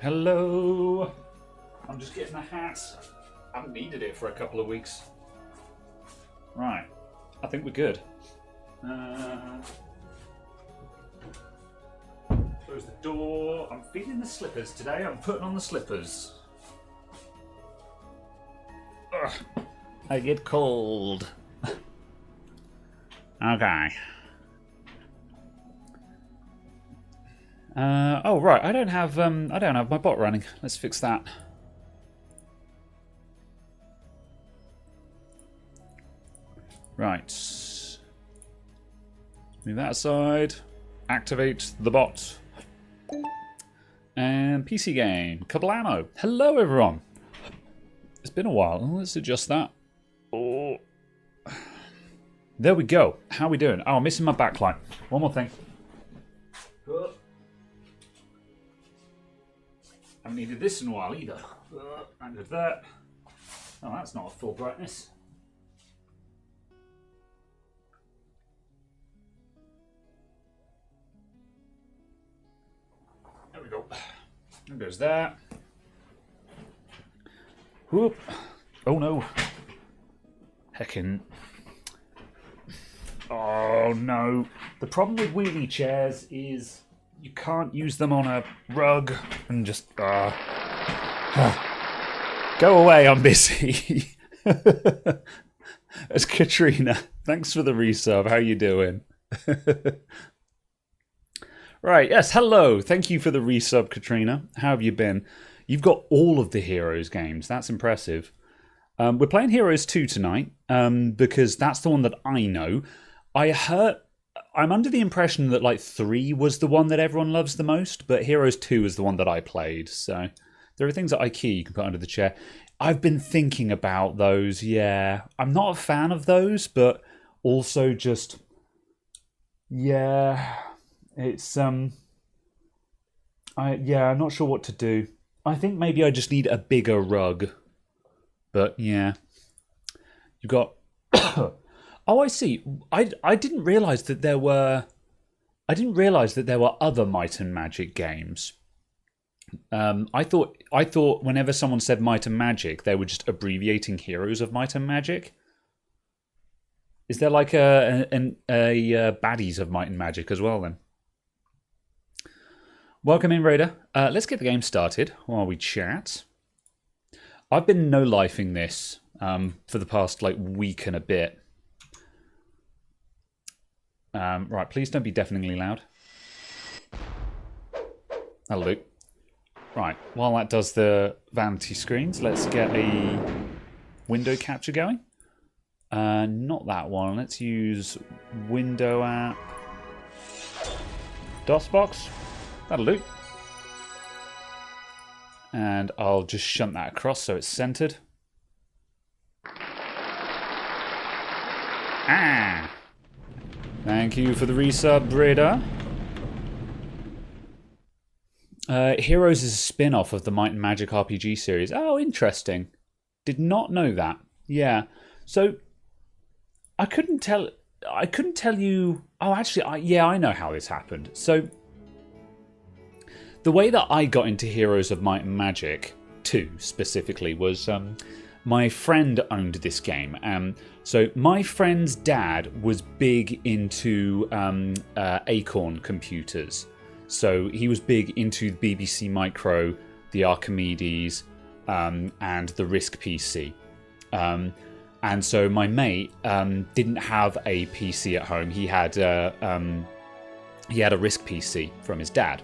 Hello. I'm just getting the hat. I haven't needed it for a couple of weeks. Right. I think we're good. Close the door. I'm feeling the slippers today. I'm putting on the slippers. Ugh. I get cold. Okay. Oh right, I don't have my bot running. Let's fix that. Right. Move that aside. Activate the bot. And PC game. Kablamo. Hello everyone. It's been a while. Let's adjust that. Oh. There we go. How are we doing? Oh, I'm missing my backlight. One more thing. Haven't needed this in a while either. And with that. Oh, that's not a full brightness. There we go. There goes that. Whoop. Oh no. Heckin'. Oh no. The problem with wheelie chairs is you can't use them on a rug and just... Go away, I'm busy. It's Katrina. Thanks for the resub. How you doing? Right, yes, hello. Thank you for the resub, Katrina. How have you been? You've got all of the Heroes games. That's impressive. We're playing Heroes 2 tonight because that's the one that I know. I'm under the impression that like 3 was the one that everyone loves the most, but Heroes 2 is the one that I played. So there are things at IKEA you can put under the chair. I've been thinking about those, yeah. I'm not a fan of those, but also just... Yeah... It's I'm not sure what to do. I think maybe I just need a bigger rug. But yeah. You got oh, I see. I didn't realize that there were other Might and Magic games. I thought whenever someone said Might and Magic, they were just abbreviating Heroes of Might and Magic. Is there like a baddies of Might and Magic as well then? Welcome in, Raider. Let's get the game started while we chat. I've been no-lifing this for the past like week and a bit. Right, please don't be deafeningly loud. That'll do. Right, while that does the vanity screens, let's get a window capture going. Not that one. Let's use window app. DOSBox. That'll do. And I'll just shunt that across so it's centered. Ah! Thank you for the resub, Breda. Heroes is a spin-off of the Might and Magic RPG series. Oh, interesting. Did not know that. Yeah. So, I couldn't tell you... Oh, actually, I know how this happened. So... The way that I got into Heroes of Might and Magic 2 specifically was my friend owned this game. So my friend's dad was big into Acorn computers. So he was big into the BBC Micro, the Archimedes, and the RISC PC. And so my mate didn't have a PC at home. He had a RISC PC from his dad.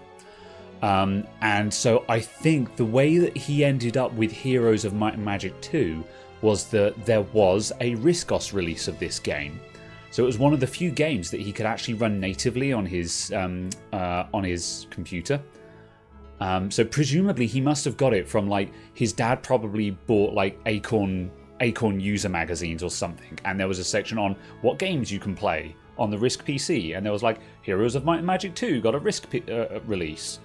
And so I think the way that he ended up with Heroes of Might and Magic 2 was that there was a RISC-OS release of this game. So it was one of the few games that he could actually run natively on his computer. So presumably he must have got it from like his dad probably bought like Acorn user magazines or something, and there was a section on what games you can play on the RISC PC, and there was like Heroes of Might and Magic 2 got a RISC release.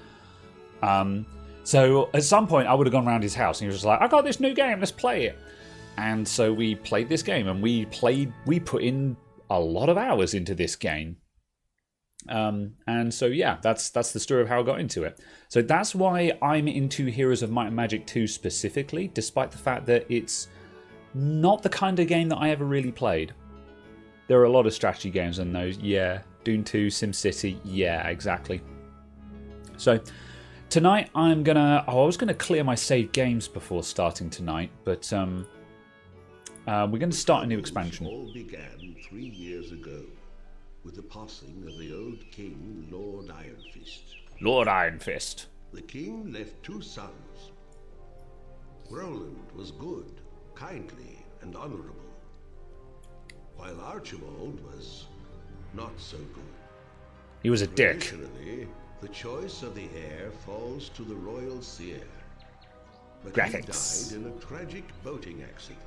So at some point I would have gone around his house and he was just like, I got this new game, let's play it. And so we played this game, and we put in a lot of hours into this game. And so yeah, that's the story of how I got into it. So that's why I'm into Heroes of Might and Magic 2 specifically, despite the fact that it's not the kind of game that I ever really played. There are a lot of strategy games on those. Yeah, Dune 2, SimCity. Yeah, exactly. So tonight I'm gonna. I was gonna clear my saved games before starting tonight, but we're gonna start a new expansion. All began 3 years ago with the passing of the old king, Lord Ironfist. Lord Ironfist. The king left 2 sons. Roland was good, kindly, and honorable, while Archibald was not so good. He was a dick. Traditionally, the choice of the heir falls to the royal seer, but Graphics. he died in a tragic boating accident.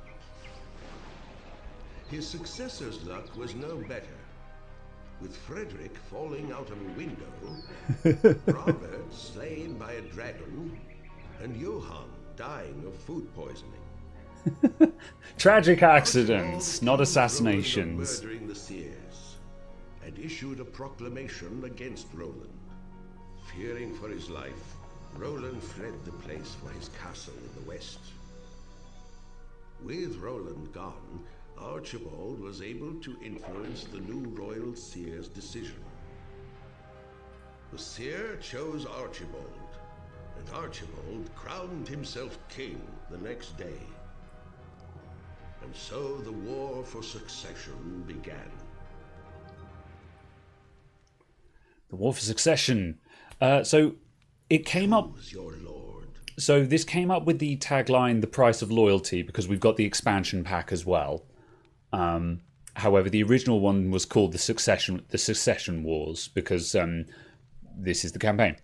His successor's luck was no better, with Frederick falling out of a window, Robert slain by a dragon, and Johann dying of food poisoning. Tragic accidents, not assassinations. Murdering the seers, and issued a proclamation against Roland. Fearing for his life, Roland fled the place for his castle in the west. With Roland gone, Archibald was able to influence the new royal seer's decision. The seer chose Archibald, and Archibald crowned himself king the next day. And so the war for succession began. The War for Succession. So it came up. Who's your lord? So this came up with the tagline "The Price of Loyalty" because we've got the expansion pack as well. However, the original one was called the Succession Wars because this is the campaign.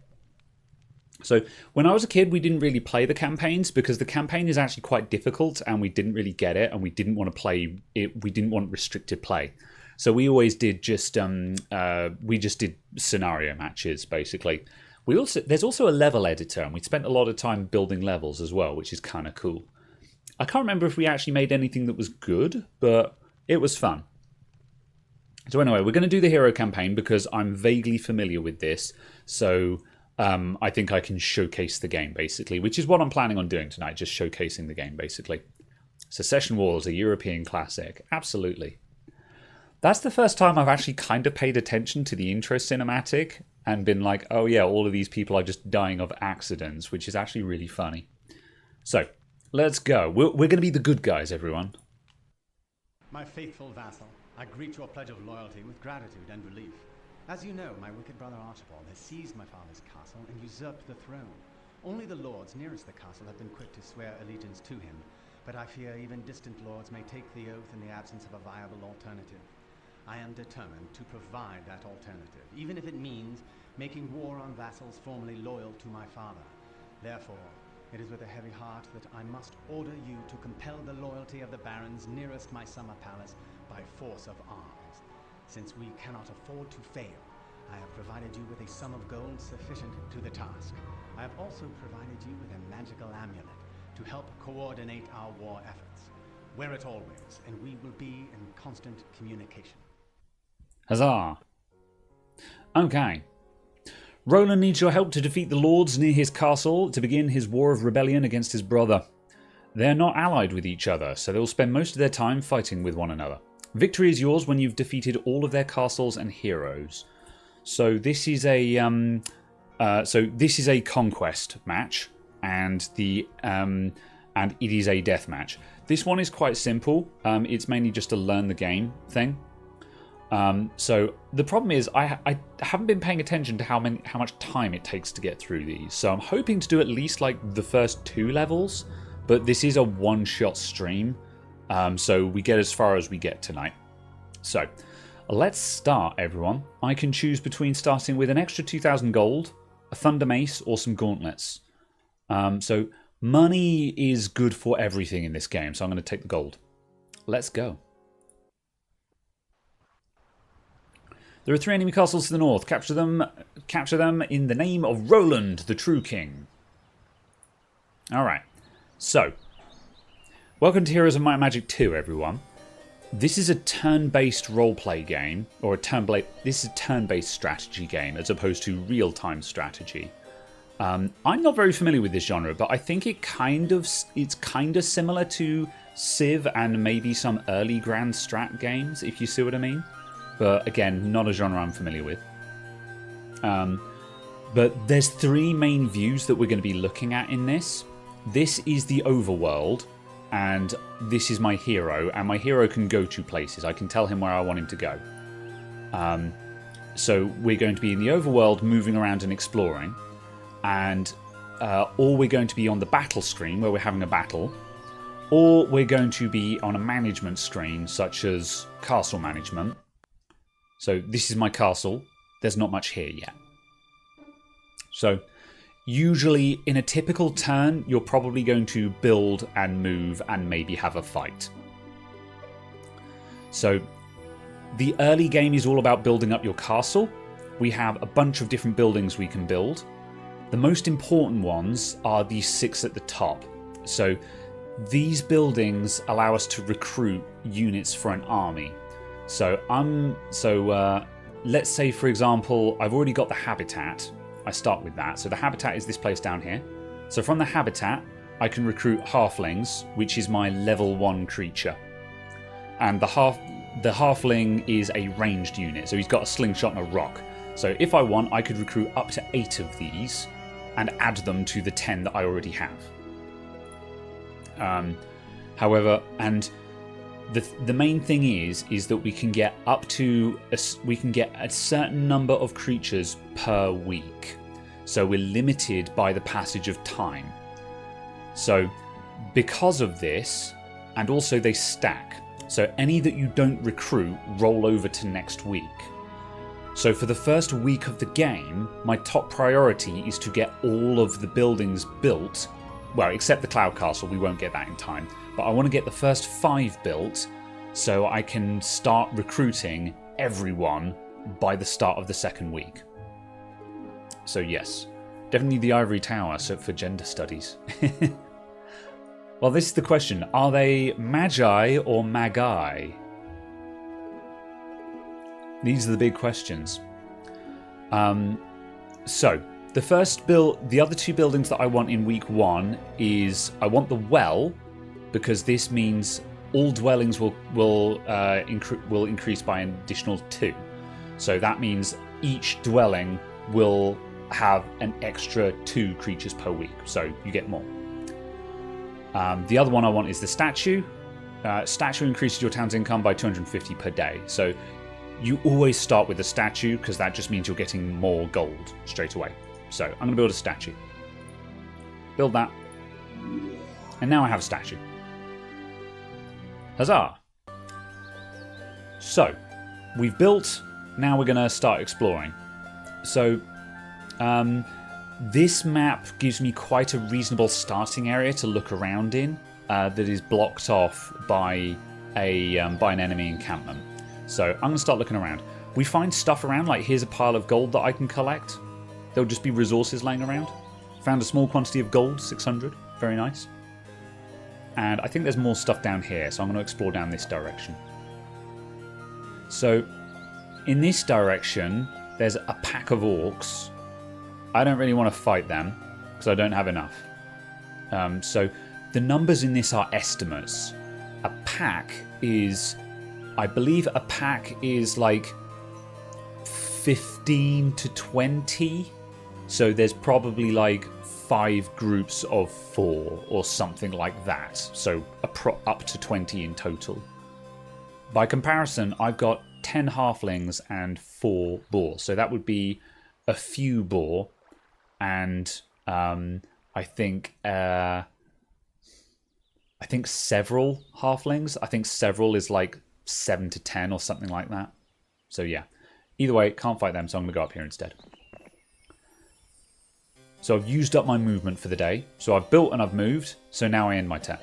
So when I was a kid, we didn't really play the campaigns because the campaign is actually quite difficult, and we didn't really get it, and we didn't want to play it. We didn't want restricted play, so we always did just did scenario matches basically. There's also a level editor, and we spent a lot of time building levels as well, which is kind of cool. I can't remember if we actually made anything that was good, but it was fun. So anyway, we're going to do the hero campaign because I'm vaguely familiar with this, so I think I can showcase the game, basically, which is what I'm planning on doing tonight, just showcasing the game, basically. Succession Wars, a European classic. Absolutely. That's the first time I've actually kind of paid attention to the intro cinematic and been like, oh yeah, all of these people are just dying of accidents, which is actually really funny. So, let's go. We're going to be the good guys, everyone. My faithful vassal, I greet your pledge of loyalty with gratitude and relief. As you know, my wicked brother Archibald has seized my father's castle and usurped the throne. Only the lords nearest the castle have been quick to swear allegiance to him, but I fear even distant lords may take the oath in the absence of a viable alternative. I am determined to provide that alternative, even if it means making war on vassals formerly loyal to my father. Therefore, it is with a heavy heart that I must order you to compel the loyalty of the barons nearest my summer palace by force of arms. Since we cannot afford to fail, I have provided you with a sum of gold sufficient to the task. I have also provided you with a magical amulet to help coordinate our war efforts. Wear it always, and we will be in constant communication. Huzzah! Okay. Roland needs your help to defeat the lords near his castle to begin his war of rebellion against his brother. They're not allied with each other, so they'll spend most of their time fighting with one another. Victory is yours when you've defeated all of their castles and heroes. So this is a conquest match, and it is a death match. This one is quite simple. It's mainly just a learn the game thing. So the problem is I haven't been paying attention to how much time it takes to get through these. So I'm hoping to do at least like the first 2 levels, but this is a one-shot stream. So we get as far as we get tonight. So let's start, everyone. I can choose between starting with an extra 2,000 gold, a Thunder Mace, or some gauntlets. So money is good for everything in this game, so I'm going to take the gold. Let's go. There are 3 enemy castles to the north. Capture them in the name of Roland, the true king. Alright, so welcome to Heroes of Might and Magic 2, everyone. this is a turn-based roleplay game, or this is a turn-based strategy game as opposed to real-time strategy. I'm not very familiar with this genre, but I think it's kind of similar to Civ and maybe some early Grand Strat games, if you see what I mean. But again, not a genre I'm familiar with. But there's 3 main views that we're going to be looking at in this. This is the overworld, and this is my hero, and my hero can go to places. I can tell him where I want him to go. So we're going to be in the overworld, moving around and exploring, and or we're going to be on the battle screen where we're having a battle, or we're going to be on a management screen such as castle management. So this is my castle. There's not much here yet. So usually in a typical turn, you're probably going to build and move and maybe have a fight. So the early game is all about building up your castle. We have a bunch of different buildings we can build. The most important ones are these 6 at the top. So these buildings allow us to recruit units for an army. So let's say, for example, I've already got the habitat. I start with that. So the habitat is this place down here. So from the habitat, I can recruit halflings, which is my level 1 creature. And the halfling is a ranged unit. So he's got a slingshot and a rock. So if I want, I could recruit up to 8 of these and add them to the 10 that I already have. However, and the main thing is that we can get up to a certain number of creatures per week. So we're limited by the passage of time. So because of this, and also they stack. So any that you don't recruit roll over to next week. So for the first week of the game, my top priority is to get all of the buildings built. Well, except the Cloud Castle, we won't get that in time. But I want to get the first 5 built so I can start recruiting everyone by the start of the second week. So yes, definitely the Ivory Tower for gender studies. Well, this is the question. Are they Magi or Magi? These are the big questions. So the other 2 buildings that I want in week 1 is I want the well, because this means all dwellings will increase by an additional 2. So that means each dwelling will have an extra 2 creatures per week, so you get more. The other one I want is the statue. Statue increases your town's income by 250 per day. So you always start with the statue because that just means you're getting more gold straight away. So I'm going to build a statue. Build that. And now I have a statue. Huzzah! So, we've built, now we're going to start exploring. So, this map gives me quite a reasonable starting area to look around in that is blocked off by an enemy encampment. So, I'm going to start looking around. We find stuff around, like here's a pile of gold that I can collect. There'll just be resources laying around. Found a small quantity of gold, 600. Very nice. And I think there's more stuff down here, so I'm going to explore down this direction. So, in this direction, there's a pack of orcs. I don't really want to fight them, because I don't have enough. So, the numbers in this are estimates. A pack is... I believe a pack is like 15 to 20. So there's probably like 5 groups of 4 or something like that. So up to 20 in total. By comparison, I've got 10 halflings and 4 boar. So that would be a few boar and I think several halflings. I think several is like 7 to 10 or something like that. So yeah. Either way, can't fight them, so I'm going to go up here instead. So I've used up my movement for the day. So I've built and I've moved. So now I end my turn.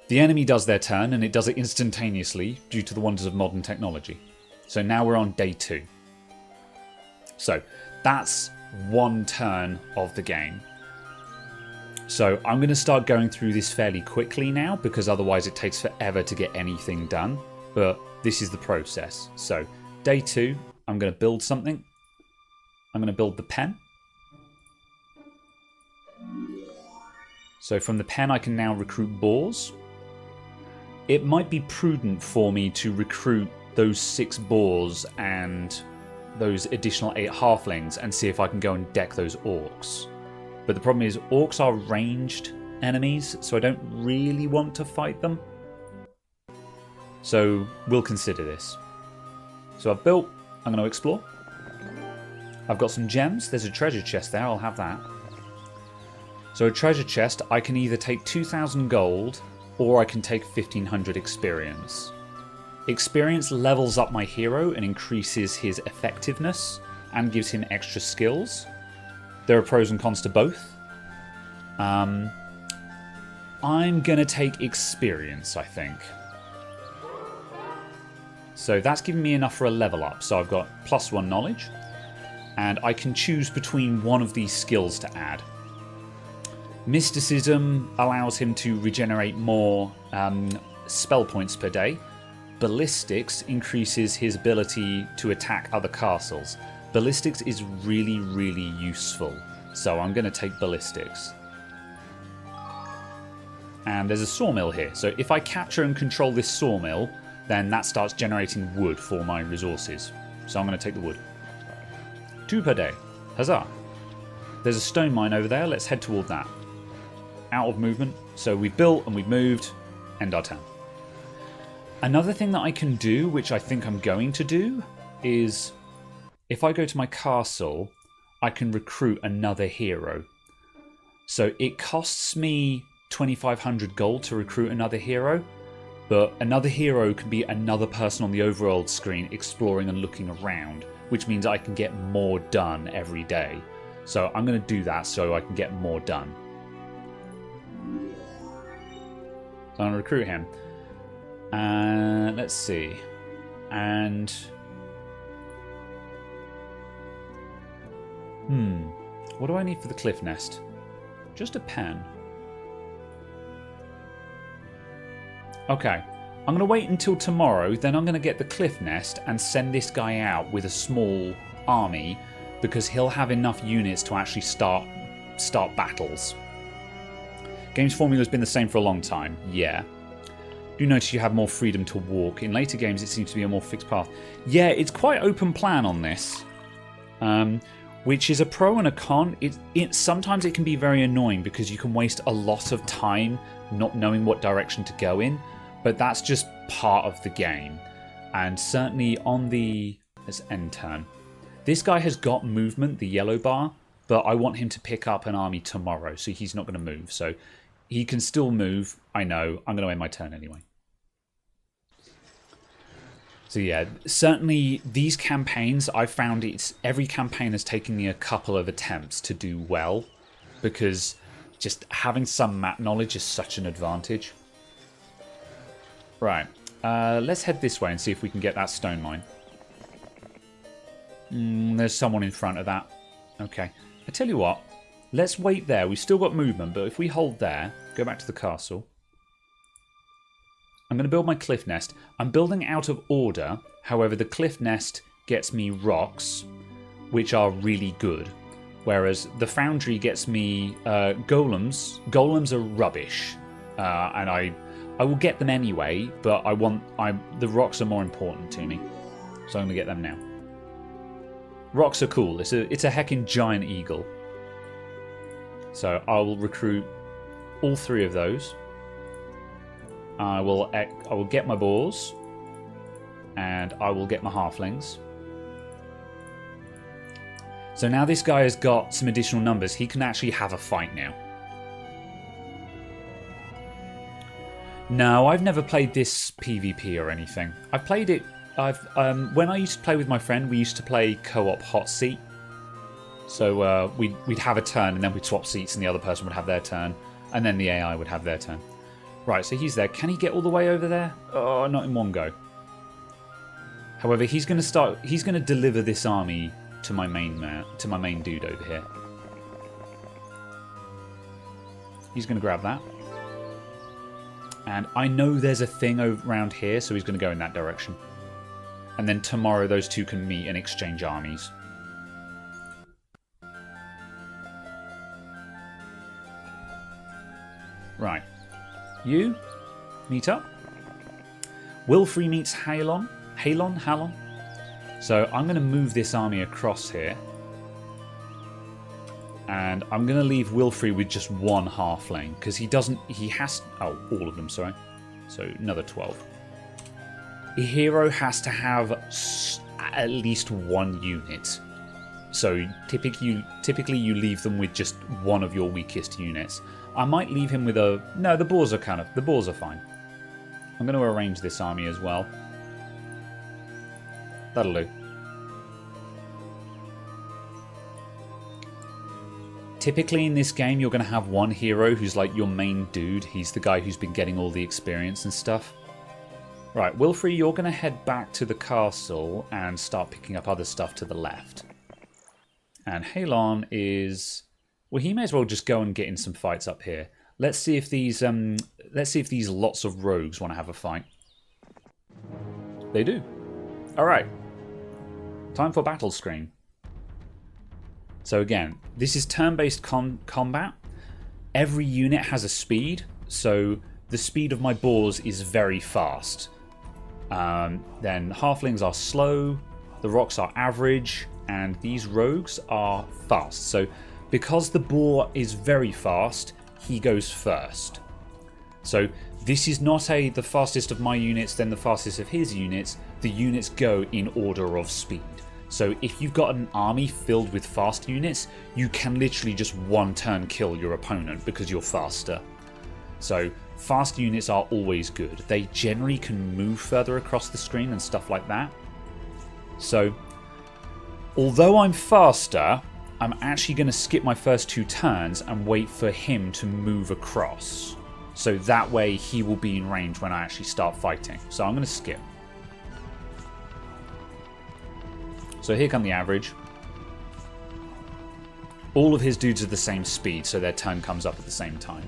The enemy does their turn, and it does it instantaneously due to the wonders of modern technology. So now we're on day 2. So that's one turn of the game. So I'm going to start going through this fairly quickly now, because otherwise it takes forever to get anything done. But this is the process. So day 2, I'm going to build something. I'm going to build the pen. So from the pen I can now recruit boars. It might be prudent for me to recruit those 6 boars and those additional 8 halflings and see if I can go and deck those orcs. But the problem is orcs are ranged enemies, so I don't really want to fight them. So we'll consider this. So I've built, I'm going to explore. I've got some gems. There's a treasure chest there, I'll have that. So a treasure chest, I can either take 2,000 gold or I can take 1,500 experience. Experience levels up my hero and increases his effectiveness and gives him extra skills. There are pros and cons to both. I'm going to take experience, I think. So that's giving me enough for a level up. So I've got +1 knowledge. And I can choose between one of these skills to add. Mysticism allows him to regenerate more spell points per day. Ballistics increases his ability to attack other castles. Ballistics is really, really useful. So I'm going to take ballistics. And there's a sawmill here. So if I capture and control this sawmill, then that starts generating wood for my resources. So I'm going to take the wood. 2 per day. Huzzah. There's a stone mine over there. Let's head toward that. Out of movement. So we've built and we've moved. End our turn. Another thing that I can do, which I think I'm going to do, is if I go to my castle, I can recruit another hero. So it costs me 2,500 gold to recruit another hero, but another hero can be another person on the overworld screen exploring and looking around, which means I can get more done every day. So I'm going to do that so I can get more done. So I'm going to recruit him. Let's see. And what do I need for the cliff nest? Just a pen. Okay. I'm going to wait until tomorrow, then I'm going to get the cliff nest and send this guy out with a small army, because he'll have enough units to actually start battles. Game's formula has been the same for a long time, yeah. Do notice you have more freedom to walk. In later games it seems to be a more fixed path. Yeah, it's quite open plan on this. Which is a pro and a con. Sometimes it can be very annoying because you can waste a lot of time not knowing what direction to go in. But that's just part of the game. And certainly on the... Let's end turn. This guy has got movement, the yellow bar. But I want him to pick up an army tomorrow. So he's not going to move. So he can still move. I know. I'm going to end my turn anyway. So yeah, certainly these campaigns, I found every campaign has taken me a couple of attempts to do well, because just having some map knowledge is such an advantage. Right, let's head this way and see if we can get that stone mine. There's someone in front of that. Okay, I tell you what, let's wait there. We've still got movement, but if we hold there, go back to the castle. I'm going to build my cliff nest. I'm building out of order. However, the cliff nest gets me rocks, which are really good. Whereas the foundry gets me golems. Golems are rubbish. And I will get them anyway, but the rocks are more important to me. So I'm going to get them now. Rocks are cool. It's a heckin' giant eagle. So I will recruit all 3 of those. I will get my boars, and I will get my halflings. So now this guy has got some additional numbers. He can actually have a fight now. No, I've never played this PvP or anything. I've played it. When I used to play with my friend, we used to play co-op hot seat. So we'd have a turn, and then we'd swap seats, and the other person would have their turn, and then the AI would have their turn. Right, so he's there. Can he get all the way over there? Oh, not in one go. However, he's going to deliver this army to my main dude over here. He's going to grab that. And I know there's a thing around here, so he's going to go in that direction. And then tomorrow those two can meet and exchange armies. Right. You meet up. Wilfrey meets Halon. Halon? So I'm going to move this army across here. And I'm going to leave Wilfrey with just one halfling. Because he has... Oh, all of them, sorry. So another 12. A hero has to have at least one unit. So typically you leave them with just one of your weakest units. I might leave him with a... No, the boars are fine. I'm going to arrange this army as well. That'll do. Typically in this game you're going to have one hero who's like your main dude. He's the guy who's been getting all the experience and stuff. Right, Wilfrey, you're going to head back to the castle and start picking up other stuff to the left. And Halon is... Well, he may as well just go and get in some fights up here. Let's see if these lots of rogues want to have a fight. They do. All right. Time for battle screen. So again, this is turn-based combat. Every unit has a speed, so the speed of my boars is very fast. Then halflings are slow, the rocks are average, and these rogues are fast. So because the boar is very fast, he goes first. So this is not the fastest of my units, then the fastest of his units. The units go in order of speed. So if you've got an army filled with fast units, you can literally just one turn kill your opponent because you're faster. So fast units are always good. They generally can move further across the screen and stuff like that. So although I'm faster, I'm actually going to skip my first 2 turns and wait for him to move across. So that way he will be in range when I actually start fighting. So I'm going to skip. So here come the average. All of his dudes are the same speed, so their turn comes up at the same time.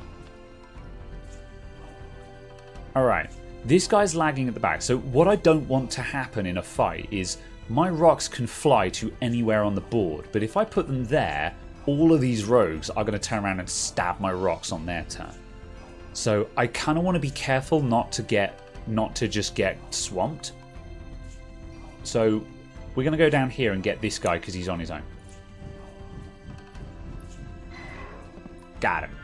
Alright, this guy's lagging at the back. So what I don't want to happen in a fight is my rocks can fly to anywhere on the board, but if I put them there, all of these rogues are going to turn around and stab my rocks on their turn. So I kind of want to be careful not to just get swamped. So we're going to go down here and get this guy because he's on his own. Got him.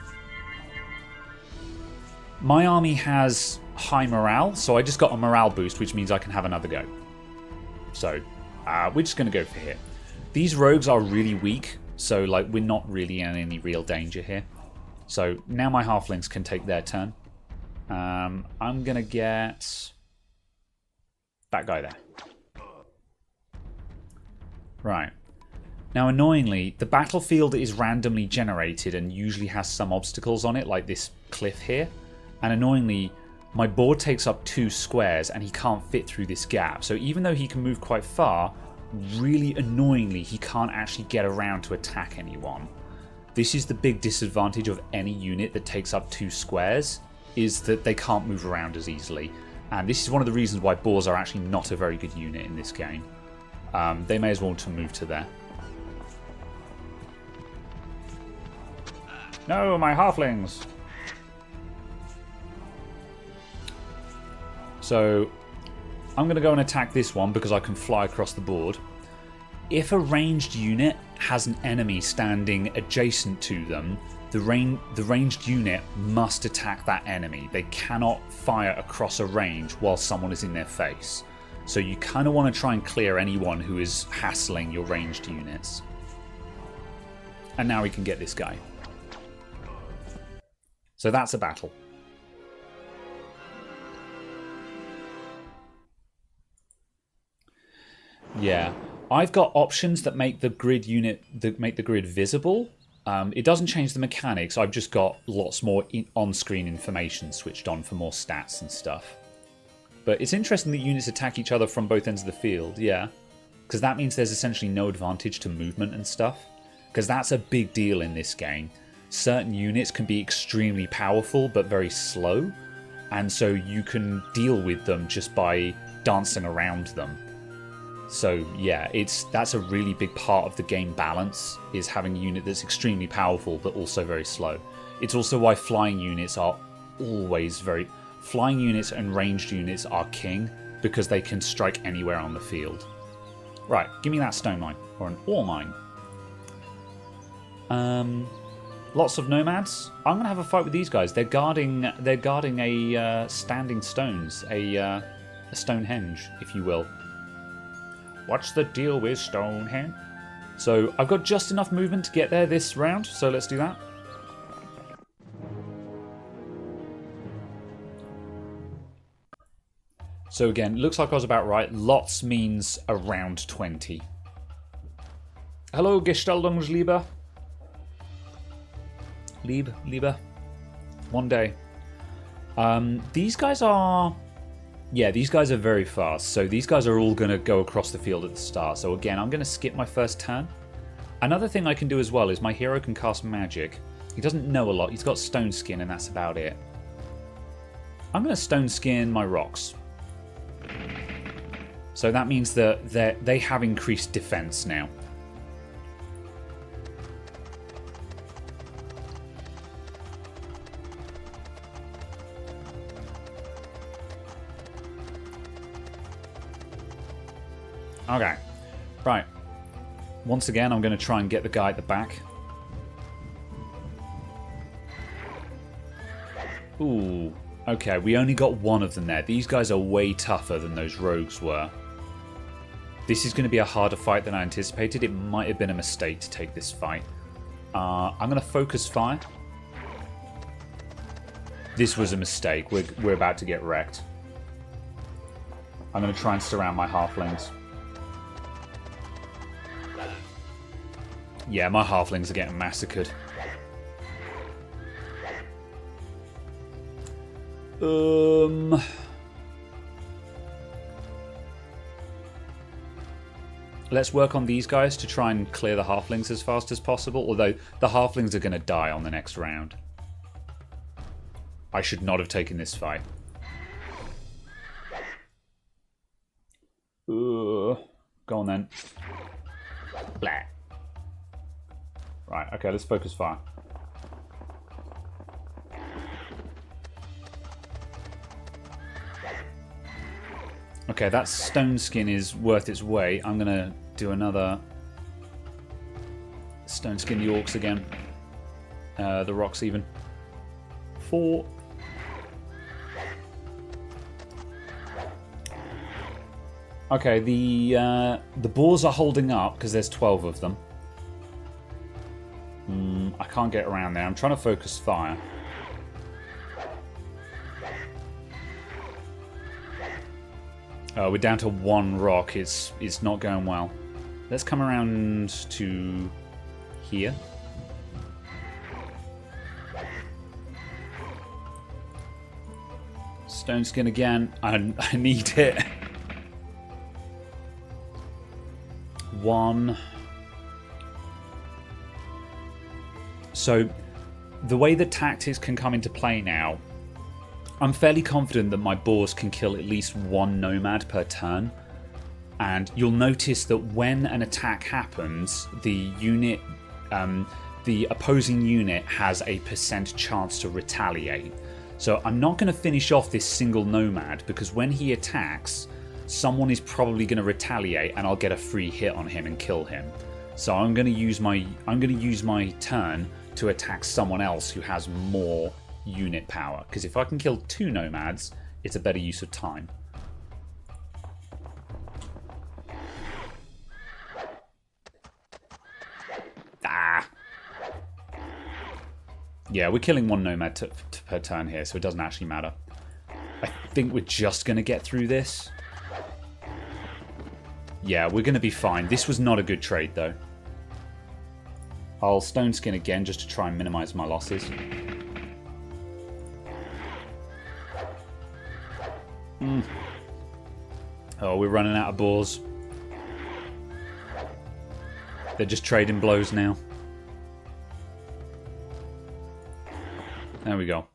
My army has high morale, so I just got a morale boost, which means I can have another go. So we're just going to go for here. These rogues are really weak, so like we're not really in any real danger here. So now my halflings can take their turn. I'm going to get that guy there. Right. Now, annoyingly, the battlefield is randomly generated and usually has some obstacles on it, like this cliff here. And annoyingly, my board takes up 2 squares and he can't fit through this gap. So even though he can move quite far, really annoyingly, he can't actually get around to attack anyone. This is the big disadvantage of any unit that takes up 2 squares, is that they can't move around as easily. And this is one of the reasons why boars are actually not a very good unit in this game. They may as well to move to there. No, my halflings! So I'm going to go and attack this one because I can fly across the board. If a ranged unit has an enemy standing adjacent to them, the ranged unit must attack that enemy. They cannot fire across a range while someone is in their face. So you kind of want to try and clear anyone who is hassling your ranged units. And now we can get this guy. So that's a battle. Yeah, I've got options that make the grid visible. It doesn't change the mechanics. I've just got lots more on-screen information switched on for more stats and stuff. But it's interesting that units attack each other from both ends of the field, yeah. Because that means there's essentially no advantage to movement and stuff. Because that's a big deal in this game. certain units can be extremely powerful but very slow, and so you can deal with them just by dancing around them. So yeah, that's a really big part of the game balance, is having a unit that's extremely powerful but also very slow. It's also why flying units are always very... Flying units and ranged units are king, because they can strike anywhere on the field. Right, give me that stone mine, or an ore mine. Lots of nomads. I'm gonna have a fight with these guys. They're guarding a standing stones, a Stonehenge, if you will. What's the deal with Stonehenge? So I've got just enough movement to get there this round, so let's do that. So again, looks like I was about right. Lots means around 20. Hello, Gestaltungsliebe. Liebe. One day. These guys are... Yeah, these guys are very fast. So these guys are all going to go across the field at the start. So again, I'm going to skip my first turn. Another thing I can do as well is my hero can cast magic. He doesn't know a lot. He's got stone skin and that's about it. I'm going to stone skin my rocks. So that means that they have increased defense now. Okay, right. Once again, I'm going to try and get the guy at the back. Ooh, okay, we only got one of them there. These guys are way tougher than those rogues were. This is going to be a harder fight than I anticipated. It might have been a mistake to take this fight. I'm going to focus fire. This was a mistake. We're about to get wrecked. I'm going to try and surround my halflings. Yeah, my halflings are getting massacred. Let's work on these guys to try and clear the halflings as fast as possible, although the halflings are going to die on the next round. I should not have taken this fight. Go on then. Blah. Right, okay, let's focus fire. Okay, that stone skin is worth its weight. I'm going to do another stone skin the orcs again. The rocks even. 4. Okay, the boars are holding up because there's 12 of them. I can't get around there. I'm trying to focus fire. We're down to 1 rock. It's not going well. Let's come around to here. Stone skin again. I need it. 1. So, the way the tactics can come into play now, I'm fairly confident that my boars can kill at least 1 nomad per turn. And you'll notice that when an attack happens, the opposing unit has a % chance to retaliate. So I'm not going to finish off this single nomad, because when he attacks, someone is probably going to retaliate and I'll get a free hit on him and kill him. So I'm going to use my turn to attack someone else who has more unit power, because if I can kill 2 nomads, it's a better use of time. Yeah, we're killing 1 nomad per turn here, so it doesn't actually matter. I think we're just going to get through this. Yeah, we're going to be fine. This was not a good trade, though. I'll stone skin again just to try and minimize my losses. Oh, we're running out of boars. They're just trading blows now. There we go.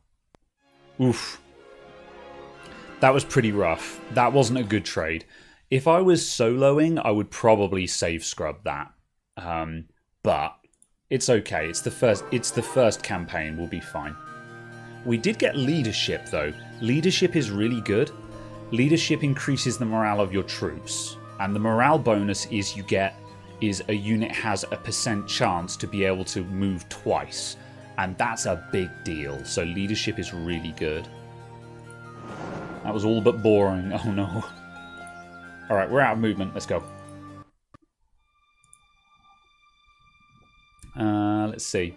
Oof. That was pretty rough. That wasn't a good trade. If I was soloing, I would probably save scrub that. But it's okay. It's the first campaign. We'll be fine. We did get leadership though. Leadership is really good. Leadership increases the morale of your troops, and the morale bonus is a unit has a % chance to be able to move twice, and that's a big deal. So leadership is really good. That was all but boring. Oh no. Alright, we're out of movement. Let's go. Let's see.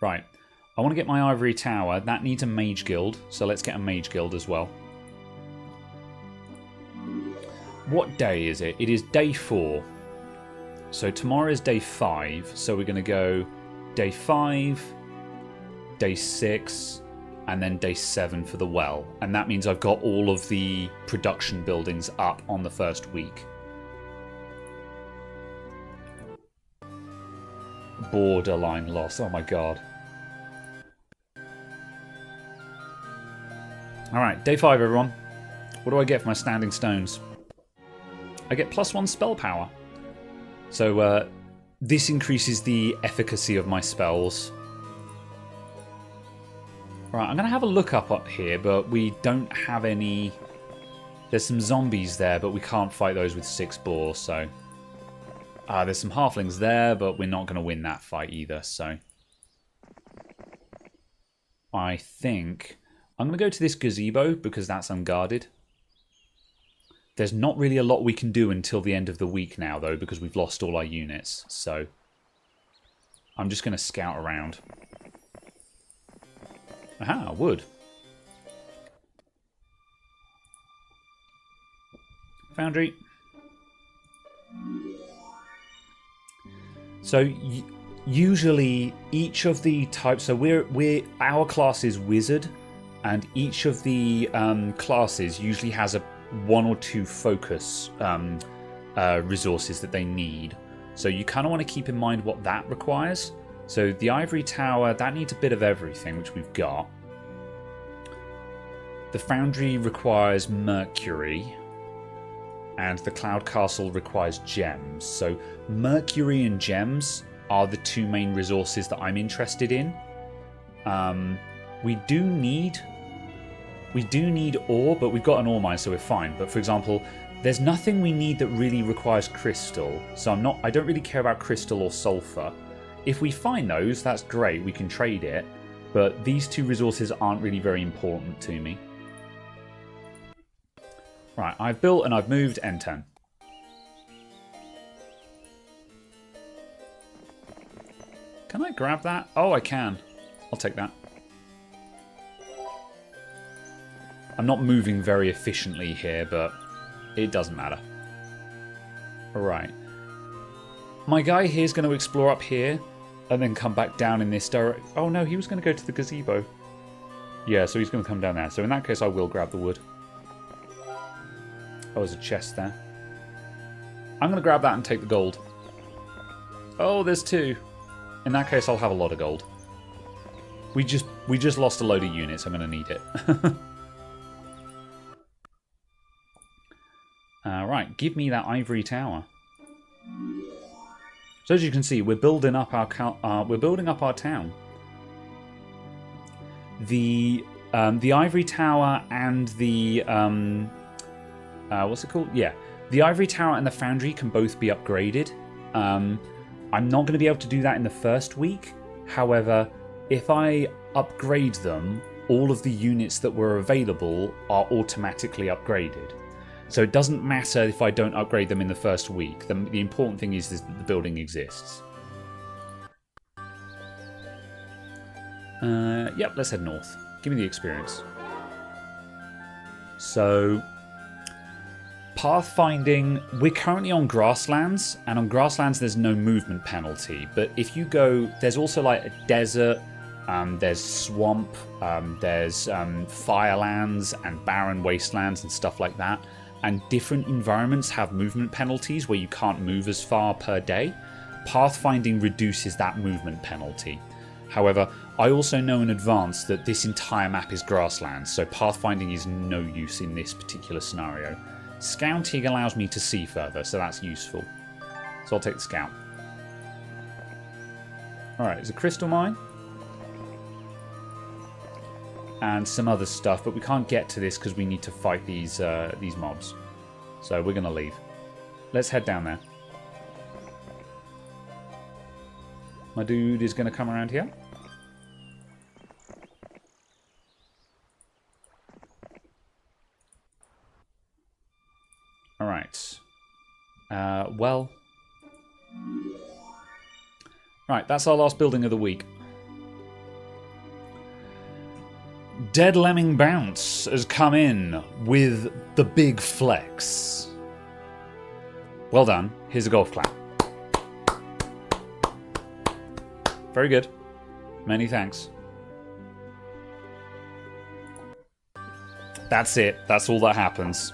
Right. I want to get my ivory tower. That needs a mage guild, so let's get a mage guild as well. What day is it? It is day 4. So tomorrow is day 5, so we're going to go day 5, day 6, and then day 7 for the well. And that means I've got all of the production buildings up on the first week. Borderline loss. Oh my god. Alright, day 5 everyone. What do I get for my standing stones? I get +1 spell power. So this increases the efficacy of my spells. Right, I'm going to have a look up here, but we don't have any... There's some zombies there, but we can't fight those with 6 boar, so... there's some halflings there, but we're not going to win that fight either, so... I think... I'm going to go to this gazebo, because that's unguarded. There's not really a lot we can do until the end of the week now, though, because we've lost all our units, so... I'm just going to scout around. Aha, wood. Foundry. So usually each of the types. So our class is wizard, and each of the classes usually has a 1 or 2 focus resources that they need. So you kind of want to keep in mind what that requires. So the ivory tower, that needs a bit of everything, which we've got. The foundry requires mercury, and the cloud castle requires gems. So mercury and gems are the 2 main resources that I'm interested in. We do need ore, but we've got an ore mine, so we're fine. But for example, there's nothing we need that really requires crystal. So I don't really care about crystal or sulfur. If we find those, that's great, we can trade it, but these 2 resources aren't really very important to me. Right, I've built and I've moved N10. Can I grab that? Oh, I can. I'll take that. I'm not moving very efficiently here, but it doesn't matter. Alright. My guy here is going to explore up here and then come back down in this direction. Oh no, he was going to go to the gazebo. Yeah, so he's going to come down there. So in that case, I will grab the wood. Oh, there's a chest there. I'm going to grab that and take the gold. Oh, there's 2. In that case, I'll have a lot of gold. We just lost a load of units. I'm going to need it. Right, give me that ivory tower. So as you can see, we're building up our town. The ivory tower and the what's it called? Yeah, the ivory tower and the foundry can both be upgraded. I'm not going to be able to do that in the first week. However, if I upgrade them, all of the units that were available are automatically upgraded. So it doesn't matter if I don't upgrade them in the first week. The important thing is that the building exists. Yep, let's head north. Give me the experience. So, pathfinding, we're currently on grasslands, and on grasslands there's no movement penalty. But if you go, there's also like a desert, there's swamp, there's firelands and barren wastelands and stuff like that. And different environments have movement penalties where you can't move as far per day. Pathfinding reduces that movement penalty. However, I also know in advance that this entire map is grassland, so pathfinding is no use in this particular scenario. Scouting allows me to see further, so that's useful. So I'll take the scout. Alright, there's a crystal mine. And some other stuff, but we can't get to this because we need to fight these mobs. So we're going to leave. Let's head down there. My dude is going to come around here. Alright. Well. Right, that's our last building of the week. Dead Lemming Bounce has come in with the big flex. Well done. Here's a golf clap. Very good. Many thanks. That's it. That's all that happens.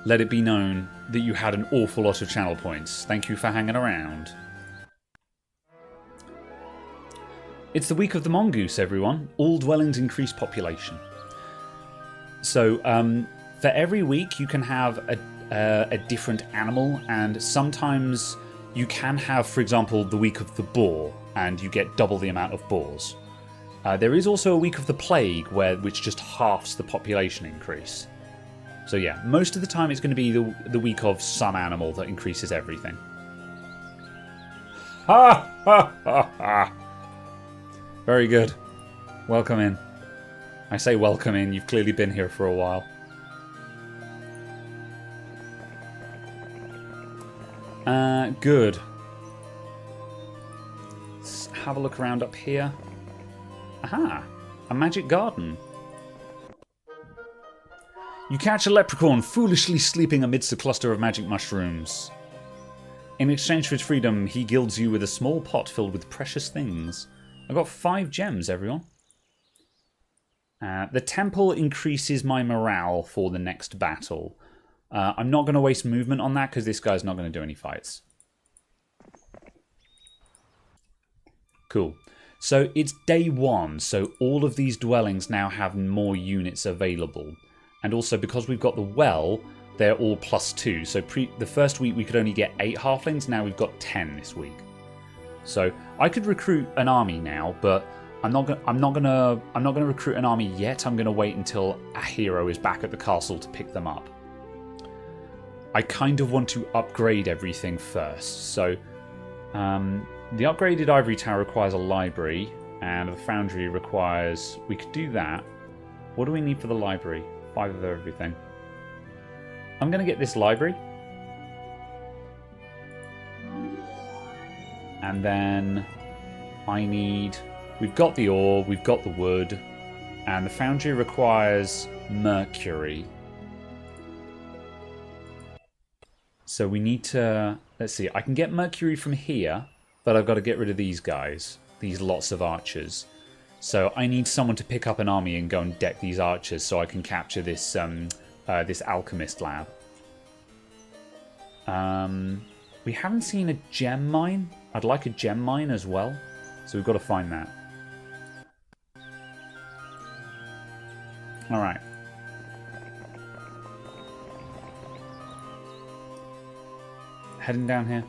Let it be known that you had an awful lot of channel points. Thank you for hanging around. It's the week of the mongoose, everyone. All dwellings increase population. So, for every week you can have a different animal, and sometimes you can have, for example, the week of the boar, and you get double the amount of boars. There is also a week of the plague, which just halves the population increase. So yeah, most of the time it's going to be the week of some animal that increases everything. Ha ha ha ha! Very good. Welcome in. I say welcome in, you've clearly been here for a while. Good. Let's have a look around up here. Aha! A magic garden. You catch a leprechaun foolishly sleeping amidst a cluster of magic mushrooms. In exchange for his freedom, he gilds you with a small pot filled with precious things. I got 5 gems, everyone. The temple increases my morale for the next battle. I'm not going to waste movement on that because this guy's not going to do any fights. Cool. So it's day 1, so all of these dwellings now have more units available. And also because we've got the well, they're all +2. So the first week we could only get 8 halflings, now we've got 10 this week. So I could recruit an army now, but I'm not gonna recruit an army yet. I'm gonna wait until a hero is back at the castle to pick them up. I kind of want to upgrade everything first. So the upgraded ivory tower requires a library, and the foundry requires. We could do that. What do we need for the library? 5 of everything. I'm gonna get this library. And then I need... We've got the ore, we've got the wood, and the foundry requires mercury. So we need to... Let's see, I can get mercury from here, but I've got to get rid of these guys. These lots of archers. So I need someone to pick up an army and go and deck these archers so I can capture this, this alchemist lab. We haven't seen a gem mine. I'd like a gem mine as well. So we've got to find that. Alright. Heading down here.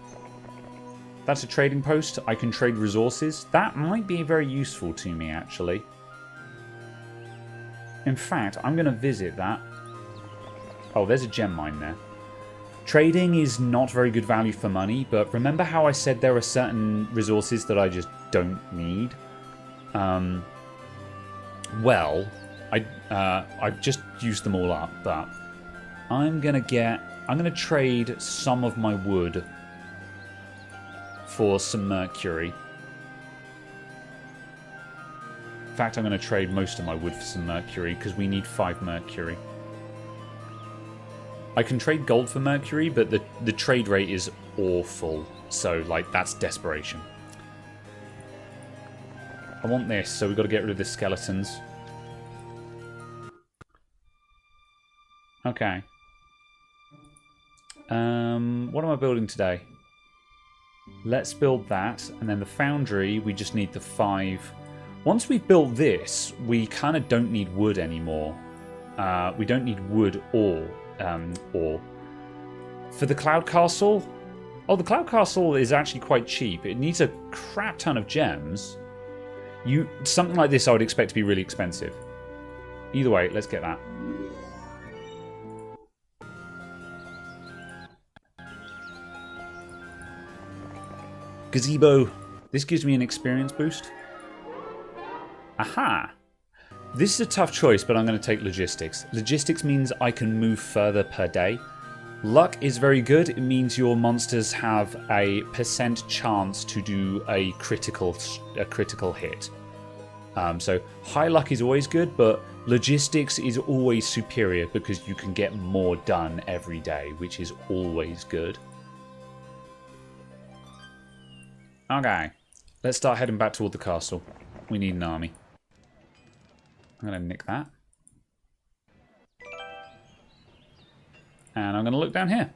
That's a trading post. I can trade resources. That might be very useful to me, actually. In fact, I'm going to visit that. Oh, there's a gem mine there. Trading is not very good value for money, but remember how I said there are certain resources that I just don't need? Well, I've just used them all up, but I'm gonna trade some of my wood for some mercury. In fact, I'm gonna trade most of my wood for some mercury because we need 5 mercury. I can trade gold for mercury, but the trade rate is awful. So, like, that's desperation. I want this, so we've got to get rid of the skeletons. Okay. What am I building today? Let's build that. And then the foundry, we just need the 5. Once we've built this, we kind of don't need wood anymore. We don't need wood or ore. For the Cloud Castle... Oh, the Cloud Castle is actually quite cheap. It needs a crap ton of gems. Something like this I would expect to be really expensive. Either way, let's get that. Gazebo. This gives me an experience boost. Aha! This is a tough choice, but I'm going to take logistics. Logistics means I can move further per day. Luck is very good. It means your monsters have a % chance to do a critical hit. So high luck is always good, but logistics is always superior because you can get more done every day, which is always good. Okay, let's start heading back toward the castle. We need an army. I'm going to nick that. And I'm going to look down here.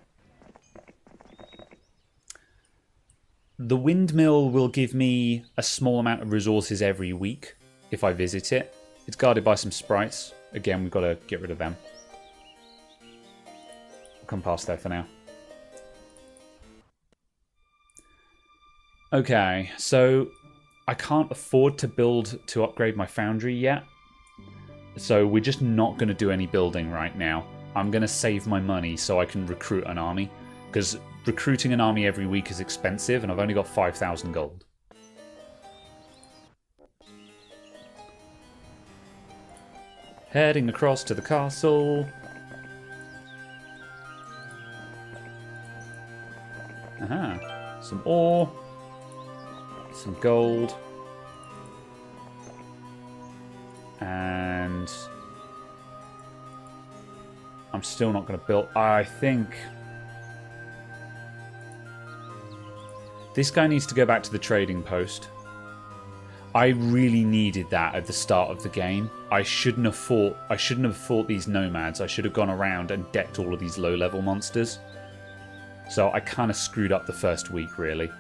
The windmill will give me a small amount of resources every week if I visit it. It's guarded by some sprites. Again, we've got to get rid of them. I'll come past there for now. Okay, so I can't afford to upgrade my foundry yet. So we're just not going to do any building right now. I'm going to save my money so I can recruit an army. Because recruiting an army every week is expensive and I've only got 5,000 gold. Heading across to the castle. Aha. Some ore. Some gold. And I'm still not going to build. I think this guy needs to go back to the trading post. I really needed that at the start of the game. I shouldn't have fought these nomads. I should have gone around and decked all of these low-level monsters. So I kind of screwed up the first week, really.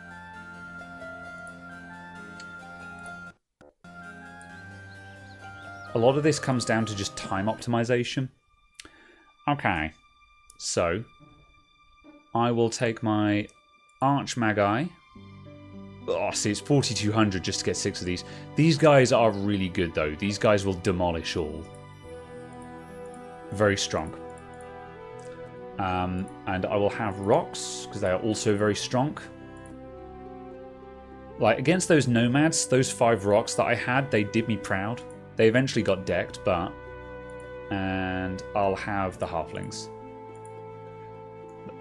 A lot of this comes down to just time optimization. Okay, so I will take my Archmagi. Oh, see, it's 4,200 just to get 6 of these. These guys are really good, though. These guys will demolish all. Very strong. And I will have rocks, because they are also very strong. Like, against those nomads, those 5 rocks that I had, they did me proud. They eventually got decked, but... And I'll have the halflings.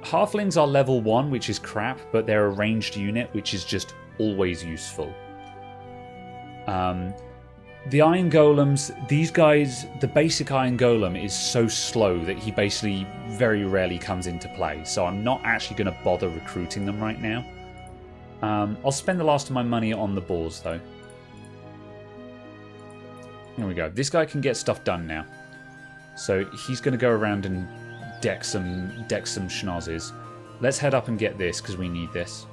Halflings are level 1, which is crap, but they're a ranged unit, which is just always useful. The Iron Golems, these guys, the basic Iron Golem is so slow that he basically very rarely comes into play, so I'm not actually going to bother recruiting them right now. I'll spend the last of my money on the boars, though. There we go. This guy can get stuff done now. So he's going to go around and deck some schnozzes. Let's head up and get this, because we need this.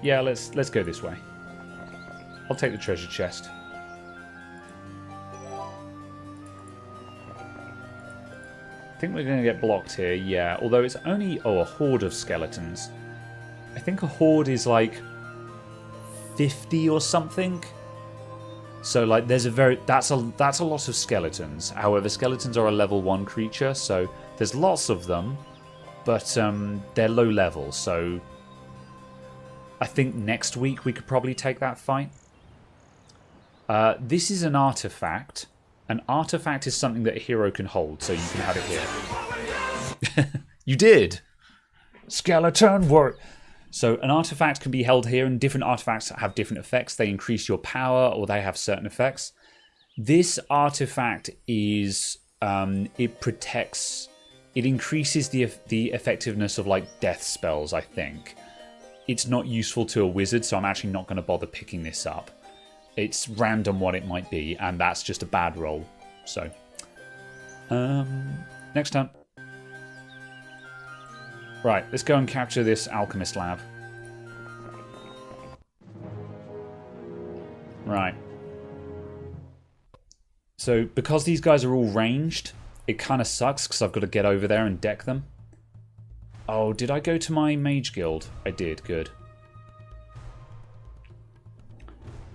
Yeah, let's go this way. I'll take the treasure chest. I think we're going to get blocked here, yeah. Although it's only, a horde of skeletons. I think a horde is like 50 or something. So like that's a lot of skeletons. However, skeletons are a level 1 creature, so there's lots of them, but they're low level, so I think next week we could probably take that fight. This is an artifact. An artifact is something that a hero can hold, so you can have it here. You did! Skeleton work! So an artifact can be held here, and different artifacts have different effects. They increase your power, or they have certain effects. This artifact is... it protects... It increases the effectiveness of, like, death spells, I think. It's not useful to a wizard, so I'm actually not going to bother picking this up. It's random what it might be, and that's just a bad roll. So, next turn. Right, let's go and capture this alchemist lab. Right. So, because these guys are all ranged, it kind of sucks because I've got to get over there and deck them. Oh, did I go to my mage guild? I did, good.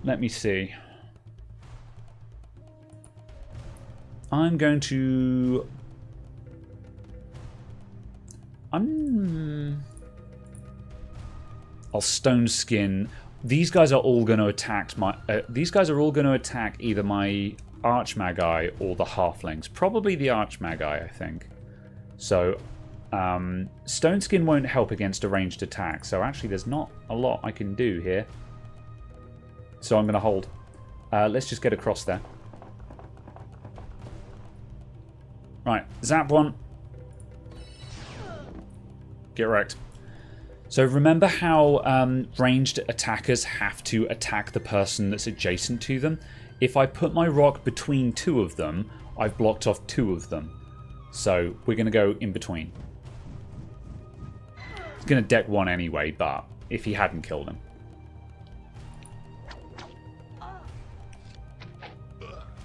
Let me see. I'm going to... I'll stone skin. These guys are all going to attack my... these guys are all going to attack either my Archmagi or the Halflings. Probably the Archmagi, I think. So, stone skin won't help against a ranged attack. So actually, there's not a lot I can do here. So I'm going to hold. Let's just get across there. Right, zap one. Get wrecked. So remember how ranged attackers have to attack the person that's adjacent to them? If I put my rock between two of them, I've blocked off two of them. So we're going to go in between. He's going to deck one anyway, but if he hadn't killed him.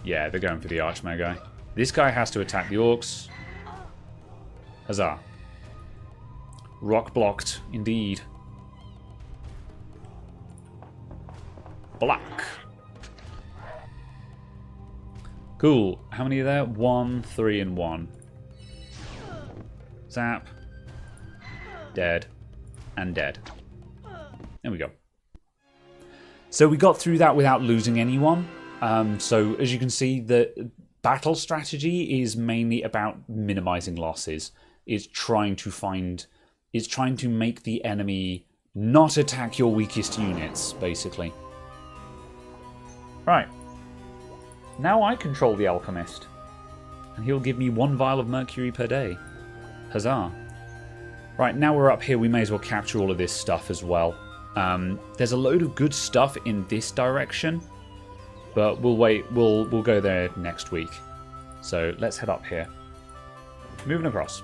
Yeah, they're going for the Archmagi. This guy has to attack the orcs. Huzzah. Rock blocked, indeed. Block. Cool. How many are there? 1, 3, and 1. Zap. Dead. And dead. There we go. So we got through that without losing anyone. So as you can see, the battle strategy is mainly about minimizing losses. It's trying to make the enemy not attack your weakest units, basically. Right. Now I control the alchemist. And he'll give me 1 vial of mercury per day. Huzzah. Right, now we're up here, we may as well capture all of this stuff as well. There's a load of good stuff in this direction. But we'll wait, we'll go there next week. So let's head up here. Moving across.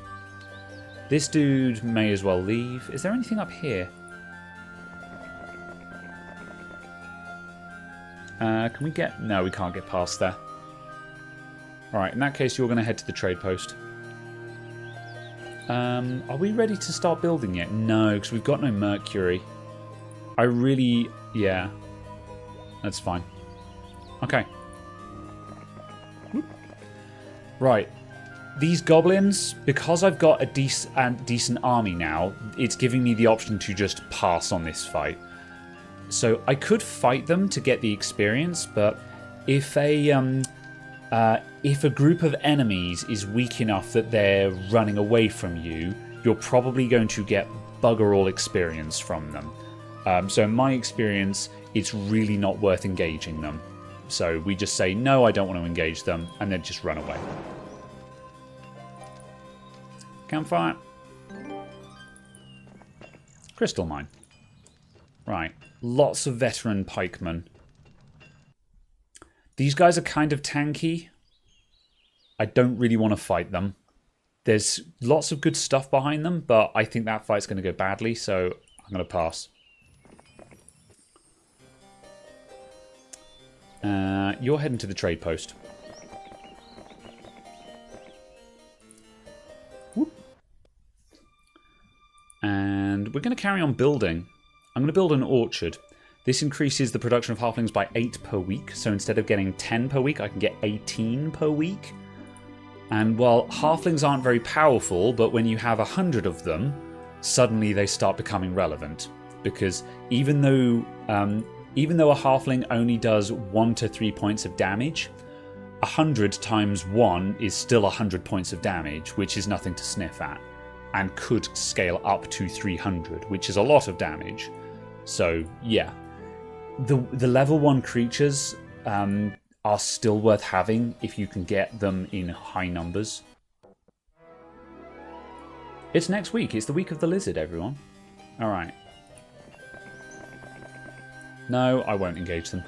This dude may as well leave. Is there anything up here? Can we get... No, we can't get past there. Alright, in that case you're going to head to the trade post. Are we ready to start building yet? No, because we've got no mercury. I really... Yeah. That's fine. Okay. Right. These goblins, because I've got a decent army now, it's giving me the option to just pass on this fight. So I could fight them to get the experience, but if a group of enemies is weak enough that they're running away from you, you're probably going to get bugger all experience from them. So in my experience, it's really not worth engaging them. So we just say, no, I don't want to engage them, and then just run away. Campfire. Crystal mine. Right. Lots of veteran pikemen. These guys are kind of tanky. I don't really want to fight them. There's lots of good stuff behind them, but I think that fight's going to go badly, so I'm going to pass. You're heading to the trade post. Whoop. And we're going to carry on building. I'm going to build an orchard. This increases the production of halflings by 8 per week. So instead of getting 10 per week, I can get 18 per week. And while halflings aren't very powerful, but when you have 100 of them, suddenly they start becoming relevant. Because even though a halfling only does 1 to 3 points of damage, 100 times 1 is still 100 points of damage, which is nothing to sniff at, and could scale up to 300, which is a lot of damage. So yeah, the level 1 creatures are still worth having if you can get them in high numbers. It's next week. It's the week of the lizard, everyone. All right. No, I won't engage them.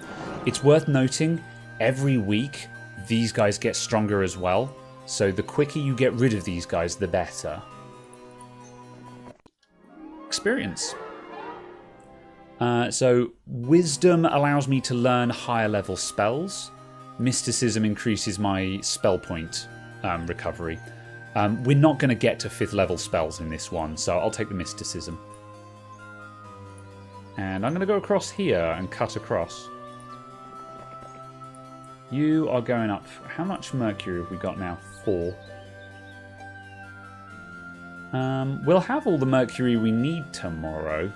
It's worth noting, every week, these guys get stronger as well. So the quicker you get rid of these guys, the better. Experience. So Wisdom allows me to learn higher level spells. Mysticism increases my spell point recovery. We're not going to get to 5th level spells in this one, so I'll take the Mysticism. And I'm going to go across here and cut across. You are going up. How much mercury have we got now? 4. We'll have all the mercury we need tomorrow.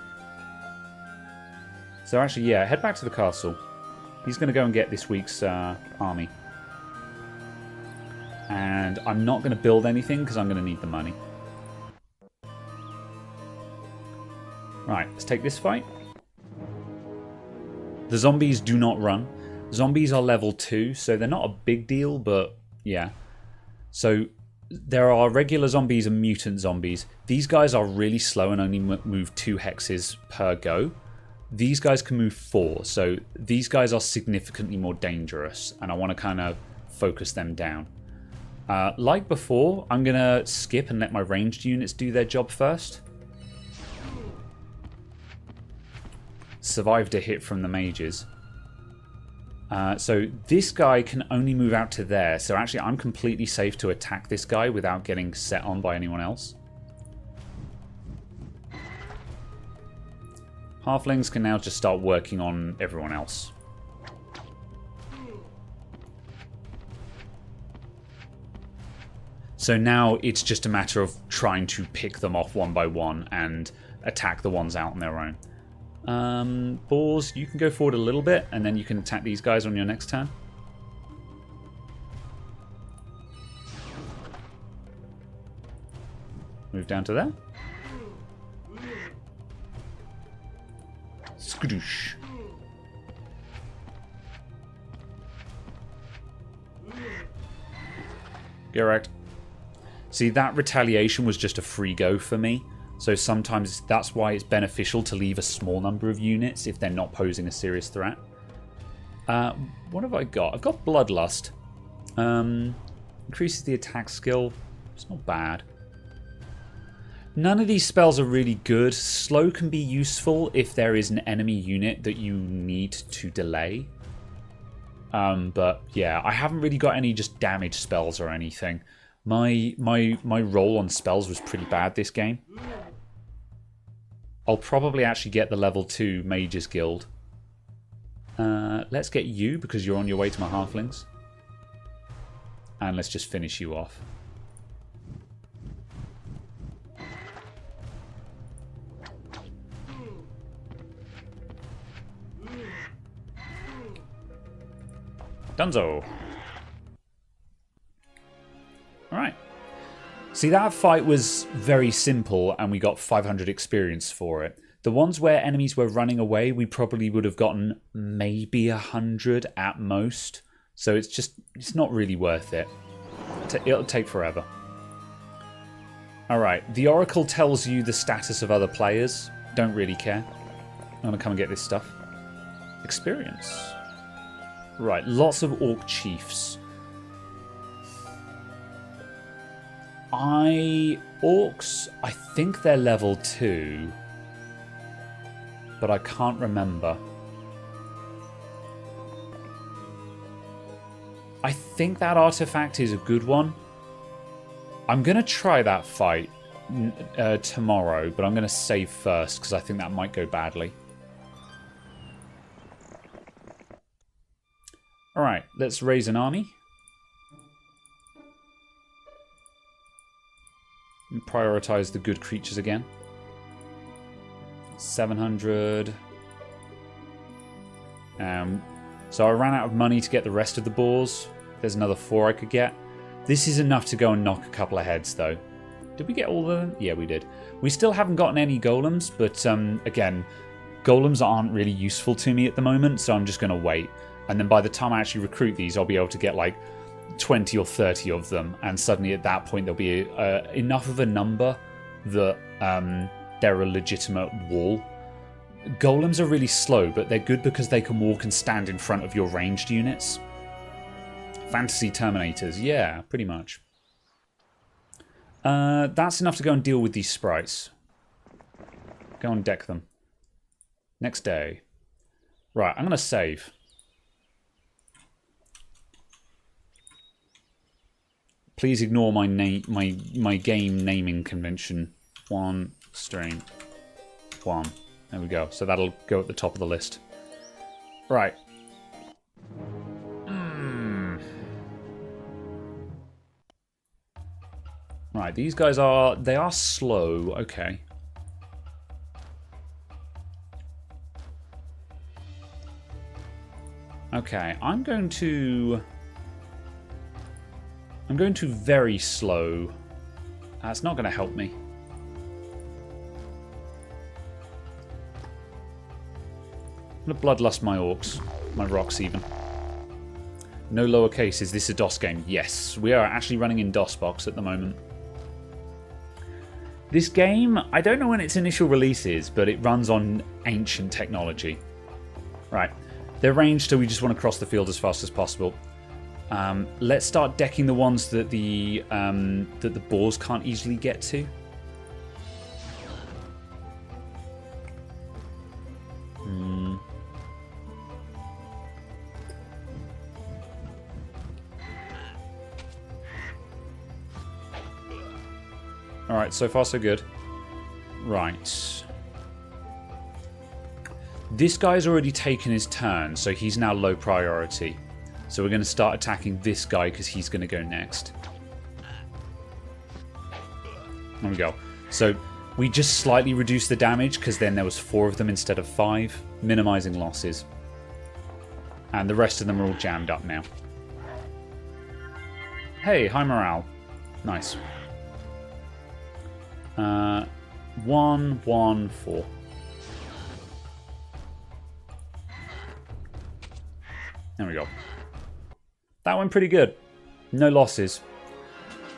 So actually, yeah, head back to the castle. He's going to go and get this week's army. And I'm not going to build anything because I'm going to need the money. Right, let's take this fight. The zombies do not run. Zombies are level 2, so they're not a big deal, but yeah. So there are regular zombies and mutant zombies. These guys are really slow and only move 2 hexes per go. These guys can move 4, so these guys are significantly more dangerous, and I want to kind of focus them down. Like before, I'm going to skip and let my ranged units do their job first. Survived a hit from the mages. So this guy can only move out to there, so actually I'm completely safe to attack this guy without getting set on by anyone else. Halflings can now just start working on everyone else. So now it's just a matter of trying to pick them off one by one and attack the ones out on their own. Boars, you can go forward a little bit and then you can attack these guys on your next turn. Move down to there. Skadoosh. Get wrecked. See, that retaliation was just a free go for me. So sometimes that's why it's beneficial to leave a small number of units if they're not posing a serious threat. What have I got? I've got Bloodlust. Increases the attack skill. It's not bad. None of these spells are really good. Slow can be useful if there is an enemy unit that you need to delay. But yeah, I haven't really got any just damage spells or anything. My roll on spells was pretty bad this game. I'll probably actually get the level 2 Mages Guild. Let's get you because you're on your way to my halflings. And let's just finish you off. Dunzo. Alright. See, that fight was very simple and we got 500 experience for it. The ones where enemies were running away, we probably would have gotten maybe 100 at most. So it's not really worth it. It'll take forever. Alright, the Oracle tells you the status of other players. Don't really care. I'm going to come and get this stuff. Experience. Right, lots of Orc Chiefs. Orcs, I think they're level 2. But I can't remember. I think that artifact is a good one. I'm going to try that fight tomorrow, but I'm going to save first because I think that might go badly. Alright, let's raise an army. And prioritize the good creatures again. 700. So I ran out of money to get the rest of the boars. There's another 4 I could get. This is enough to go and knock a couple of heads, though. Did we get all of them? Yeah, we did. We still haven't gotten any golems, but again, golems aren't really useful to me at the moment, so I'm just going to wait. And then by the time I actually recruit these, I'll be able to get like 20 or 30 of them. And suddenly at that point, there'll be enough of a number that they're a legitimate wall. Golems are really slow, but they're good because they can walk and stand in front of your ranged units. Fantasy Terminators, yeah, pretty much. That's enough to go and deal with these sprites. Go and deck them. Next day. Right, I'm going to save. Please ignore my game naming convention. 1 string 1. There we go. So that'll go at the top of the list. Right. Right, these guys are... They are slow. Okay. Okay, I'm going to very slow. That's not going to help me. I'm going to bloodlust my orcs. My rocks, even. No lowercase. Is this a DOS game? Yes. We are actually running in DOSBox at the moment. This game, I don't know when its initial release is, but it runs on ancient technology. Right. They're ranged, so we just want to cross the field as fast as possible. Let's start decking the ones that the boars can't easily get to. Alright, so far so good. Right. This guy's already taken his turn, so he's now low priority. So we're going to start attacking this guy because he's going to go next. There we go. So we just slightly reduced the damage because then there was 4 of them instead of 5, minimizing losses. And the rest of them are all jammed up now. Hey, high morale. Nice. 1, 1, 4. There we go. That went pretty good. No losses.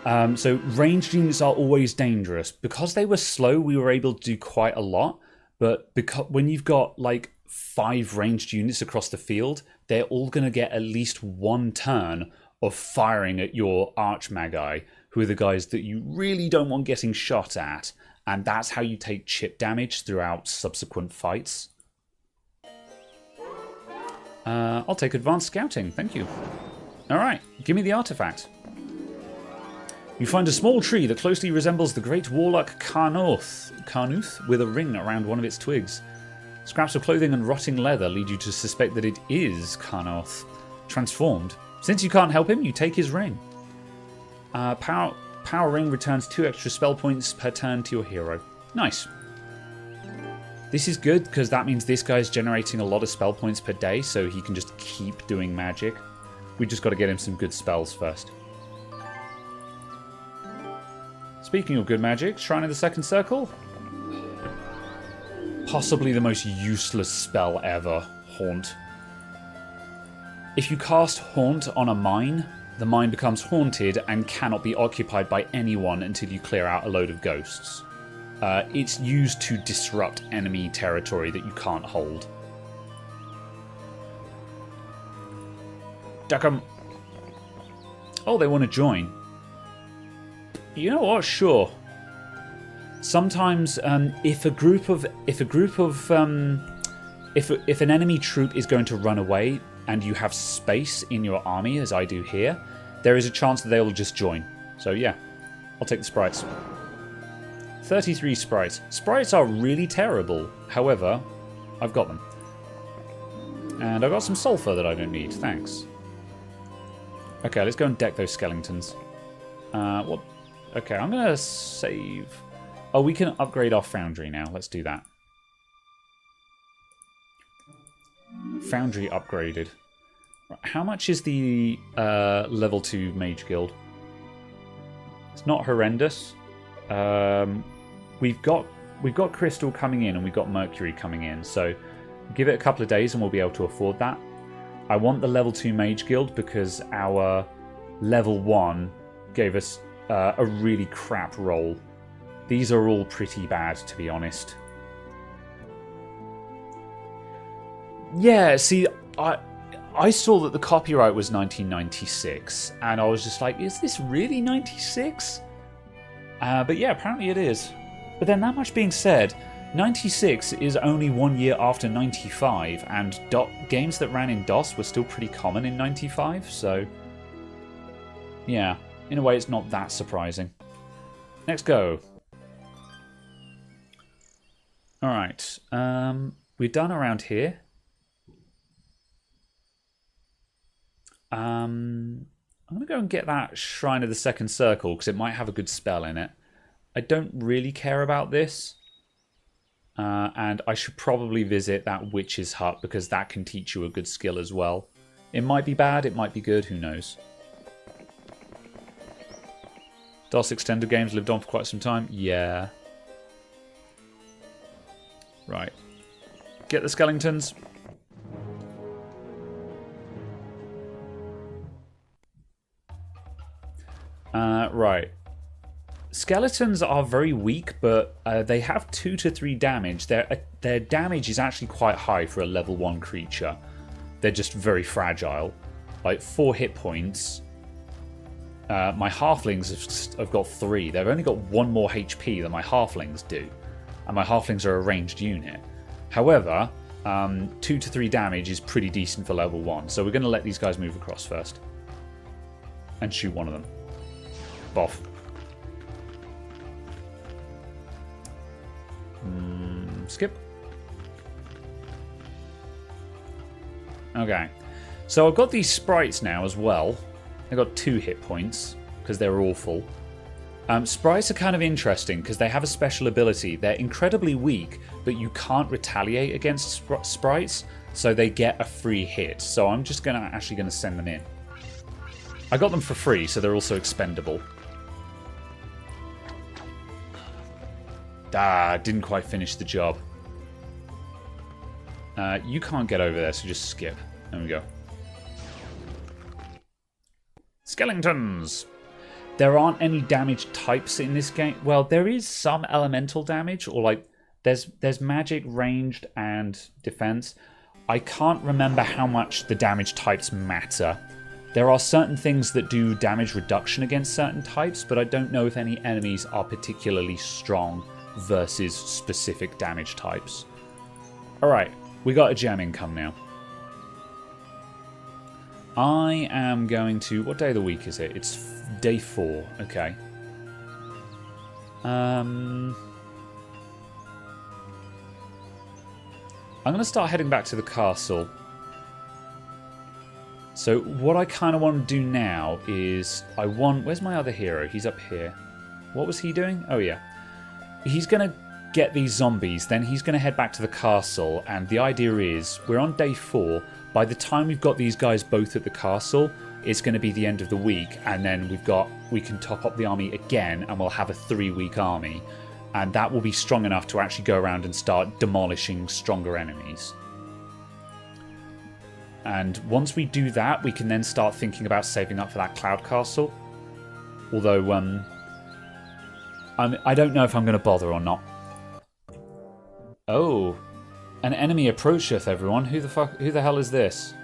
So ranged units are always dangerous. Because they were slow, we were able to do quite a lot. But because when you've got like 5 ranged units across the field, they're all going to get at least 1 turn of firing at your Archmagi, who are the guys that you really don't want getting shot at. And that's how you take chip damage throughout subsequent fights. I'll take advanced scouting, thank you. Alright, give me the artifact. You find a small tree that closely resembles the great warlock Carnuth with a ring around one of its twigs. Scraps of clothing and rotting leather lead you to suspect that it is Carnuth, transformed. Since you can't help him, you take his ring. Power ring returns 2 extra spell points per turn to your hero. Nice. This is good because that means this guy's generating a lot of spell points per day, so he can just keep doing magic. We just got to get him some good spells first. Speaking of good magic, Shrine of the Second Circle. Possibly the most useless spell ever, Haunt. If you cast Haunt on a mine, the mine becomes haunted and cannot be occupied by anyone until you clear out a load of ghosts. It's used to disrupt enemy territory that you can't hold. Duck 'em. Oh, they want to join. You know what? Sure. Sometimes, if an enemy troop is going to run away and you have space in your army, as I do here, there is a chance that they will just join. So yeah, I'll take the sprites. 33 sprites. Sprites are really terrible. However, I've got them. And I've got some sulfur that I don't need. Thanks. Okay, let's go and deck those skeletons. What? Okay, I'm going to save... Oh, we can upgrade our foundry now. Let's do that. Foundry upgraded. How much is the level 2 mage guild? It's not horrendous. We've got crystal coming in and we've got mercury coming in, so give it a couple of days and we'll be able to afford that. I want the level 2 mage guild because our level 1 gave us a really crap roll. These are all pretty bad, to be honest. Yeah, see, I saw that the copyright was 1996, and I was just like, is this really 96? But yeah, apparently it is. But then that much being said, 96 is only 1 year after 95, and games that ran in DOS were still pretty common in 95, so yeah, in a way it's not that surprising. Next go. Alright, we're done around here. I'm going to go and get that Shrine of the Second Circle because it might have a good spell in it. I don't really care about this. And I should probably visit that Witch's Hut because that can teach you a good skill as well. It might be bad, it might be good, who knows. DOS extended games lived on for quite some time. Yeah. Right. Get the skeletons. Right. Skeletons are very weak, but they have 2 to 3 damage. Their damage is actually quite high for a level 1 creature. They're just very fragile. Like 4 hit points. My halflings have got 3. They've only got 1 more HP than my halflings do. And my halflings are a ranged unit. However, 2 to 3 damage is pretty decent for level 1. So we're going to let these guys move across first. And shoot one of them. Boff. Skip. Okay. So I've got these sprites now as well. They've got 2 hit points because they're awful. Sprites are kind of interesting because they have a special ability. They're incredibly weak, but you can't retaliate against sprites, so they get a free hit. So I'm just actually going to send them in. I got them for free, so they're also expendable. Didn't quite finish the job. You can't get over there, so just skip. There we go. Skeletons! There aren't any damage types in this game. Well, there is some elemental damage, or like there's magic, ranged, and defense. I can't remember how much the damage types matter. There are certain things that do damage reduction against certain types, but I don't know if any enemies are particularly strong versus specific damage types. Alright, we got a gem income now. I am going to... What day of the week is it? It's day 4. Okay. I'm going to start heading back to the castle. So what I kind of want to do now is... Where's my other hero? He's up here. What was he doing? Oh, yeah. He's going to get these zombies, then he's going to head back to the castle, and the idea is, we're on day 4, by the time we've got these guys both at the castle, it's going to be the end of the week, and then we can top up the army again, and we'll have a 3-week army, and that will be strong enough to actually go around and start demolishing stronger enemies. And once we do that, we can then start thinking about saving up for that cloud castle. Although, I don't know if I'm going to bother or not. Oh, an enemy approacheth, everyone. Who the hell is this?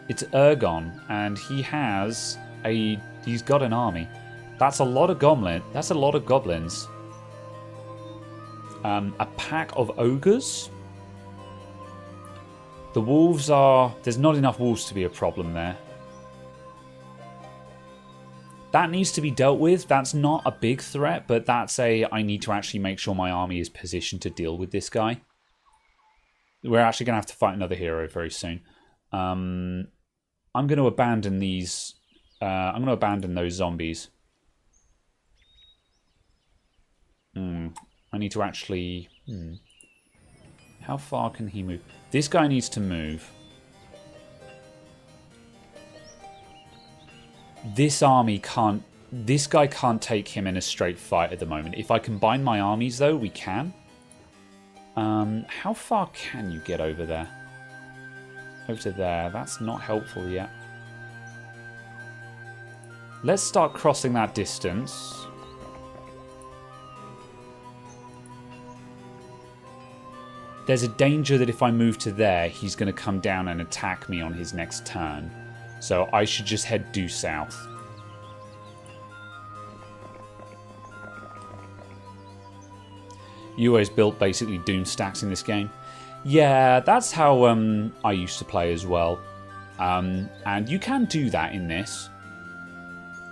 It's Ergon, and he's got an army. That's a lot of goblins. A pack of ogres. The wolves there's not enough wolves to be a problem there. That needs to be dealt with. That's not a big threat, but I need to actually make sure my army is positioned to deal with this guy. We're actually going to have to fight another hero very soon. I'm going to abandon these. I'm going to abandon those zombies. I need to actually... How far can he move? This guy needs to move. This guy can't take him in a straight fight at the moment. If I combine my armies, though, we can. How far can you get over there? Over to there. That's not helpful yet. Let's start crossing that distance. there's a danger that if I move to there, he's going to come down and attack me on his next turn. So I should just head due south. You always built basically Doom stacks in this game. Yeah, that's how I used to play as well. And you can do that in this.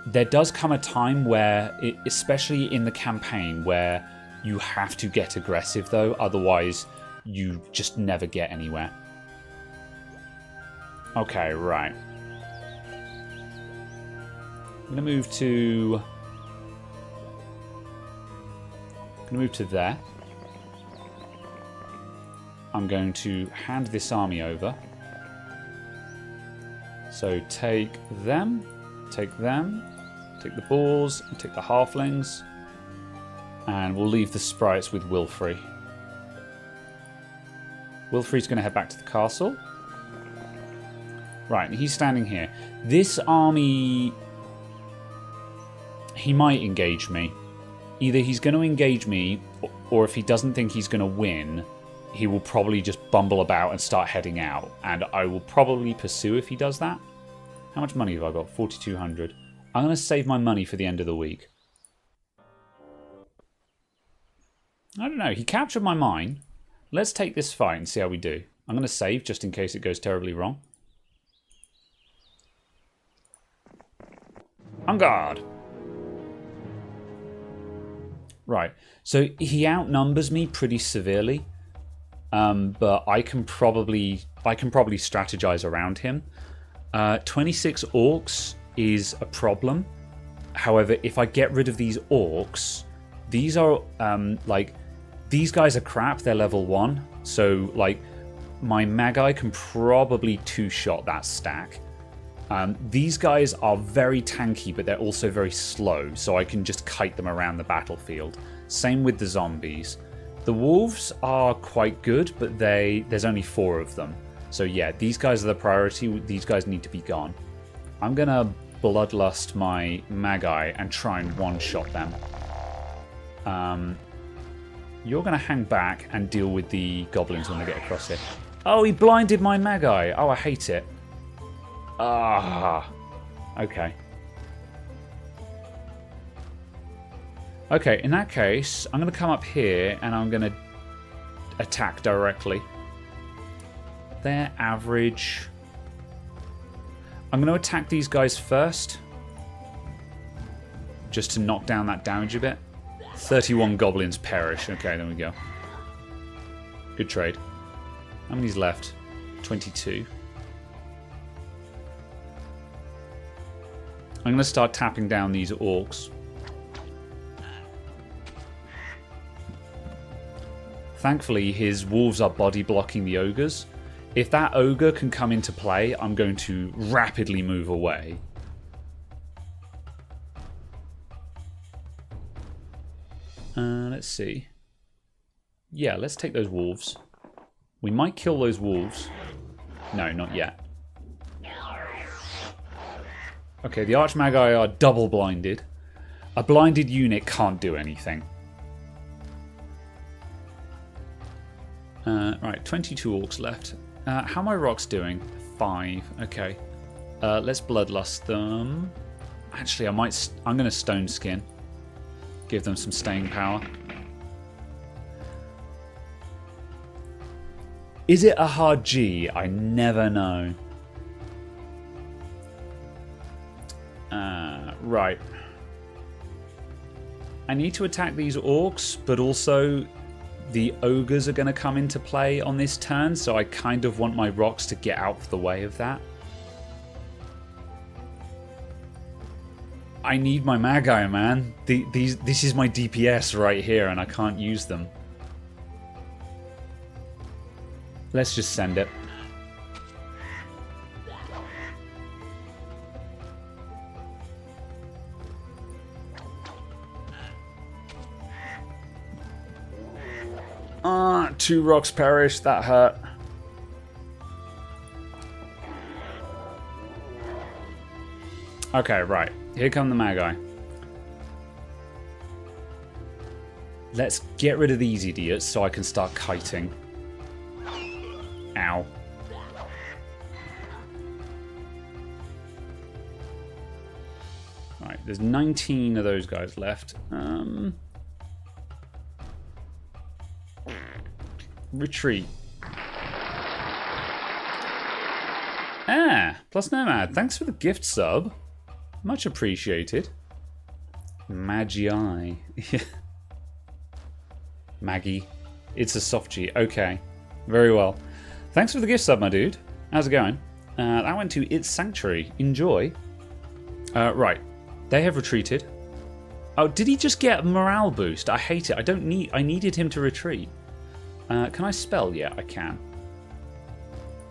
There does come a time where, especially in the campaign, where you have to get aggressive though, otherwise you just never get anywhere. Okay, right. I'm gonna move to there. I'm going to hand this army over. So take them, take the boars, and take the halflings, and we'll leave the sprites with Wilfrey. Wilfrey's going to head back to the castle. Right, and he's standing here. This army, he might engage me. Either he's going to engage me, or if he doesn't think he's going to win, he will probably just bumble about and start heading out. And I will probably pursue if he does that. How much money have I got? 4,200. I'm going to save my money for the end of the week. I don't know. He captured my mine. Let's take this fight and see how we do. I'm going to save just in case it goes terribly wrong. On guard. Right. So he outnumbers me pretty severely. But I can probably strategize around him. 26 orcs is a problem. However, if I get rid of these orcs, these are these guys are crap. They're level 1, so like my Magi can probably two-shot that stack. These guys are very tanky, but they're also very slow, so I can just kite them around the battlefield. Same with the zombies. The wolves are quite good, but there's only 4 of them. So yeah, these guys are the priority. These guys need to be gone. I'm going to bloodlust my Magi and try and one-shot them. You're going to hang back and deal with the goblins when they get across here. Oh, he blinded my Magi. Oh, I hate it. Ah, okay. Okay, in that case, I'm going to come up here and I'm going to attack directly. They're average. I'm going to attack these guys first, just to knock down that damage a bit. 31 goblins perish. Okay, there we go. Good trade. How many's left? 22. I'm going to start tapping down these orcs. Thankfully, his wolves are body blocking the ogres. If that ogre can come into play, I'm going to rapidly move away. Let's see. Yeah, let's take those wolves. We might kill those wolves. No, not yet. Okay, the Archmagi are double blinded. A blinded unit can't do anything. Right, 22 orcs left. How are my rocks doing? 5. Okay. Let's bloodlust them. Actually, I'm going to stone skin. Give them some staying power. Is it a hard G? I never know. Right. I need to attack these orcs, but also the ogres are going to come into play on this turn, so I kind of want my rocks to get out of the way of that. I need my Magi, man. This is my DPS right here, and I can't use them. Let's just send it. Ah, 2 rocks perish. That hurt. Okay, right. Here come the Magi. Let's get rid of these idiots so I can start kiting. there's 19 of those guys left. Retreat. Plus Nomad. Thanks for the gift sub. Much appreciated. Magi. Maggie. It's a soft G. Okay. Very well. Thanks for the gift sub, my dude. How's it going? That went to It's Sanctuary. Enjoy. Right. They have retreated. Oh, did he just get a morale boost? I hate it. I needed him to retreat. Can I spell? Yeah, I can.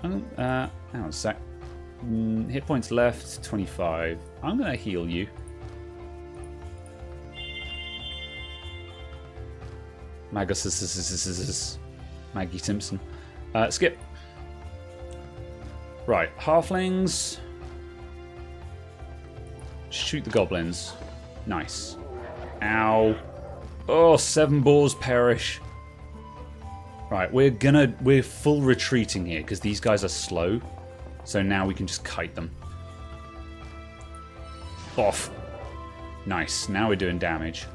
Hang on a sec. Hit points left, 25. I'm going to heal you. Maggie Simpson. Skip. Right, halflings. Shoot the goblins. Nice. Ow. Oh, 7 boars perish. Right, we're full retreating here because these guys are slow. So now we can just kite them. Off. Nice. Now we're doing damage.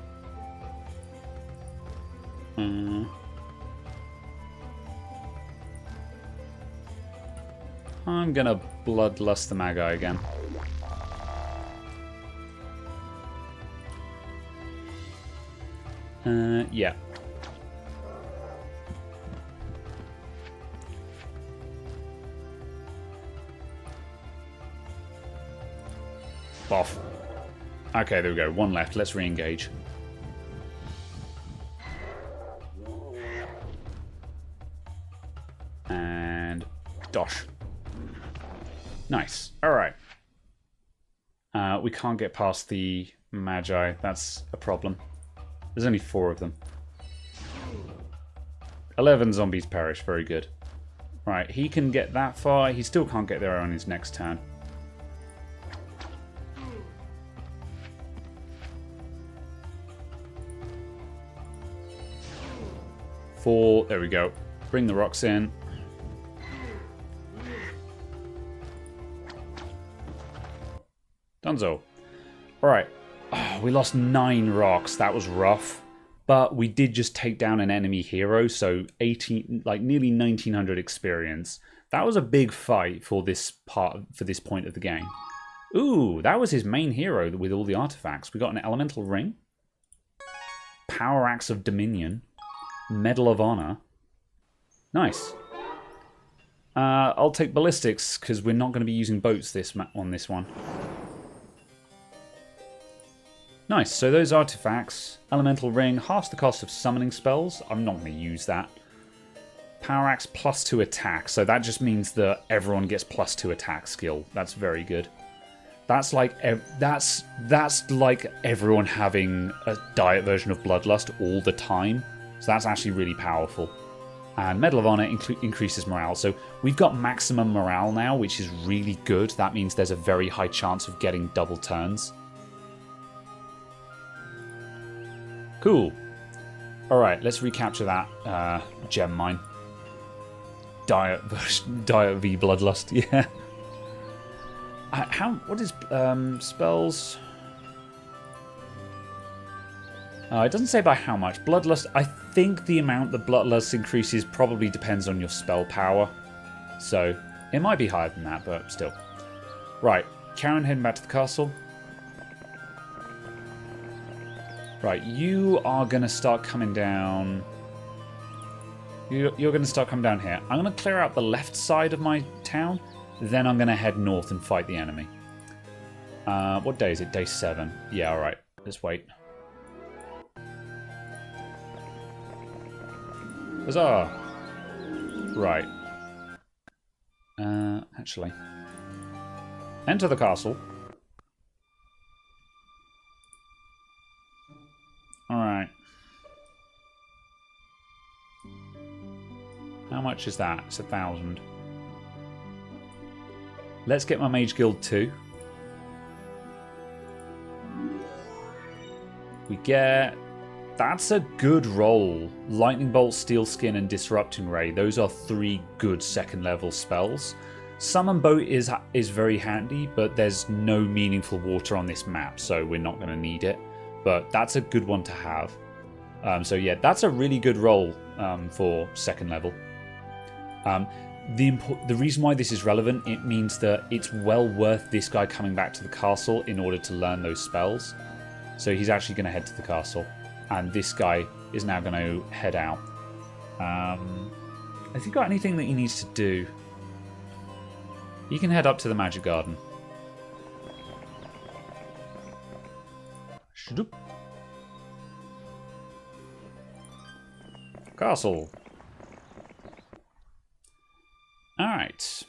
I'm gonna bloodlust the Magi again. Yeah. Off. Okay, there we go. 1 left. Let's re-engage. And dosh. Nice. Alright. We can't get past the Magi. That's a problem. There's only 4 of them. 11 zombies perish. Very good. Right, he can get that far. He still can't get there on his next turn. There we go. Bring the rocks in. Dunzo. Alright. Oh, we lost 9 rocks. That was rough. But we did just take down an enemy hero, so 18, like nearly 1900 experience. That was a big fight for this point of the game. Ooh, that was his main hero with all the artifacts. We got an elemental ring. Power Axe of Dominion. Medal of Honor. Nice. I'll take ballistics because we're not going to be using boats on this one. Nice. So those artifacts, elemental ring, halves the cost of summoning spells. I'm not going to use that. Power axe +2 attack. So that just means that everyone gets +2 attack skill. That's very good. That's like everyone having a diet version of Bloodlust all the time. So that's actually really powerful. And Medal of Honor increases morale. So we've got maximum morale now, which is really good. That means there's a very high chance of getting double turns. Cool. Alright, let's recapture that gem mine. Diet v Bloodlust, yeah. What is spells? It doesn't say by how much. Bloodlust, I think the amount that Bloodlust increases probably depends on your spell power. So, it might be higher than that, but still. Right, Karen heading back to the castle. Right, you are going to start coming down. You're going to start coming down here. I'm going to clear out the left side of my town. Then I'm going to head north and fight the enemy. What day is it? Day 7. Yeah, alright. Let's wait. Huzzah! Right. Actually. Enter the castle. Alright. How much is that? It's 1,000. Let's get my Mage Guild 2. We get... That's a good roll. Lightning Bolt, Steel Skin, and Disrupting Ray. Those are 3 good second level spells. Summon boat is very handy, but there's no meaningful water on this map, so we're not going to need it. But that's a good one to have. So yeah, that's a really good roll for second level. The reason why this is relevant, it means that it's well worth this guy coming back to the castle in order to learn those spells. So he's actually going to head to the castle, and this guy is now going to head out. Has he got anything that he needs to do? He can head up to the Magic Garden. Shdoop. Castle. Alright.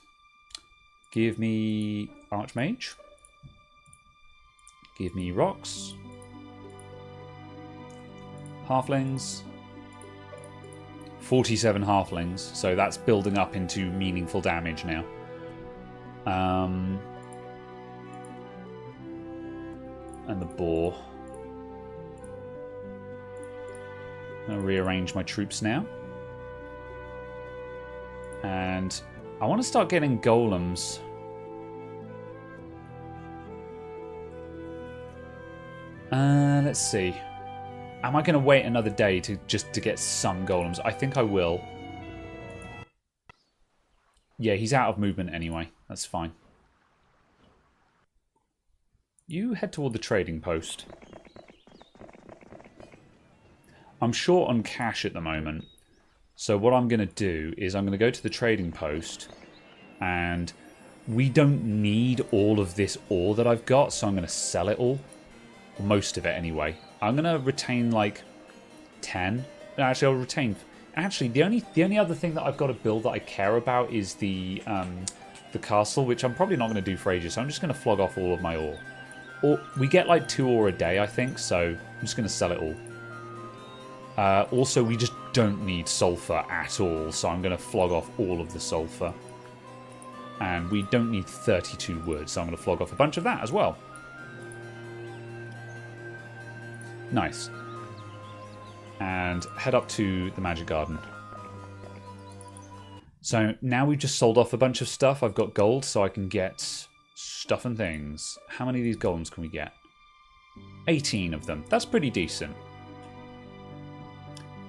Give me Archmage. Give me rocks. Halflings. 47 halflings, so that's building up into meaningful damage now. And the boar. I'm going to rearrange my troops now. And I want to start getting golems. Let's see. Am I going to wait another day to get some golems? I think I will. Yeah, he's out of movement anyway. That's fine. You head toward the trading post. I'm short on cash at the moment. So what I'm going to do is I'm going to go to the trading post. And we don't need all of this ore that I've got. So I'm going to sell it all. Or most of it anyway. I'm going to retain like 10. Actually, I'll retain... Actually, the only other thing that I've got to build that I care about is the castle, which I'm probably not going to do for ages. So I'm just going to flog off all of my ore. Or we get like 2 ore a day, I think. So I'm just going to sell it all. Also, we just don't need sulfur at all. So I'm going to flog off all of the sulfur. And we don't need 32 wood. So I'm going to flog off a bunch of that as well. Nice. And head up to the Magic Garden. So now we've just sold off a bunch of stuff. I've got gold, so I can get stuff and things. How many of these golems can we get? 18 of them. That's pretty decent.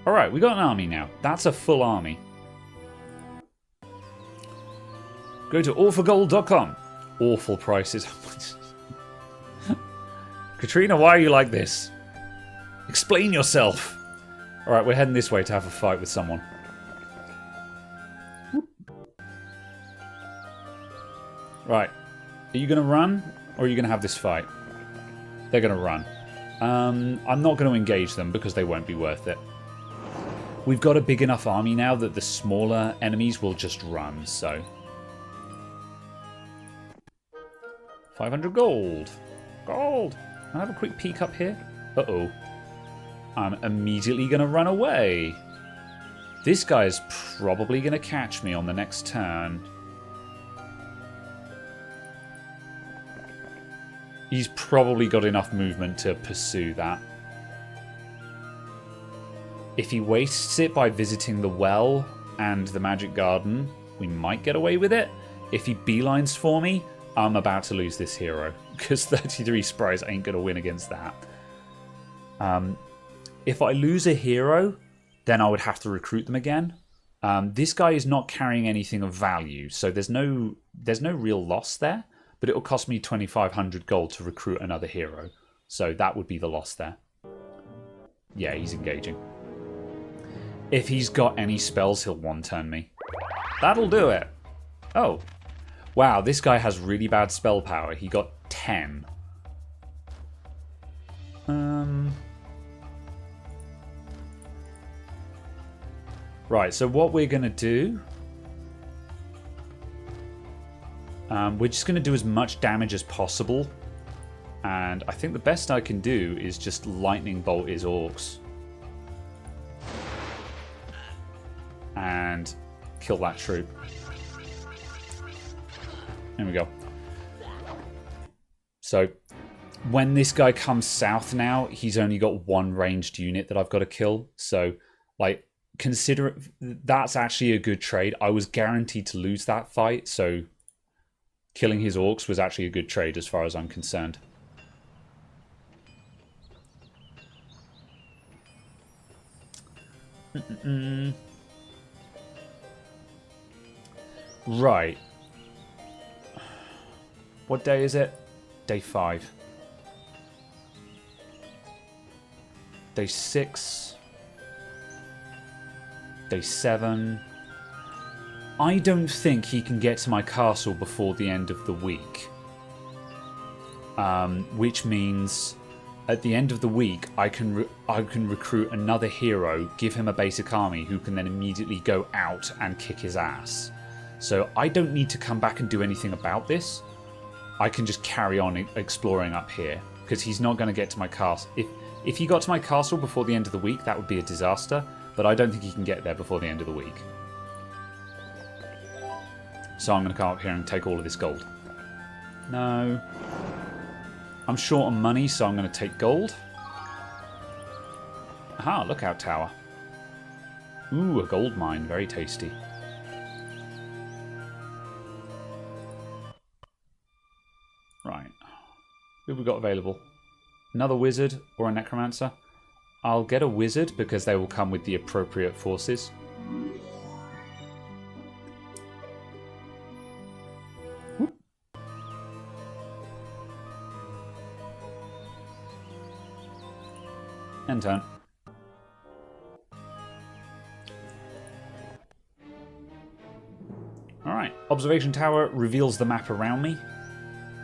Alright, we got an army now. That's a full army. Go to allforgold.com. Awful prices. Katrina, why are you like this? Explain yourself. Alright, we're heading this way to have a fight with someone. Right. Are you going to run? Or are you going to have this fight? They're going to run. I'm not going to engage them because they won't be worth it. We've got a big enough army now that the smaller enemies will just run, so... 500 gold. Gold! Can I have a quick peek up here? Uh-oh. I'm immediately going to run away. This guy's probably going to catch me on the next turn. He's probably got enough movement to pursue that. If he wastes it by visiting the well and the Magic Garden, we might get away with it. If he beelines for me, I'm about to lose this hero. Because 33 sprites ain't going to win against that. If I lose a hero, then I would have to recruit them again. This guy is not carrying anything of value, so there's no real loss there. But it will cost me 2,500 gold to recruit another hero. So that would be the loss there. Yeah, he's engaging. If he's got any spells, he'll one-turn me. That'll do it. Oh. Wow, this guy has really bad spell power. He got 10. Right, so what we're going to do... we're just going to do as much damage as possible. And I think the best I can do is just lightning bolt his orcs. And kill that troop. There we go. So, when this guy comes south now, he's only got one ranged unit that I've got to kill. So, like, consider it, that's actually a good trade. I was guaranteed to lose that fight, so killing his orcs was actually a good trade as far as I'm concerned. Right. What day is it? Day 5. Day 6. Day 7. I don't think he can get to my castle before the end of the week. Which means at the end of the week, I can recruit another hero, give him a basic army, who can then immediately go out and kick his ass. So I don't need to come back and do anything about this. I can just carry on exploring up here, because he's not going to get to my castle. If he got to my castle before the end of the week, that would be a disaster, but I don't think he can get there before the end of the week. So I'm going to come up here and take all of this gold. No. I'm short on money, so I'm going to take gold. Aha, lookout tower. Ooh, a gold mine. Very tasty. Right. Who have we got available? Another wizard or a necromancer? I'll get a wizard because they will come with the appropriate forces. Whoop. End turn. Alright, observation tower reveals the map around me,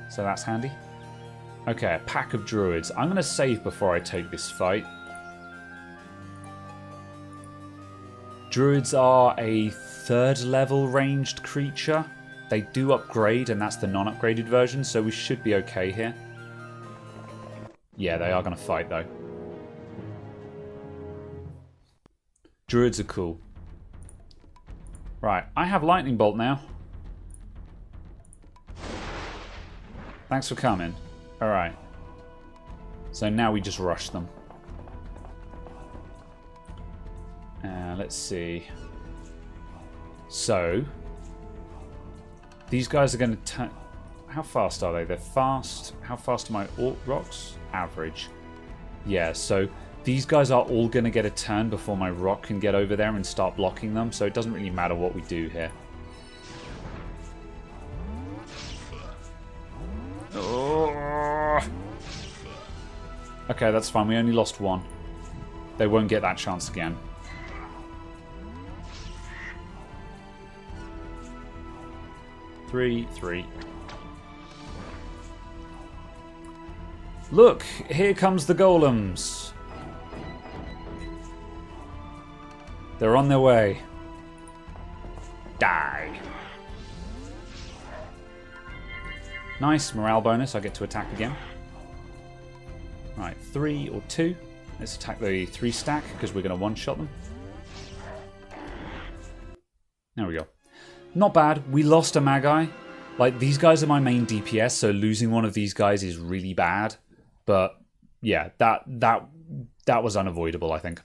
so that's handy. Okay, a pack of druids. I'm going to save before I take this fight. Druids are a 3rd level ranged creature. They do upgrade, and that's the non-upgraded version, so we should be okay here. Yeah, they are going to fight, though. Druids are cool. Right, I have Lightning Bolt now. Thanks for coming. Alright. So now we just rush them. Let's see. So, these guys are going to... How fast are they? They're fast. How fast are my Orc rocks? Average. Yeah, so these guys are all going to get a turn before my rock can get over there and start blocking them, so it doesn't really matter what we do here. Okay, that's fine. We only lost one. They won't get that chance again. Three. Look, here comes the golems. They're on their way. Die. Nice morale bonus. I get to attack again. Right, 3 or 2. Let's attack the 3 stack because we're going to one-shot them. There we go. Not bad. We lost a Magi. Like, these guys are my main DPS, so losing one of these guys is really bad. But yeah, that was unavoidable, I think.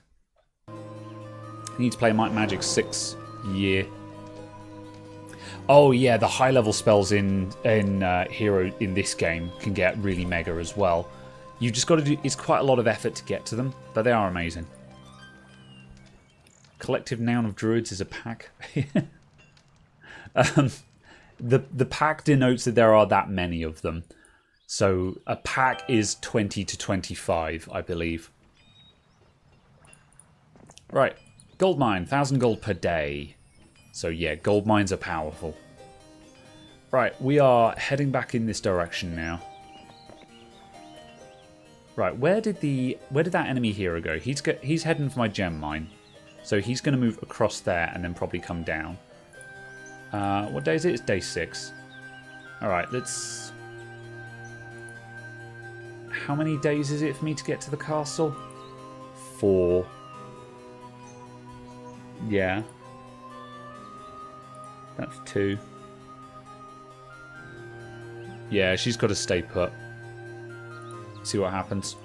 I need to play Might Magic 6 year. Oh yeah, the high level spells in Hero in this game can get really mega as well. You just got to do. It's quite a lot of effort to get to them, but they are amazing. Collective noun of druids is a pack. The pack denotes that there are that many of them. So a pack is 20 to 25, I believe. Right, gold mine, 1,000 gold per day. So yeah, gold mines are powerful. Right, we are heading back in this direction now. Right, where did that enemy hero go? He's heading for my gem mine. So he's going to move across there and then probably come down. What day is it? It's day 6. Alright, let's... How many days is it for me to get to the castle? 4. Yeah. That's 2. Yeah, she's got to stay put. See what happens.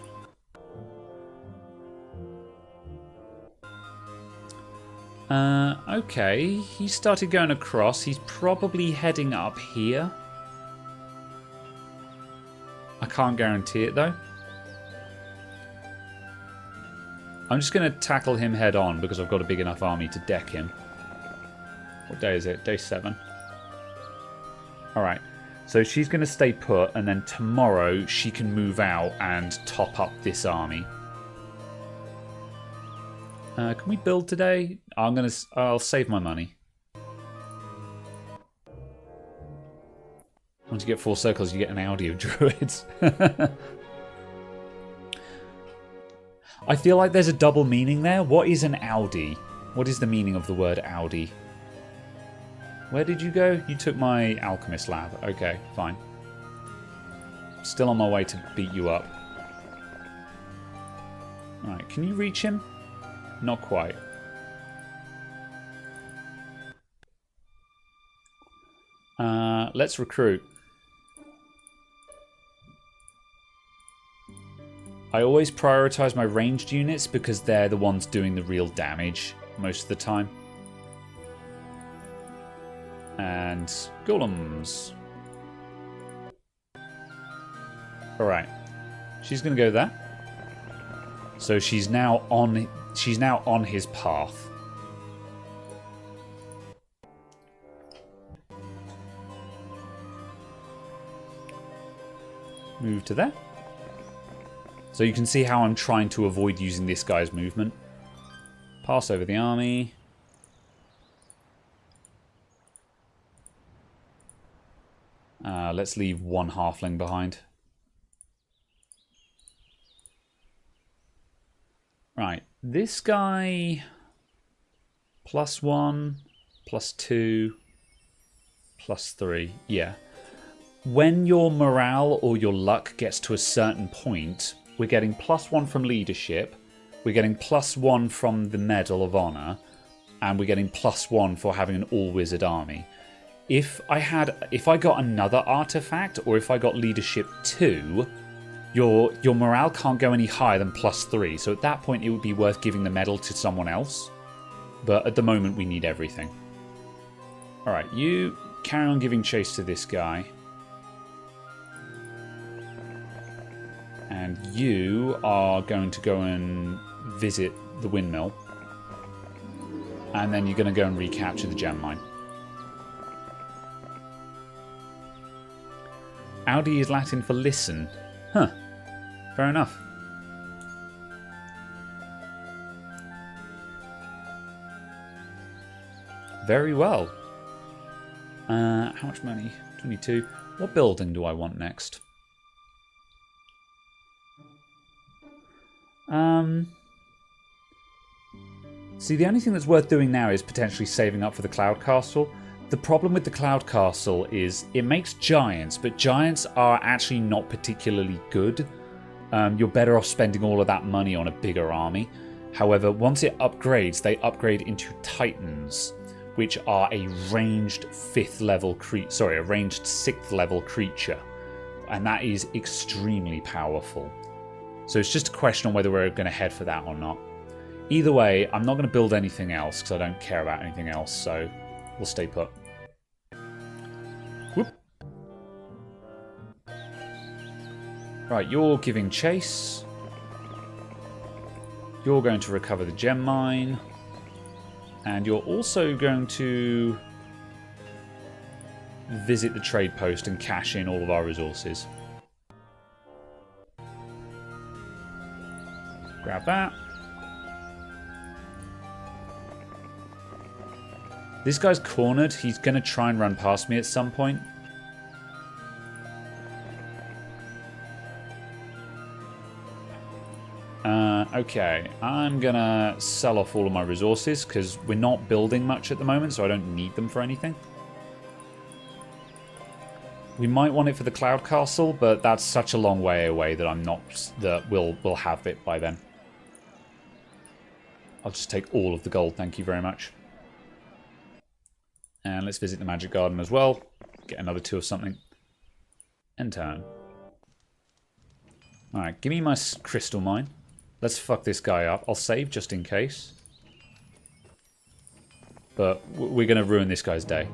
Okay, he started going across. He's probably heading up here. can't guarantee it though. I'm just going to tackle him head on because I've got a big enough army to deck him. What day is it? Day 7. Alright, so she's going to stay put, and then tomorrow she can move out and top up this army. Can we build today? I'll save my money. Once you get 4 circles, you get an Audi of druids. I feel like there's a double meaning there. What is an Audi? What is the meaning of the word Audi? Where did you go? You took my alchemist lab. Okay, fine. Still on my way to beat you up. Alright, can you reach him? Not quite. Let's recruit. I always prioritize my ranged units because they're the ones doing the real damage most of the time. And golems. Alright. She's gonna go there. So she's now on his path. Move to there. So you can see how I'm trying to avoid using this guy's movement. Pass over the army. Let's leave 1 halfling behind. Right, this guy... +1, +2, +3, yeah. When your morale or your luck gets to a certain point, we're getting +1 from leadership, we're getting +1 from the Medal of Honor, and we're getting +1 for having an all-wizard army. If I got another artifact, or if I got leadership 2, your morale can't go any higher than +3. So at that point, it would be worth giving the medal to someone else. But at the moment, we need everything. All right, you carry on giving chase to this guy. And you are going to go and visit the windmill. And then you're going to go and recapture the gem mine. Audi is Latin for listen. Huh. Fair enough. Very well. How much money? 22. What building do I want next? See, the only thing that's worth doing now is potentially saving up for the Cloud Castle. The problem with the Cloud Castle is it makes giants, but giants are actually not particularly good. You're better off spending all of that money on a bigger army. However, once it upgrades, they upgrade into Titans, which are a ranged 6th level creature, and that is extremely powerful. So it's just a question on whether we're going to head for that or not. Either way, I'm not going to build anything else because I don't care about anything else, so we'll stay put. Whoop. Right, you're giving chase. You're going to recover the gem mine. And you're also going to visit the trade post and cash in all of our resources. Grab that. This guy's cornered. He's going to try and run past me at some point. Okay, I'm going to sell off all of my resources because we're not building much at the moment, so I don't need them for anything. We might want it for the Cloud Castle, but that's such a long way away that we'll have it by then. I'll just take all of the gold, thank you very much. And let's visit the Magic Garden as well. Get another 2 of something. End turn. Alright, give me my crystal mine. Let's fuck this guy up. I'll save just in case. But we're going to ruin this guy's day.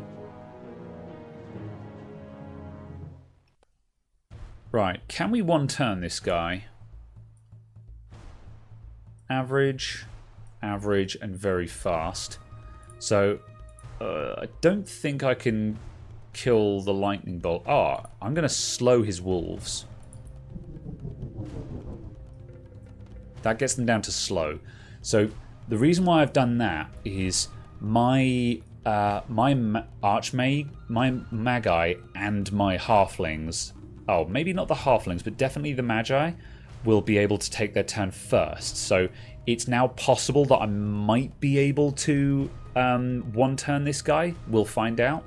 Right, can we one-turn this guy? Average, average, and very fast. So, I don't think I can kill the lightning bolt. Oh, I'm going to slow his wolves. That gets them down to slow. So, the reason why I've done that is my archmage, my magi, and my halflings. Oh, maybe not the halflings, but definitely the magi will be able to take their turn first. So it's now possible that I might be able to one-turn this guy. We'll find out.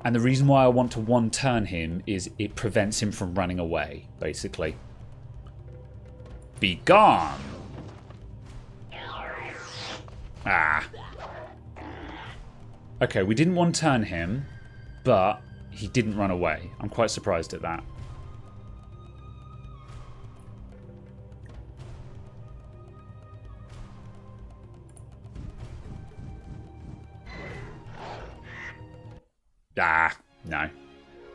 And the reason why I want to one-turn him is it prevents him from running away, basically. Be gone! Ah. Okay, we didn't one-turn him, but he didn't run away. I'm quite surprised at that. Ah, no.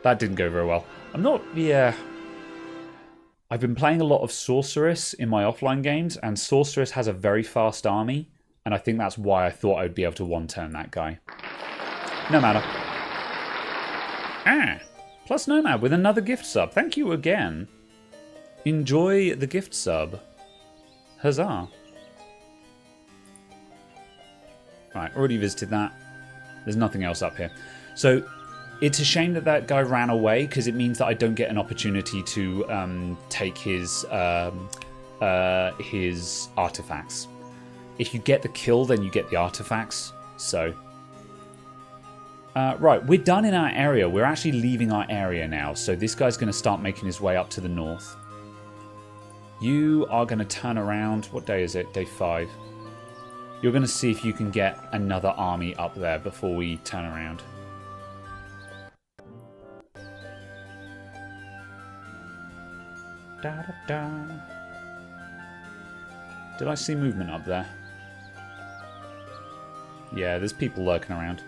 That didn't go very well. I'm not... Yeah. I've been playing a lot of Sorceress in my offline games, and Sorceress has a very fast army, and I think that's why I thought I would be able to one-turn that guy. No matter. Ah, plus Nomad with another gift sub. Thank you again. Enjoy the gift sub. Huzzah. Right, already visited that. There's nothing else up here. So, it's a shame that that guy ran away, because it means that I don't get an opportunity to take his artifacts. If you get the kill, then you get the artifacts. So, right, we're done in our area. We're actually leaving our area now. So this guy's going to start making his way up to the north. You are going to turn around. What day is it? Day 5. You're going to see if you can get another army up there before we turn around. Da, da, da. Did I see movement up there? Yeah, there's people lurking around.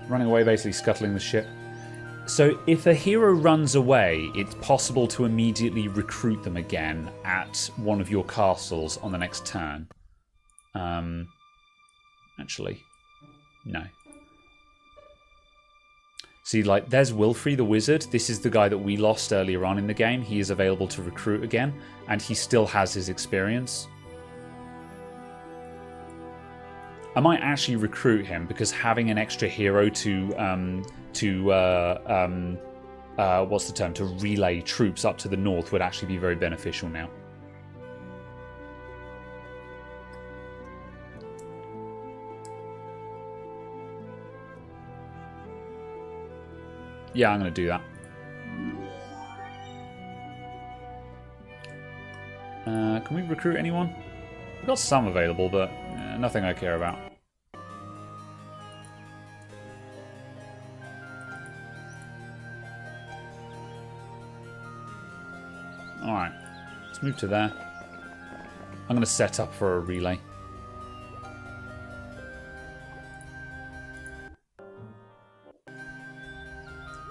Running away, basically scuttling the ship. So if a hero runs away, it's possible to immediately recruit them again at one of your castles on the next turn. Actually, no. See, like, there's Wilfrey the Wizard. This is the guy that we lost earlier on in the game. He is available to recruit again, and he still has his experience. I might actually recruit him, because having an extra hero to what's the term? To relay troops up to the north would actually be very beneficial now. Yeah, I'm going to do that. Can we recruit anyone? We've got some available, but nothing I care about. Alright, let's move to there. I'm going to set up for a relay.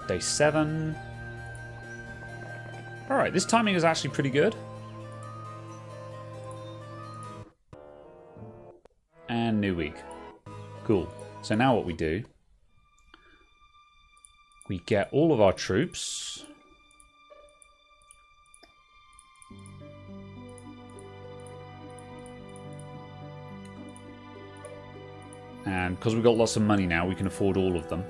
Day 7. Alright, this timing is actually pretty good. And new week. Cool. So now what we do, we get all of our troops. And because we've got lots of money now, we can afford all of them.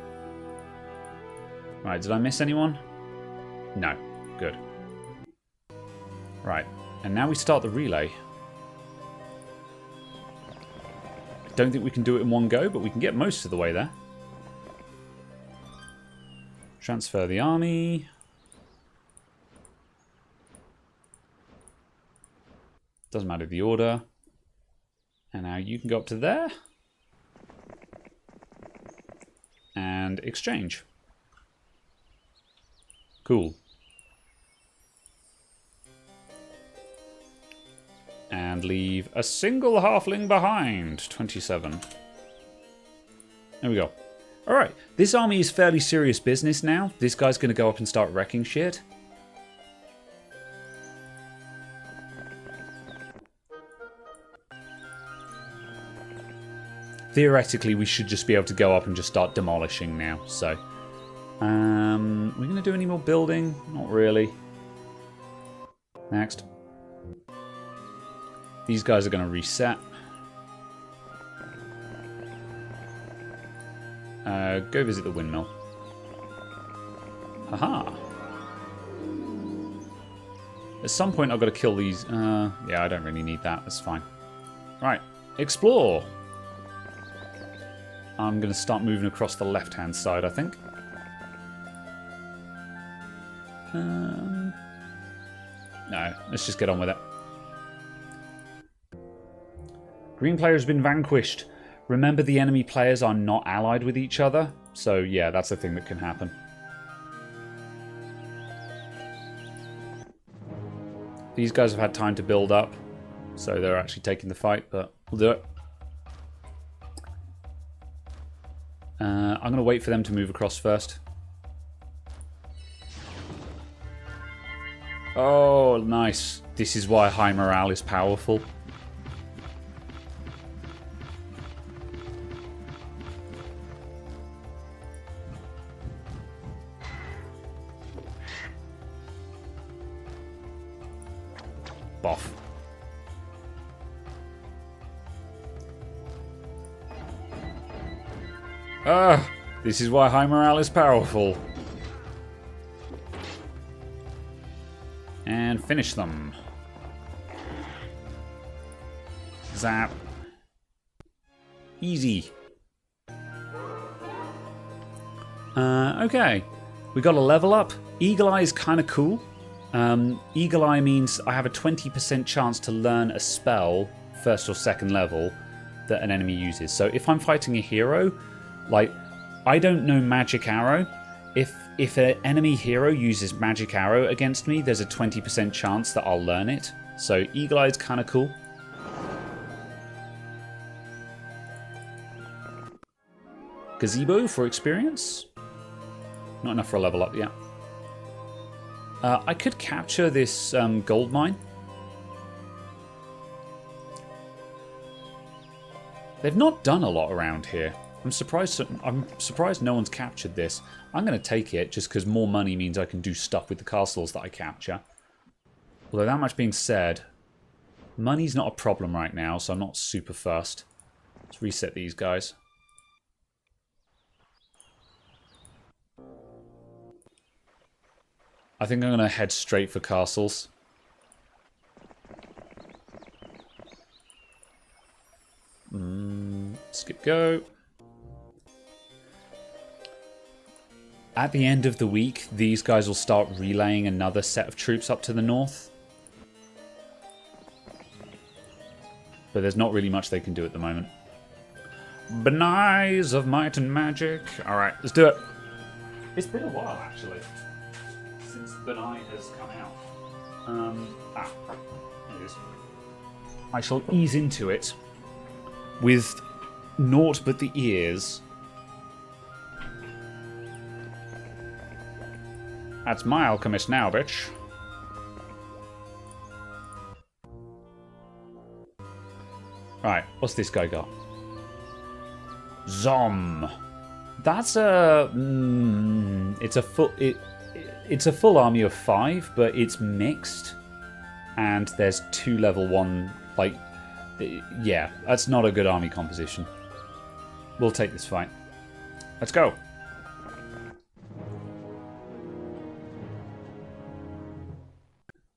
Right, did I miss anyone? No. Good. Right, and now we start the relay. I don't think we can do it in one go, but we can get most of the way there. Transfer the army. Doesn't matter the order. And now you can go up to there. And exchange. Cool. And leave a single halfling behind. 27. There we go. Alright, this army is fairly serious business now. This guy's going to go up and start wrecking shit. Theoretically, we should just be able to go up and just start demolishing now. So, we're going to do any more building? Not really. Next. These guys are going to reset. Go visit the windmill. Haha. At some point I've got to kill these. Yeah, I don't really need that. That's fine. Right. Explore. I'm going to start moving across the left-hand side, I think. No, let's just get on with it. Green player has been vanquished. Remember, the enemy players are not allied with each other. So, yeah, that's a thing that can happen. These guys have had time to build up. So they're actually taking the fight, but we'll do it. I'm going to wait for them to move across first. Oh, nice. This is why high morale is powerful. Boff. Ah, this is why high morale is powerful. And finish them. Zap. Easy. Okay. We got a level up. Eagle Eye is kind of cool. Eagle Eye means I have a 20% chance to learn a spell, first or second level, that an enemy uses. So if I'm fighting a hero, like, I don't know Magic Arrow. If an enemy hero uses Magic Arrow against me, there's a 20% chance that I'll learn it. So Eagle Eye is kind of cool. Gazebo for experience. Not enough for a level up yet. I could capture this gold mine. They've not done a lot around here. I'm surprised no one's captured this. I'm going to take it just because more money means I can do stuff with the castles that I capture. Although that much being said, money's not a problem right now, so I'm not super fussed. Let's reset these guys. I think I'm going to head straight for castles. Skip go. At the end of the week, these guys will start relaying another set of troops up to the north. But there's not really much they can do at the moment. Benais of Might and Magic. Alright, let's do it. It's been a while, actually, since Benai has come out. There it is. I shall ease into it with naught but the ears. That's my alchemist now, bitch. Right, what's this guy got? Zom. That's a... It's a full army of 5, but it's mixed. And there's 2 level 1... Like, yeah, that's not a good army composition. We'll take this fight. Let's go.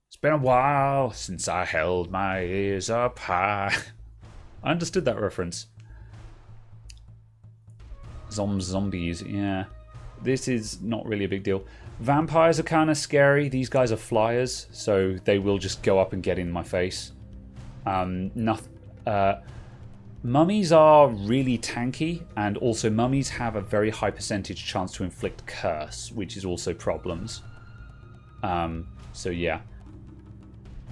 It's been a while since I held my ears up high. I understood that reference. Zombies, yeah. This is not really a big deal. Vampires are kind of scary. These guys are flyers, so they will just go up and get in my face. Mummies are really tanky, and also mummies have a very high percentage chance to inflict curse, which is also problems. So yeah.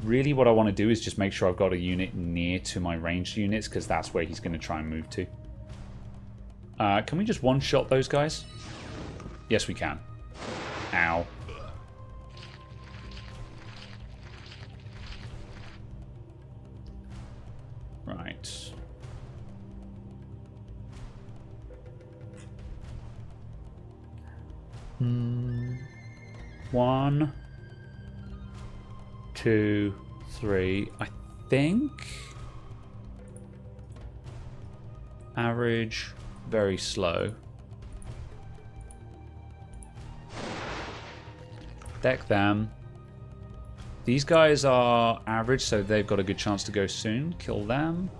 Really what I want to do is just make sure I've got a unit near to my ranged units, because that's where he's going to try and move to. Can we just one-shot those guys? Yes, we can. Ow. Right. One, two, three. I think. Average, very slow. Deck them. These guys are average, so they've got a good chance to go soon. Kill them.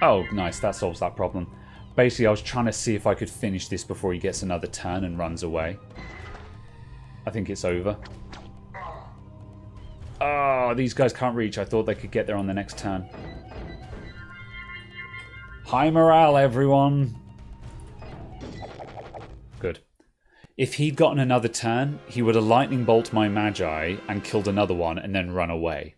Oh, nice. That solves that problem. Basically, I was trying to see if I could finish this before he gets another turn and runs away. I think it's over. Oh, these guys can't reach. I thought they could get there on the next turn. High morale, everyone. Good. If he'd gotten another turn, he would have lightning bolt my Magi and killed another one and then run away.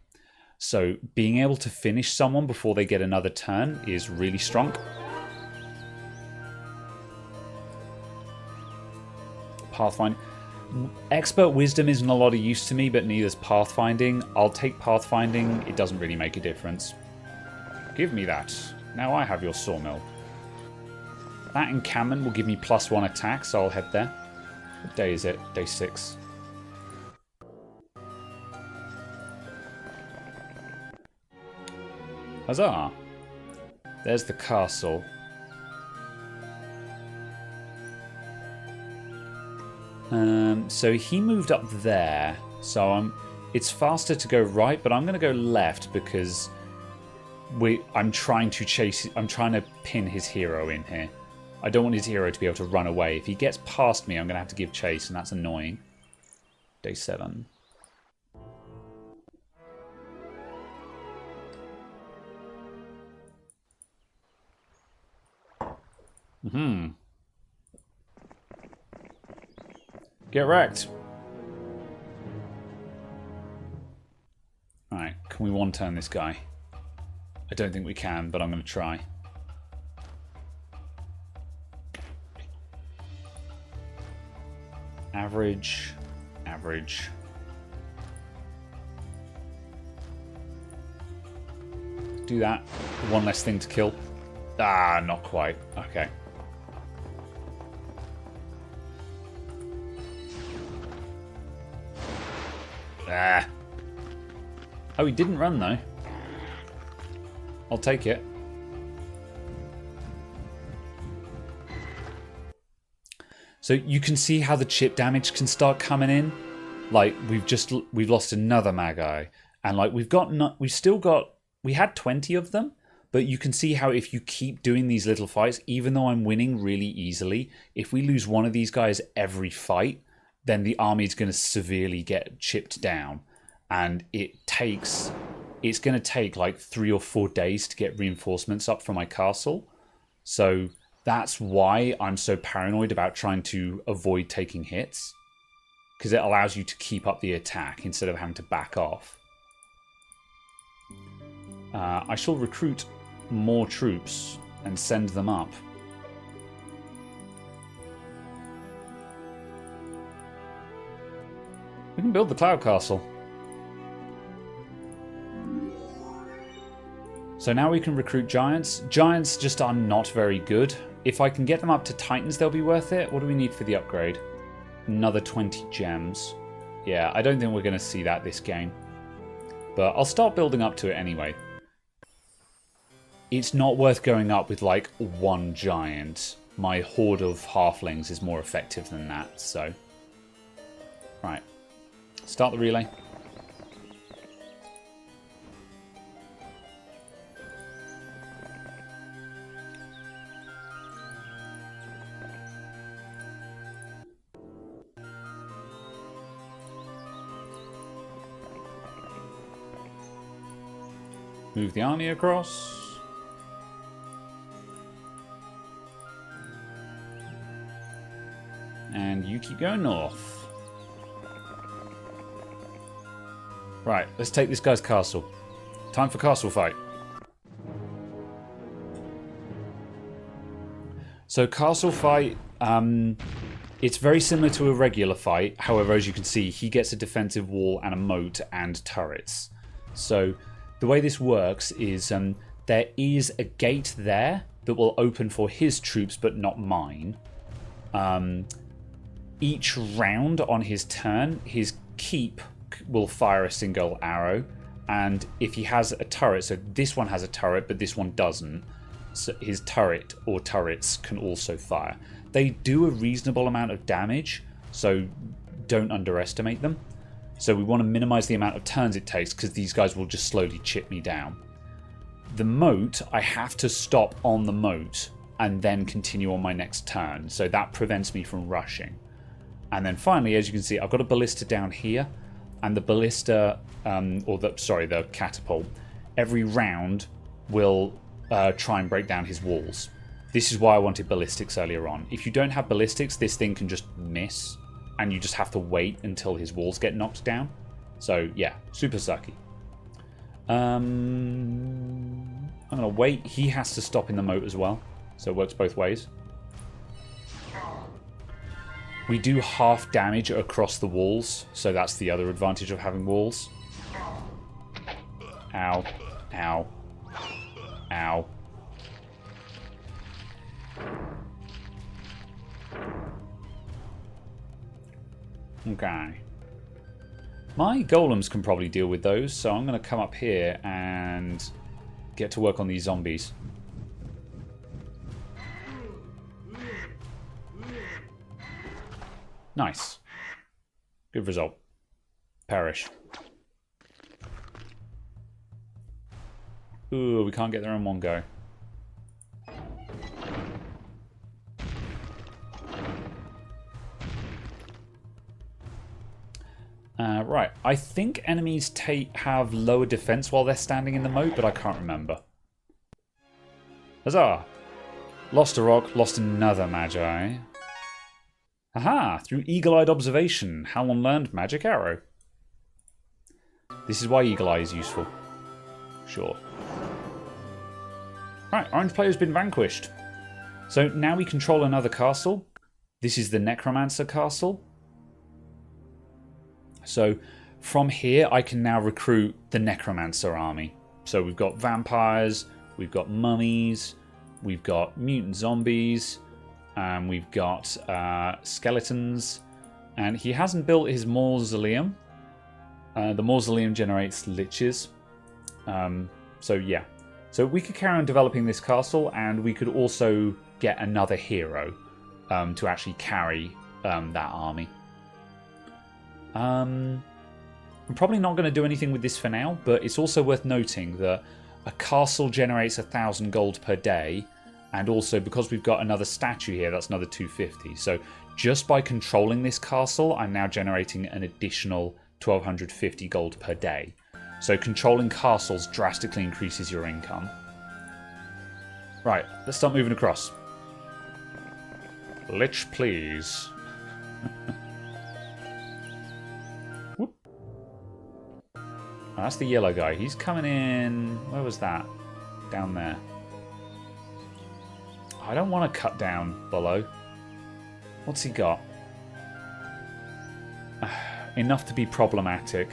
So being able to finish someone before they get another turn is really strong. Pathfind. Expert Wisdom isn't a lot of use to me, but neither's Pathfinding. I'll take Pathfinding. It doesn't really make a difference. Give me that. Now I have your sawmill. That encampment will give me +1 attack, so I'll head there. What day is it? Day 6. Huzzah! There's the castle. So he moved up there. So it's faster to go right, but I'm going to go left because I'm trying to pin his hero in here. I don't want his hero to be able to run away. If he gets past me, I'm going to have to give chase, and that's annoying. Day 7. Get wrecked. Alright, can we one-turn this guy? I don't think we can, but I'm going to try. Average. Average. Do that. One less thing to kill. Ah, not quite. Okay. Ah. Oh, he didn't run though. I'll take it. So you can see how the chip damage can start coming in. Like we've lost another Magi, and like we had 20 of them, but you can see how if you keep doing these little fights, even though I'm winning really easily, if we lose one of these guys every fight, then the army's going to severely get chipped down, and it's going to take like 3 or 4 days to get reinforcements up for my castle. So that's why I'm so paranoid about trying to avoid taking hits, because it allows you to keep up the attack instead of having to back off. I shall recruit more troops and send them up. We can build the Cloud Castle. So now we can recruit Giants. Giants just are not very good. If I can get them up to Titans, they'll be worth it. What do we need for the upgrade? Another 20 gems. Yeah, I don't think we're going to see that this game. But I'll start building up to it anyway. It's not worth going up with like one giant. My horde of halflings is more effective than that, so. Right. Start the relay. Move the army across. And you keep going north. Right, let's take this guy's castle. Time for castle fight. So castle fight, it's very similar to a regular fight. However, as you can see, he gets a defensive wall and a moat and turrets. So the way this works is there is a gate there that will open for his troops, but not mine. Each round on his turn, his keep will fire a single arrow. And if he has a turret, so this one has a turret, but this one doesn't, so his turret or turrets can also fire. They do a reasonable amount of damage, so don't underestimate them. So we want to minimize the amount of turns it takes, because these guys will just slowly chip me down. The moat, I have to stop on the moat and then continue on my next turn, so that prevents me from rushing. And then finally, as you can see, I've got a ballista down here, and the ballista, the catapult, every round will try and break down his walls. This is why I wanted ballistics earlier on. If you don't have ballistics, this thing can just miss, and you just have to wait until his walls get knocked down. So yeah, super sucky. I'm gonna wait. He has to stop in the moat as well, so it works both ways. We do half damage across the walls, so that's the other advantage of having walls. Ow. Ow. Ow. Okay. My golems can probably deal with those, so I'm going to come up here and get to work on these zombies. Nice. Good result. Perish. Ooh, we can't get there in one go. Right, I think enemies have lower defense while they're standing in the moat, but I can't remember. Huzzah! Lost a rock, lost another magi. Aha! Through eagle-eyed observation, Halon learned magic arrow. This is why eagle eye is useful. Sure. Right, orange player's been vanquished. So now we control another castle. This is the Necromancer castle. So from here I can now recruit the Necromancer army. So we've got vampires, we've got mummies, we've got mutant zombies, and we've got skeletons. And he hasn't built his mausoleum. The mausoleum generates liches. So yeah. So we could carry on developing this castle, and we could also get another hero to actually carry that army. I'm probably not going to do anything with this for now, but it's also worth noting that a castle generates 1,000 gold per day, and also because we've got another statue here, that's another 250. So just by controlling this castle, I'm now generating an additional 1,250 gold per day. So controlling castles drastically increases your income. Right, let's start moving across. Lich, please. Whoop. Oh, that's the yellow guy. He's coming in... Where was that? Down there. I don't want to cut down below. What's he got? Enough to be problematic.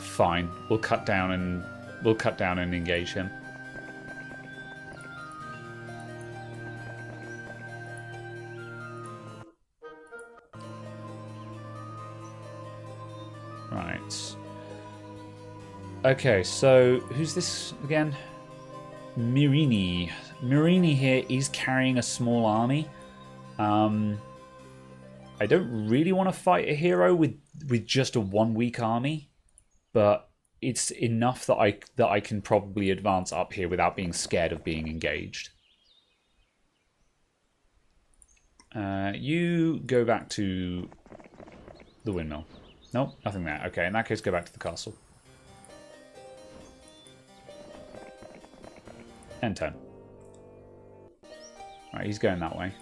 Fine. We'll cut down and engage him. Right. Okay, so who's this again? Myrrine. Myrrine here is carrying a small army. I don't really want to fight a hero with just a 1 week army, but it's enough that I can probably advance up here without being scared of being engaged. You go back to the windmill. Nope, nothing there. Okay, in that case, go back to the castle. End turn. Right, he's going that way.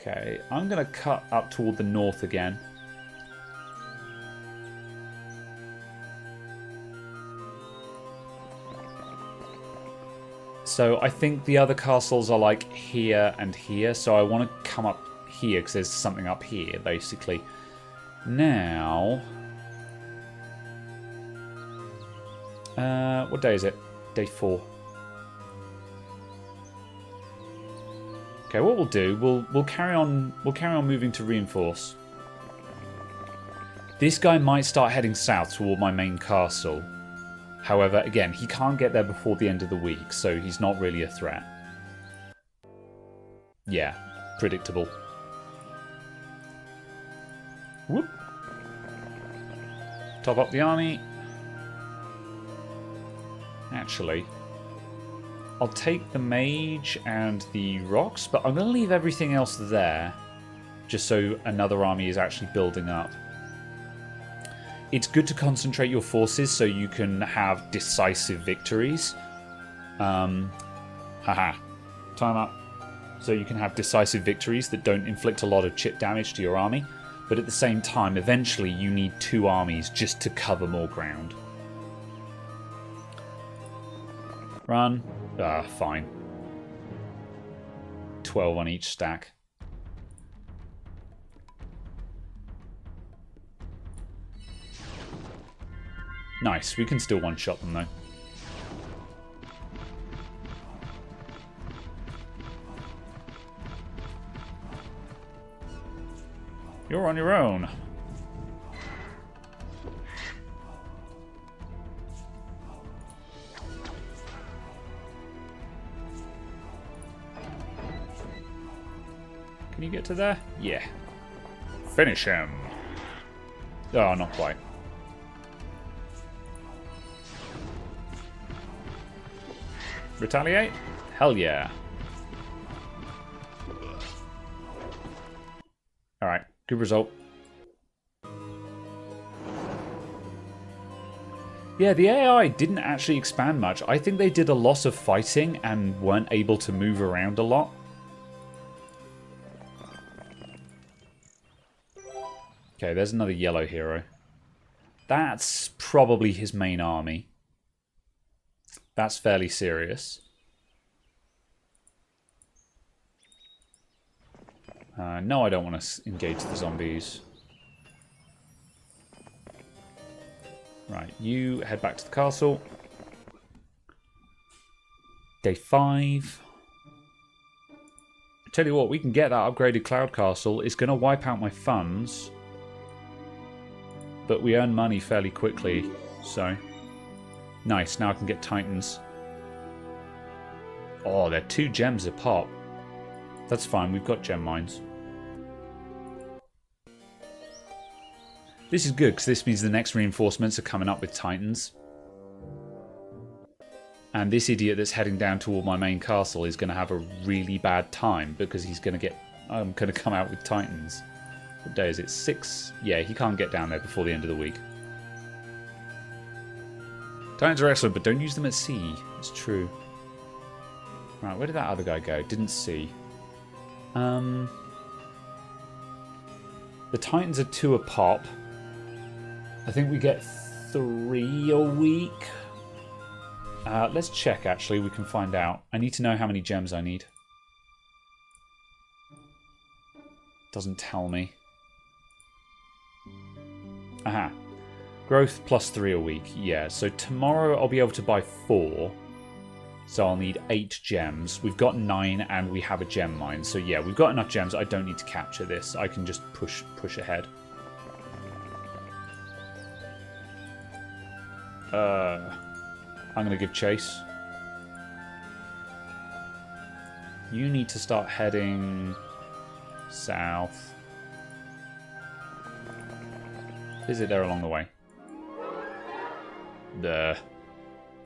Okay, I'm going to cut up toward the north again. So I think the other castles are like here and here, so I want to come up here because there's something up here, basically. Now... what day is it? Day 4. Okay, what we'll do, we'll carry on moving to reinforce. This guy might start heading south toward my main castle. However, again, he can't get there before the end of the week, so he's not really a threat. Yeah, predictable. Whoop. Top up the army. Actually, I'll take the mage and the rocks, but I'm going to leave everything else there, just so another army is actually building up. It's good to concentrate your forces so you can have decisive victories. Time up. So you can have decisive victories that don't inflict a lot of chip damage to your army, but at the same time, eventually you need 2 armies just to cover more ground. Run. Fine. 12 on each stack. Nice, we can still one-shot them though. You're on your own. Can you get to there? Yeah. Finish him. Oh, not quite. Retaliate? Hell yeah. Alright, good result. Yeah, the AI didn't actually expand much. I think they did a lot of fighting and weren't able to move around a lot. Okay, there's another yellow hero. That's probably his main army. That's fairly serious. No, I don't want to engage the zombies. Right, you head back to the castle. Day 5. I tell you what, we can get that upgraded cloud castle. It's going to wipe out my funds. But we earn money fairly quickly, so... Nice, now I can get Titans. Oh, they're 2 gems a pop. That's fine, we've got gem mines. This is good, because this means the next reinforcements are coming up with Titans. And this idiot that's heading down toward my main castle is going to have a really bad time, because he's going to get... I'm going to come out with Titans. What day is it? 6? Yeah, he can't get down there before the end of the week. Titans are excellent, but don't use them at sea. It's true. Right, where did that other guy go? Didn't see. The Titans are 2 a pop. I think we get 3 a week. Let's check, actually. We can find out. I need to know how many gems I need. Doesn't tell me. Aha. Growth plus 3 a week. Yeah, so tomorrow I'll be able to buy 4. So I'll need 8 gems. We've got 9 and we have a gem mine. So yeah, we've got enough gems. I don't need to capture this. I can just push ahead. I'm going to give chase. You need to start heading south. Visit there along the way.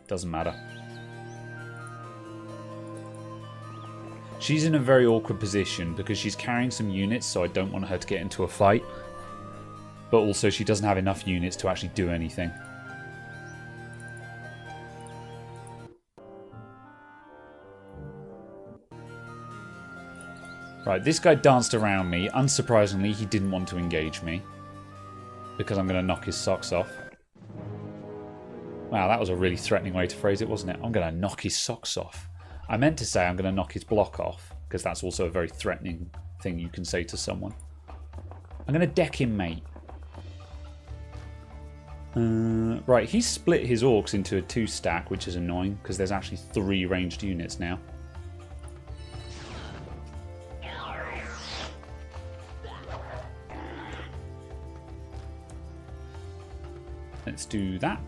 Doesn't matter. She's in a very awkward position because she's carrying some units, so I don't want her to get into a fight. But also she doesn't have enough units to actually do anything. Right, this guy danced around me. Unsurprisingly, he didn't want to engage me. Because I'm going to knock his socks off. Wow, that was a really threatening way to phrase it, wasn't it? I'm going to knock his socks off. I meant to say I'm going to knock his block off. Because that's also a very threatening thing you can say to someone. I'm going to deck him, mate. Right, he's split his orcs into a 2-stack, which is annoying. Because there's actually 3 ranged units now. Let's do that.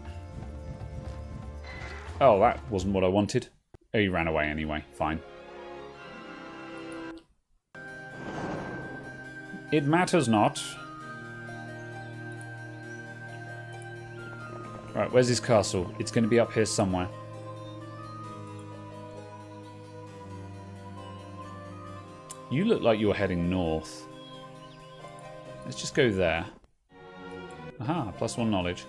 Oh, that wasn't what I wanted. Oh, he ran away anyway. Fine. It matters not. Right, where's his castle? It's going to be up here somewhere. You look like you're heading north. Let's just go there. Aha, +1 knowledge.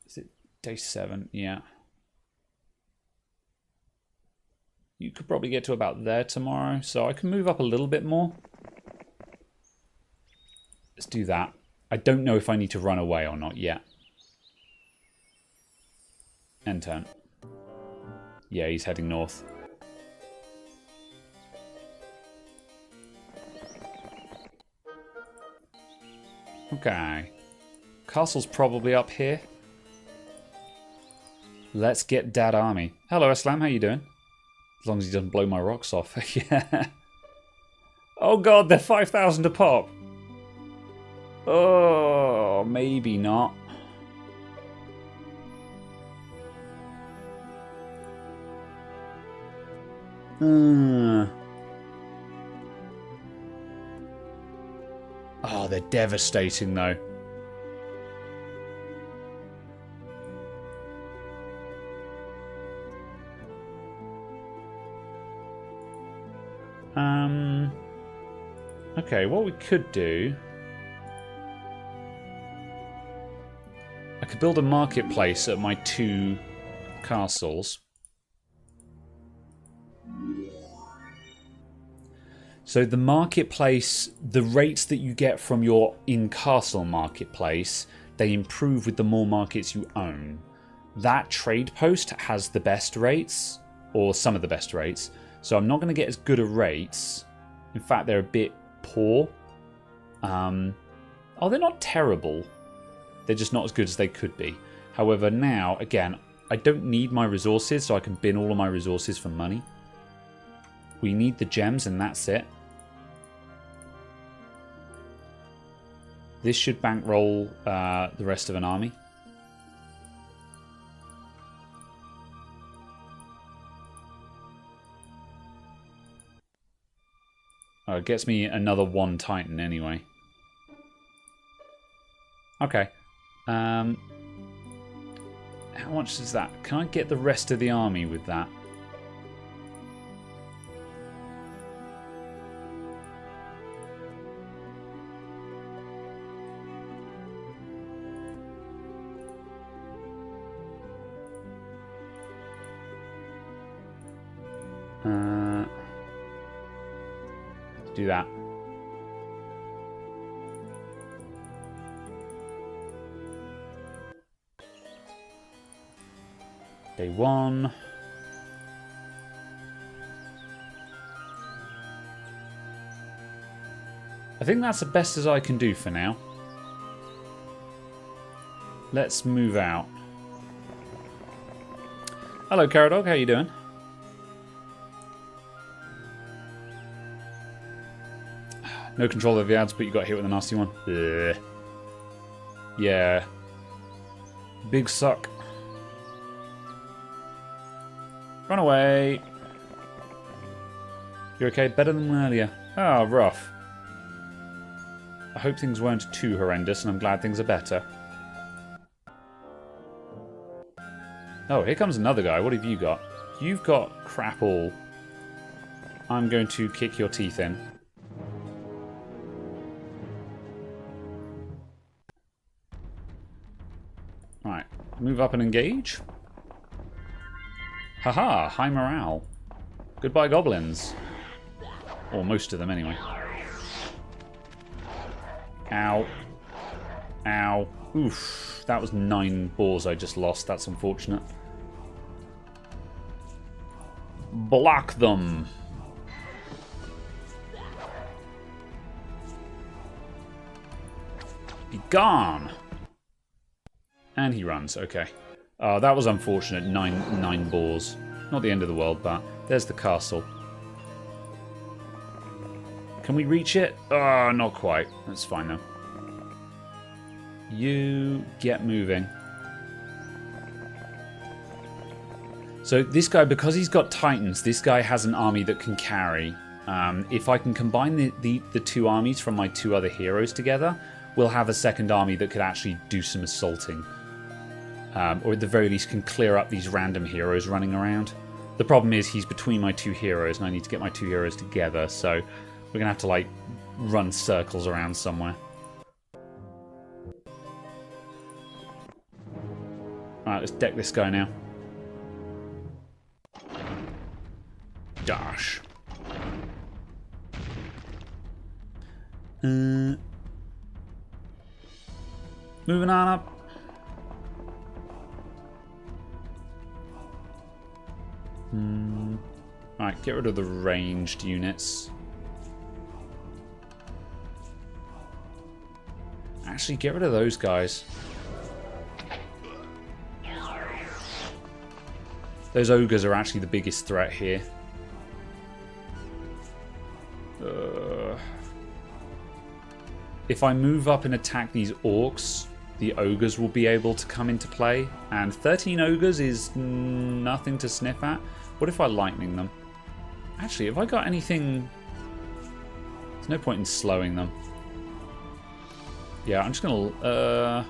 Is it day 7? Yeah. You could probably get to about there tomorrow, so I can move up a little bit more. Let's do that. I don't know if I need to run away or not yet. End turn. Yeah, he's heading north. Okay. Castle's probably up here. Let's get that army. Hello, Aslam. How you doing? As long as he doesn't blow my rocks off. Yeah. Oh god, they're 5,000 a pop. Oh, maybe not. Oh, they're devastating though. Okay, what we could do... I could build a marketplace at my 2 castles. So the marketplace, the rates that you get from your in-castle marketplace, they improve with the more markets you own. That trade post has the best rates, or some of the best rates, so I'm not going to get as good a rates. In fact, they're a bit poor. Oh, they're not terrible. They're just not as good as they could be. However, now, again, I don't need my resources, so I can bin all of my resources for money. We need the gems, and that's it. This should bankroll the rest of an army. Oh, it gets me another 1 Titan anyway. Okay. How much is that? Can I get the rest of the army with that? Let's do that. Day 1. I think that's the best as I can do for now. Let's move out. Hello, Caradog. How you doing? No control of the ads, but you got hit with a nasty one. Ugh. Yeah. Big suck. Run away. You're okay? Better than earlier. Oh, rough. I hope things weren't too horrendous, and I'm glad things are better. Oh, here comes another guy. What have you got? You've got crap all. I'm going to kick your teeth in. Right. Move up and engage. Haha, high morale. Goodbye, goblins. Or most of them, anyway. Ow. Ow. Oof. That was 9 boars I just lost. That's unfortunate. Block them. Be gone. And he runs. Okay. That was unfortunate. Nine boars. Not the end of the world, but there's the castle. Can we reach it? Not quite. That's fine though. You get moving. So this guy, because he's got titans, this guy has an army that can carry. If I can combine the 2 armies from my 2 other heroes together, we'll have a second army that could actually do some assaulting. Or at the very least can clear up these random heroes running around. The problem is he's between my 2 heroes and I need to get my 2 heroes together, so we're going to have to like run circles around somewhere. Alright, let's deck this guy now. Dash. Moving on up. Alright, get rid of the ranged units. Actually, get rid of those guys. Those ogres are actually the biggest threat here. If I move up and attack these orcs, the ogres will be able to come into play. And 13 ogres is nothing to sniff at. What if I lightning them? Actually, have I got anything... There's no point in slowing them. Yeah, I'm just going to...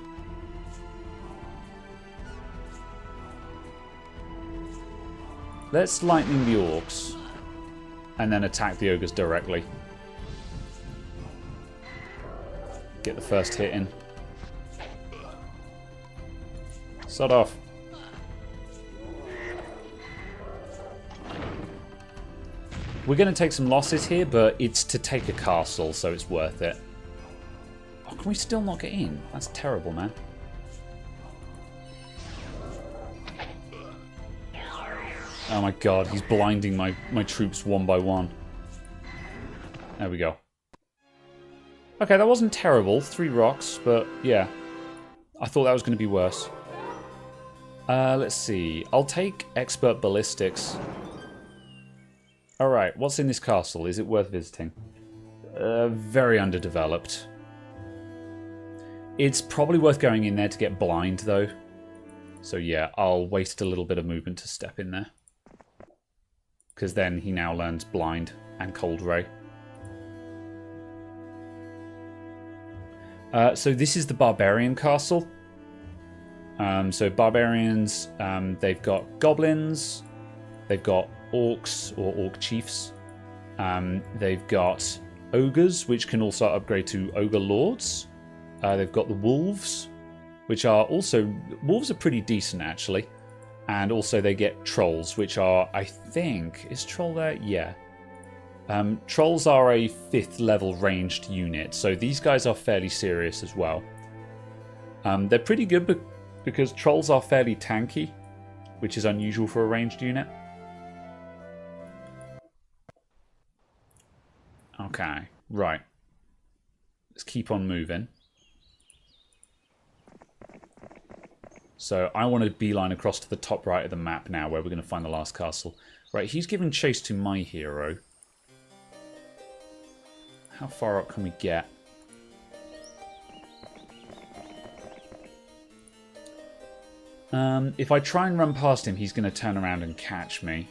Let's lightning the orcs. And then attack the ogres directly. Get the first hit in. Sod off. We're going to take some losses here, but it's to take a castle, so it's worth it. Oh, can we still not get in? That's terrible, man. Oh my god, he's blinding my troops one by one. There we go. Okay, that wasn't terrible. 3 rocks, but yeah. I thought that was going to be worse. Let's see. I'll take Expert Ballistics. Alright, what's in this castle? Is it worth visiting? Very underdeveloped. It's probably worth going in there to get blind, though. So yeah, I'll waste a little bit of movement to step in there. Because then he now learns Blind and Cold Ray. So this is the Barbarian Castle. So Barbarians, they've got Goblins, they've got Orcs or Orc Chiefs, they've got Ogres, which can also upgrade to Ogre Lords, they've got the Wolves, which are also... Wolves are pretty decent, actually. And also they get Trolls, which are, I think... Is Troll there? Yeah. Trolls are a 5th level ranged unit, so these guys are fairly serious as well. They're pretty good because Trolls are fairly tanky, which is unusual for a ranged unit. Okay, right. Let's keep on moving. So I want to beeline across to the top right of the map now, where we're going to find the last castle. Right, he's giving chase to my hero. How far up can we get? If I try and run past him, he's going to turn around and catch me.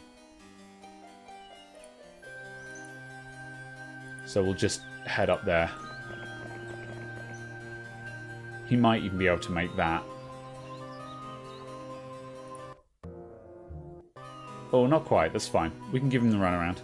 So we'll just head up there. He might even be able to make that. Oh, not quite. That's fine. We can give him the runaround.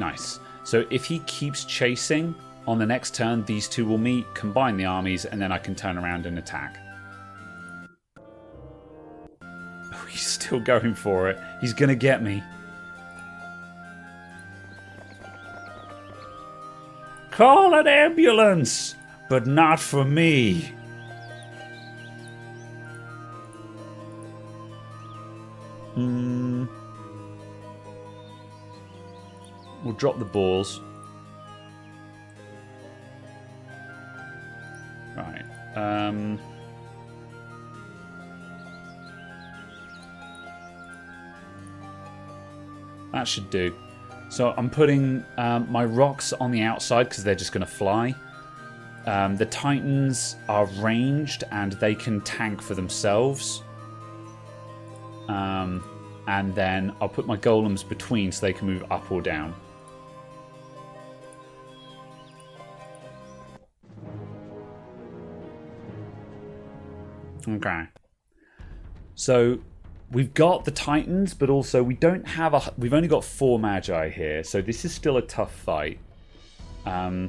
Nice. So if he keeps chasing, on the next turn, these two will meet, combine the armies, and then I can turn around and attack. Oh, he's still going for it. He's going to get me. Call an ambulance, but not for me. We'll drop the balls. Right. That should do. So I'm putting my rocks on the outside because they're just going to fly. The Titans are ranged and they can tank for themselves. And then I'll put my golems between so they can move up or down. Okay. So we've got the Titans, but also we don't have a... We've only got 4 Magi here, so this is still a tough fight. That's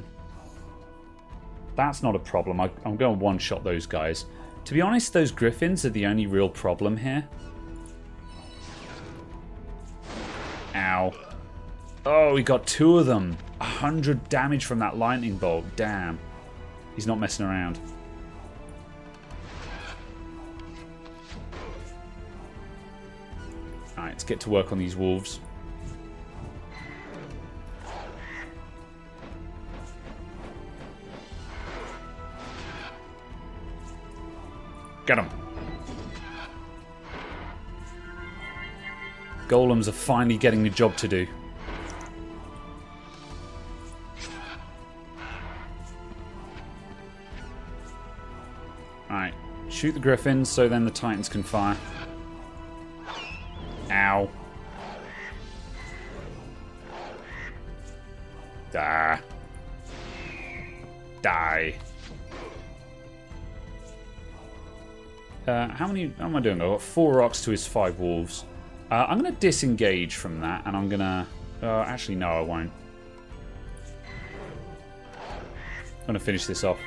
not a problem. I'm going to one-shot those guys. To be honest, those Griffins are the only real problem here. Ow. Oh, we got 2 of them. 100 damage from that lightning bolt. Damn. He's not messing around. Alright, let's get to work on these wolves. Get him. Golems are finally getting the job to do. Alright, shoot the Griffins so then the Titans can fire. Ow. Die. Die. How am I doing? I've got 4 rocks to his 5 wolves. I'm going to disengage from that, and I'm going to... actually, no, I won't. I'm going to finish this off.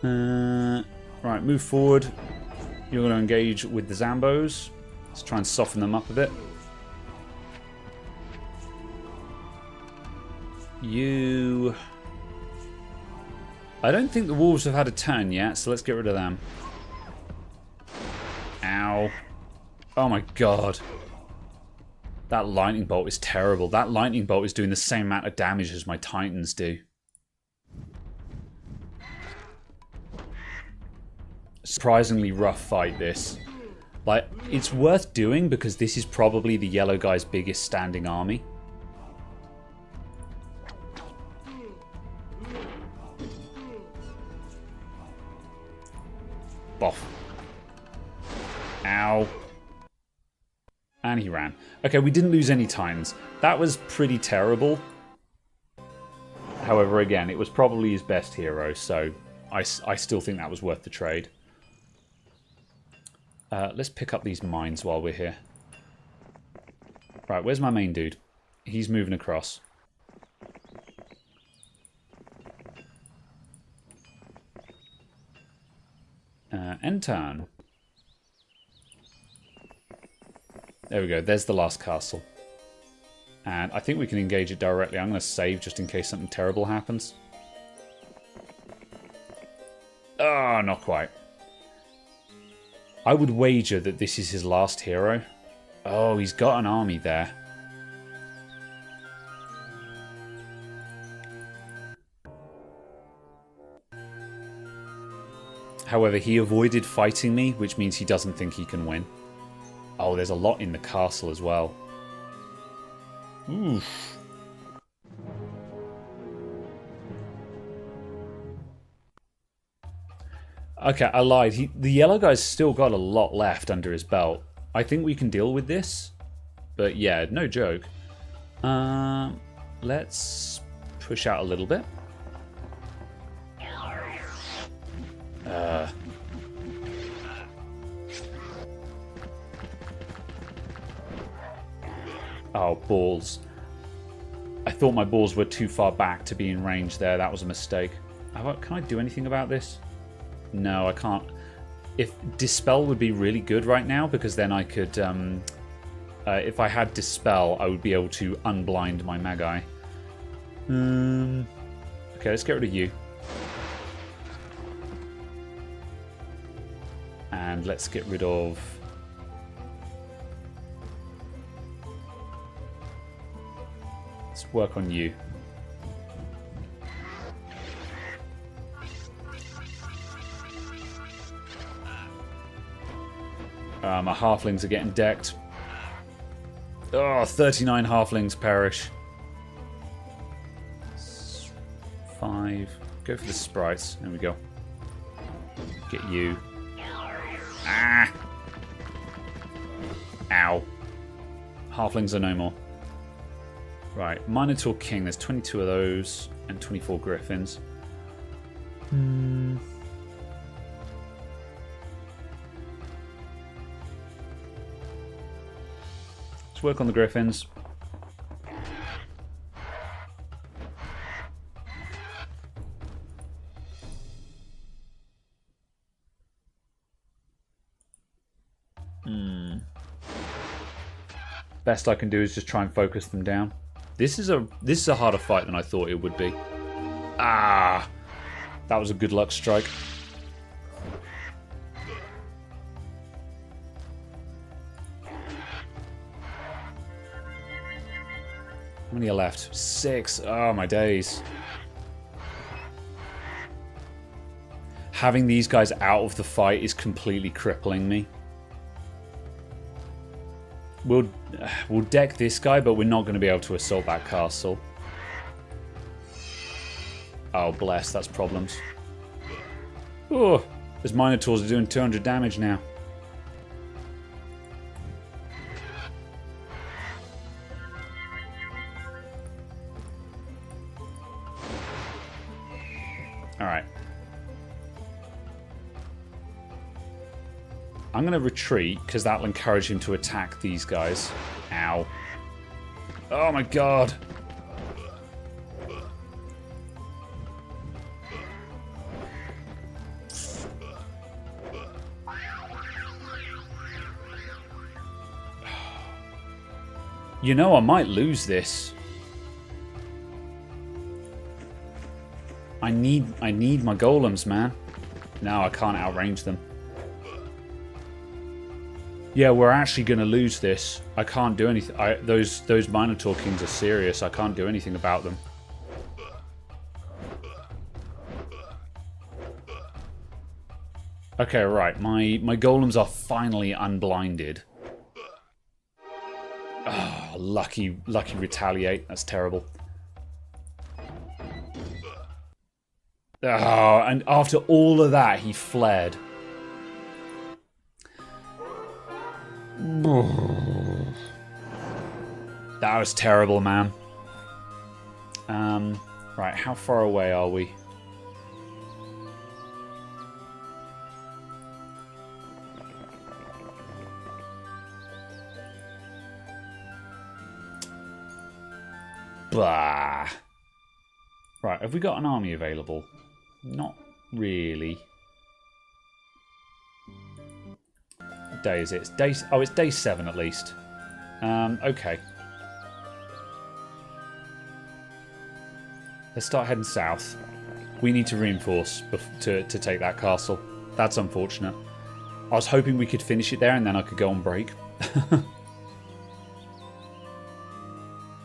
Right, move forward. You're going to engage with the Zambos. Let's try and soften them up a bit. You... I don't think the wolves have had a turn yet, so let's get rid of them. Ow. Oh my god. That lightning bolt is terrible. That lightning bolt is doing the same amount of damage as my Titans do. Surprisingly rough fight, this. Like, it's worth doing because this is probably the yellow guy's biggest standing army. Boff. Ow. And he ran. Okay, we didn't lose any Titans. That was pretty terrible. However, again, it was probably his best hero, so I still think that was worth the trade. Let's pick up these mines while we're here. Right, where's my main dude? He's moving across. End turn. There we go. There's the last castle. And I think we can engage it directly. I'm going to save just in case something terrible happens. Ah, not quite. I would wager that this is his last hero. Oh, he's got an army there. However, he avoided fighting me, which means he doesn't think he can win. Oh, there's a lot in the castle as well. Oof. Okay, I lied. The yellow guy's still got a lot left under his belt. I think we can deal with this. But yeah, no joke. Let's push out a little bit. Oh, balls. I thought my balls were too far back to be in range there. That was a mistake. Can I do anything about this? No, I can't. If Dispel would be really good right now, because then I could... if I had Dispel, I would be able to unblind my Magi. Okay, let's get rid of you. And let's get rid of... Let's work on you. My halflings are getting decked. Oh, 39 halflings perish. 5. Go for the sprites. There we go. Get you. Ah! Ow. Halflings are no more. Right, Minotaur King. There's 22 of those and 24 griffins. Let's work on the griffins. Best I can do is just try and focus them down. This is a harder fight than I thought it would be. Ah, that was a good luck strike. How many are left? 6. Oh, my days. Having these guys out of the fight is completely crippling me. We'll deck this guy, but we're not going to be able to assault that castle. Oh, bless. That's problems. Oh, those Minotaurs are doing 200 damage now. Alright. I'm going to retreat, because that will encourage him to attack these guys. Ow. Oh my god. You know, I might lose this. I need my golems, man. No, I can't outrange them. Yeah, we're actually going to lose this. I can't do anything. Those Minotaur Kings are serious. I can't do anything about them. Okay, right. My golems are finally unblinded. Oh, lucky retaliate. That's terrible. Oh, and after all of that, he fled. That was terrible, man. Right, how far away are we? Blah. Right, have we got an army available? Not really. What day is it? It's day 7 at least. Okay. Let's start heading south. We need to reinforce to take that castle. That's unfortunate. I was hoping we could finish it there and then I could go on break.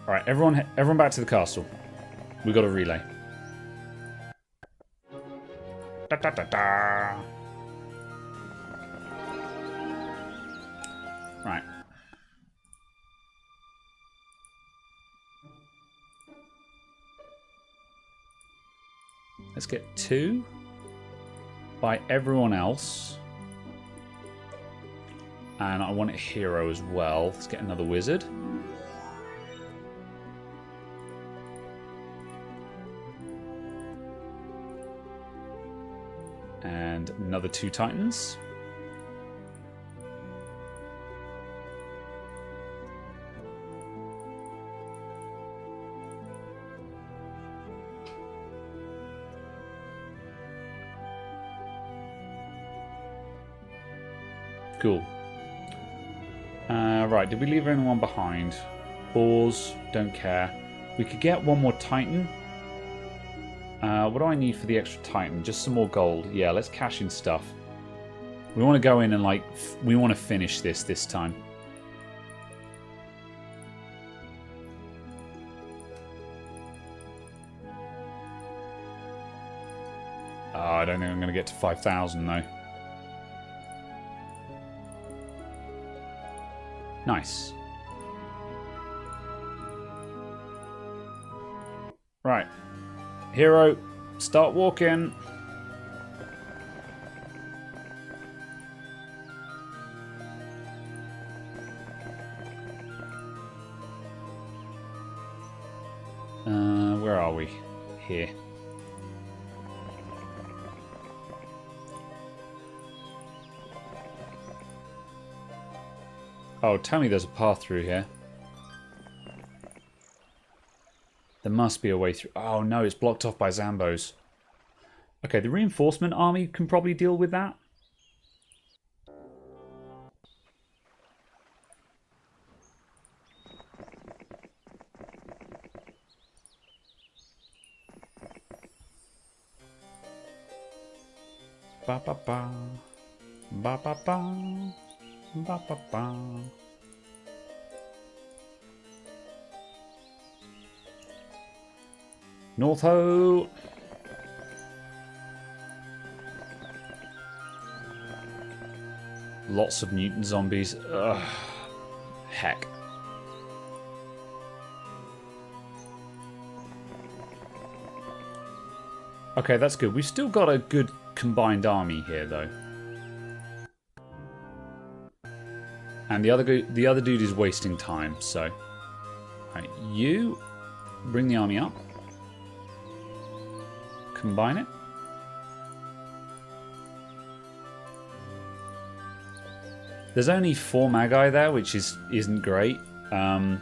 Alright, everyone back to the castle. We got a relay. Da, da, da, da. Right. Let's get 2 by everyone else. And I want a hero as well. Let's get another wizard. And another 2 titans. Cool. Right, did we leave anyone behind? Boars, don't care. We could get one more Titan. What do I need for the extra Titan? Just some more gold. Yeah, let's cash in stuff. We want to go in and, like, we want to finish this time. Oh, I don't think I'm going to get to 5,000, though. Nice. Right. Hero, start walking. Where are we? Here. Oh, tell me there's a path through here. There must be a way through. Oh no, it's blocked off by Zambos. Okay, the reinforcement army can probably deal with that. Ba ba ba. Ba ba ba. Ba ba ba. North Ho! Lots of mutant zombies. Ugh. Heck. Okay, that's good. We've still got a good combined army here, though. And the other dude is wasting time, so... Right, you bring the army up. Combine it. There's only 4 Magi there, which isn't great. There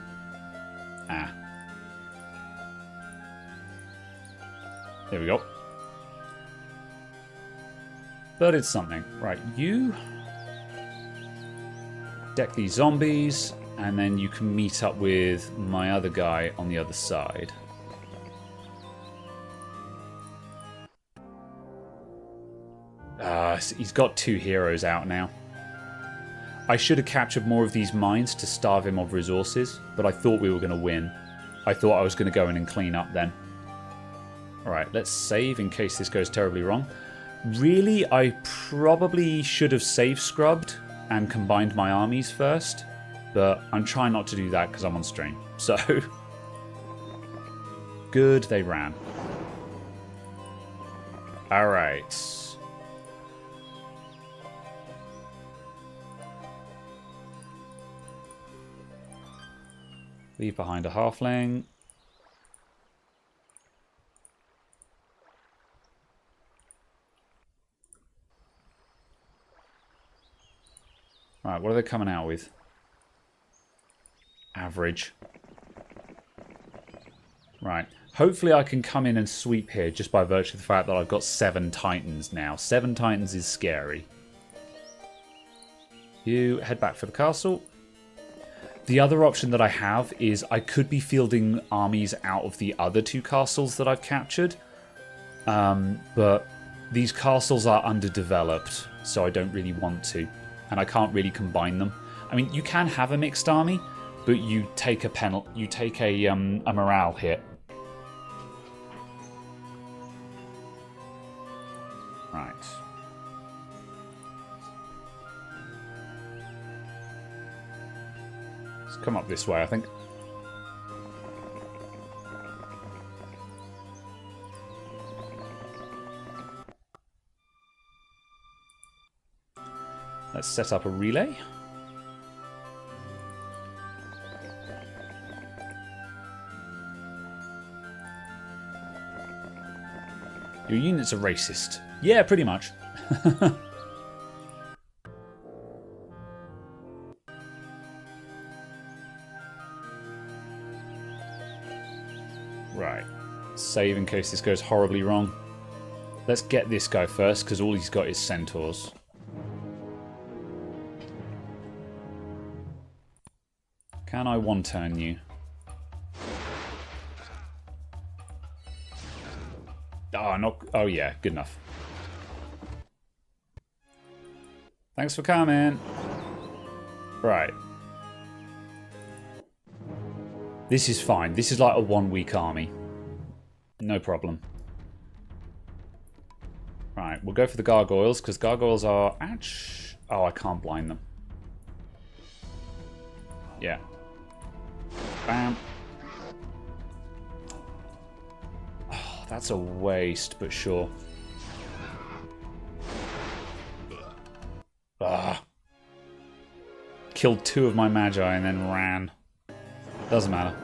we go. But it's something. Right, you deck these zombies, and then you can meet up with my other guy on the other side. He's got 2 heroes out now. I should have captured more of these mines to starve him of resources, but I thought we were going to win. I thought I was going to go in and clean up then. Alright, let's save in case this goes terribly wrong. Really, I probably should have save scrubbed and combined my armies first, but I'm trying not to do that because I'm on stream. So, good, they ran. Alright. Leave behind a halfling. Right, what are they coming out with? Average. Right. Hopefully I can come in and sweep here just by virtue of the fact that I've got 7 Titans now. 7 Titans is scary. You head back for the castle. The other option that I have is I could be fielding armies out of the other 2 castles that I've captured. But these castles are underdeveloped, so I don't really want to. And I can't really combine them. I mean, you can have a mixed army, but you take a morale hit. Right. Let's come up this way, I think. Let's set up a relay. Your units are racist. Yeah, pretty much. Right. Save in case this goes horribly wrong. Let's get this guy first, because all he's got is centaurs. Can I one-turn you? Oh, not... Oh, yeah. Good enough. Thanks for coming. Right. This is fine. This is like a 1-week army. No problem. Right, we'll go for the gargoyles, because gargoyles are... Oh, I can't blind them. Yeah. Bam. Oh, that's a waste, but sure. Ah. Killed 2 of my magi and then ran. Doesn't matter.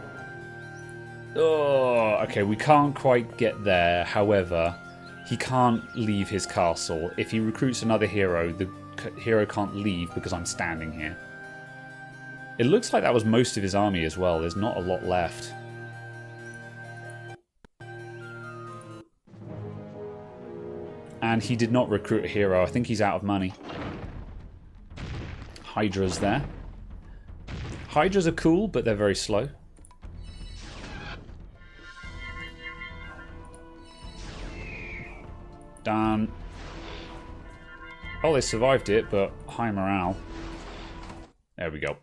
Oh, okay, we can't quite get there. However, he can't leave his castle. If he recruits another hero, the hero can't leave because I'm standing here. It looks like that was most of his army as well. There's not a lot left. And he did not recruit a hero. I think he's out of money. Hydras there. Hydras are cool, but they're very slow. Done. Oh, they survived it, but high morale. There we go.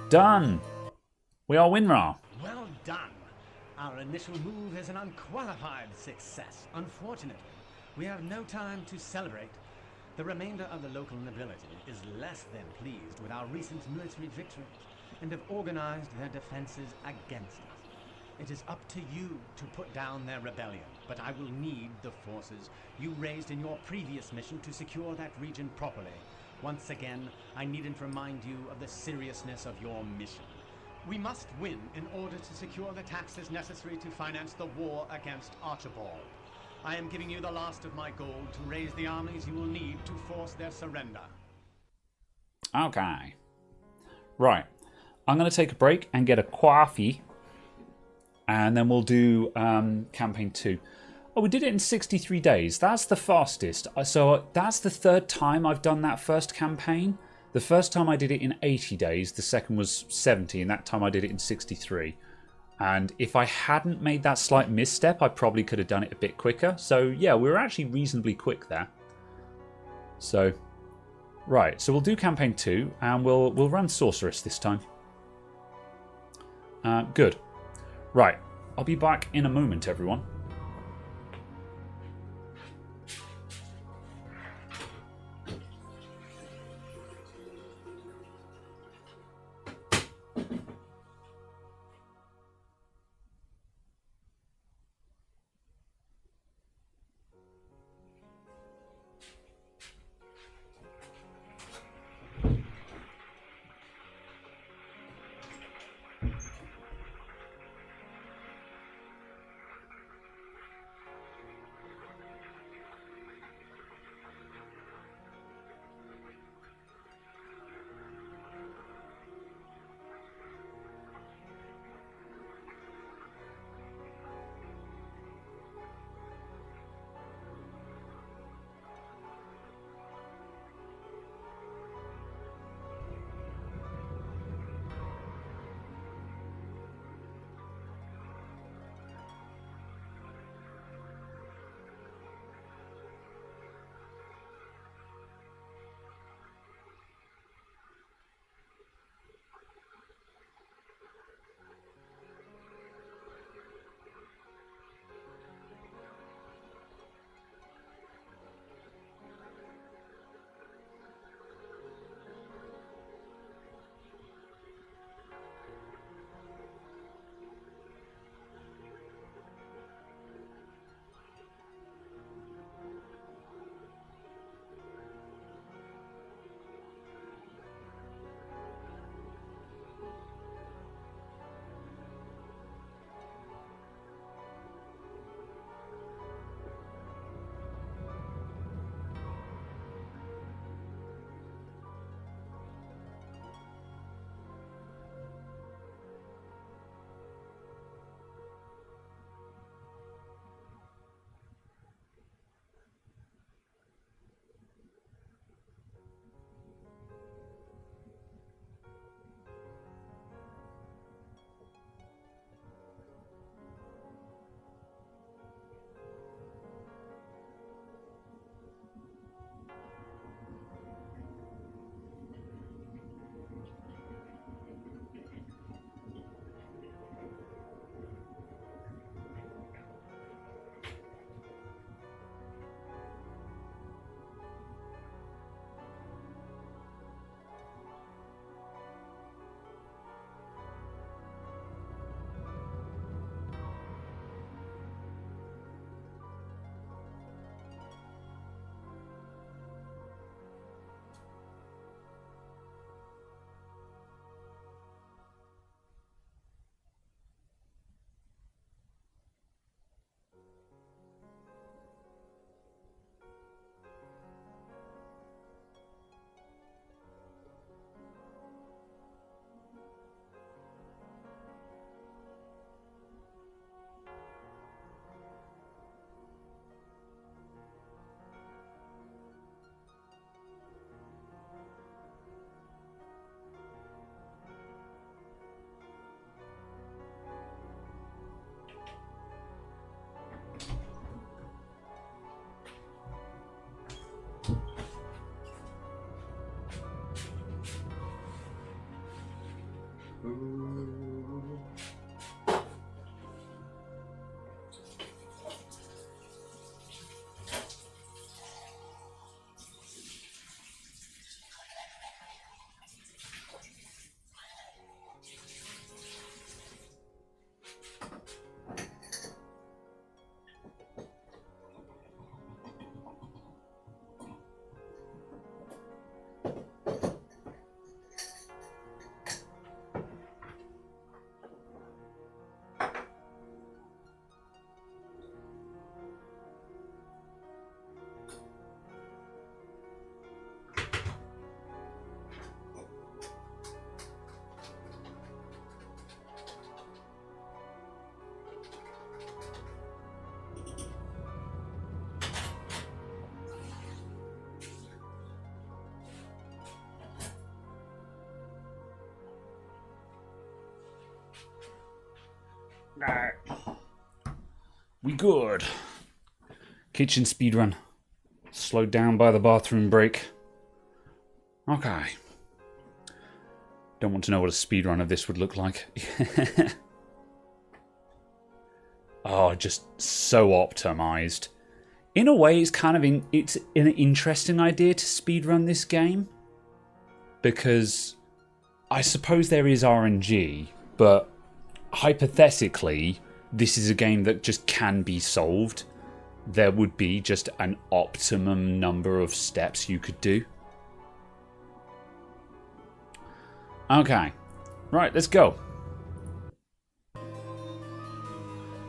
Done! We are Winrar. Well done. Our initial move is an unqualified success. Unfortunately, we have no time to celebrate. The remainder of the local nobility is less than pleased with our recent military victories and have organized their defenses against us. It is up to you to put down their rebellion, but I will need the forces you raised in your previous mission to secure that region properly. Once again, I needn't remind you of the seriousness of your mission. We must win in order to secure the taxes necessary to finance the war against Archibald. I am giving you the last of my gold to raise the armies you will need to force their surrender. Okay. Right. I'm going to take a break and get a coffee. And then we'll do campaign 2. Oh, we did it in 63 days. That's the fastest. So that's the 3rd time I've done that first campaign. The first time I did it in 80 days. The second was 70. And that time I did it in 63. And if I hadn't made that slight misstep, I probably could have done it a bit quicker. So yeah, we were actually reasonably quick there. So, right. So we'll do campaign 2. And we'll run Sorceress this time. Good. Right. I'll be back in a moment, everyone. We good. Kitchen speedrun. Slowed down by the bathroom break. Okay. Don't want to know what a speedrun of this would look like. Oh, just so optimized. In a way, it's kind of it's an interesting idea to speedrun this game. Because I suppose there is RNG, but hypothetically, this is a game that just can be solved. There would be just an optimum number of steps you could do. Okay. Right, let's go.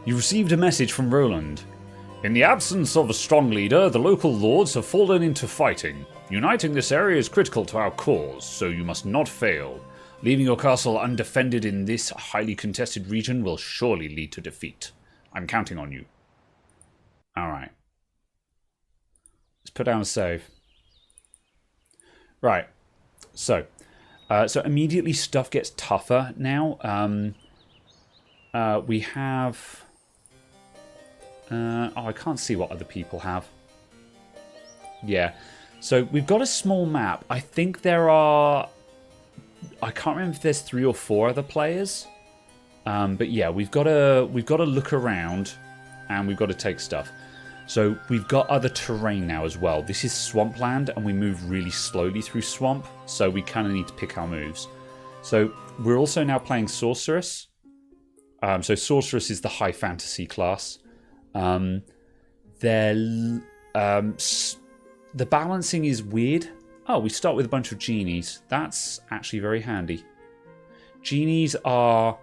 You received a message from Roland. In the absence of a strong leader, the local lords have fallen into fighting. Uniting this area is critical to our cause, so you must not fail. Leaving your castle undefended in this highly contested region will surely lead to defeat. I'm counting on you. Alright. Let's put down a save. Right. So immediately stuff gets tougher now. We have... I can't see what other people have. Yeah. So we've got a small map. I think there are... I can't remember if there's 3 or 4 other players. But yeah, we've got to look around and we've got to take stuff. So we've got other terrain now as well. This is swampland and we move really slowly through swamp. So we kind of need to pick our moves. So we're also now playing Sorceress. So Sorceress is the high fantasy class. The balancing is weird. Oh, we start with a bunch of genies. That's actually very handy. Genies are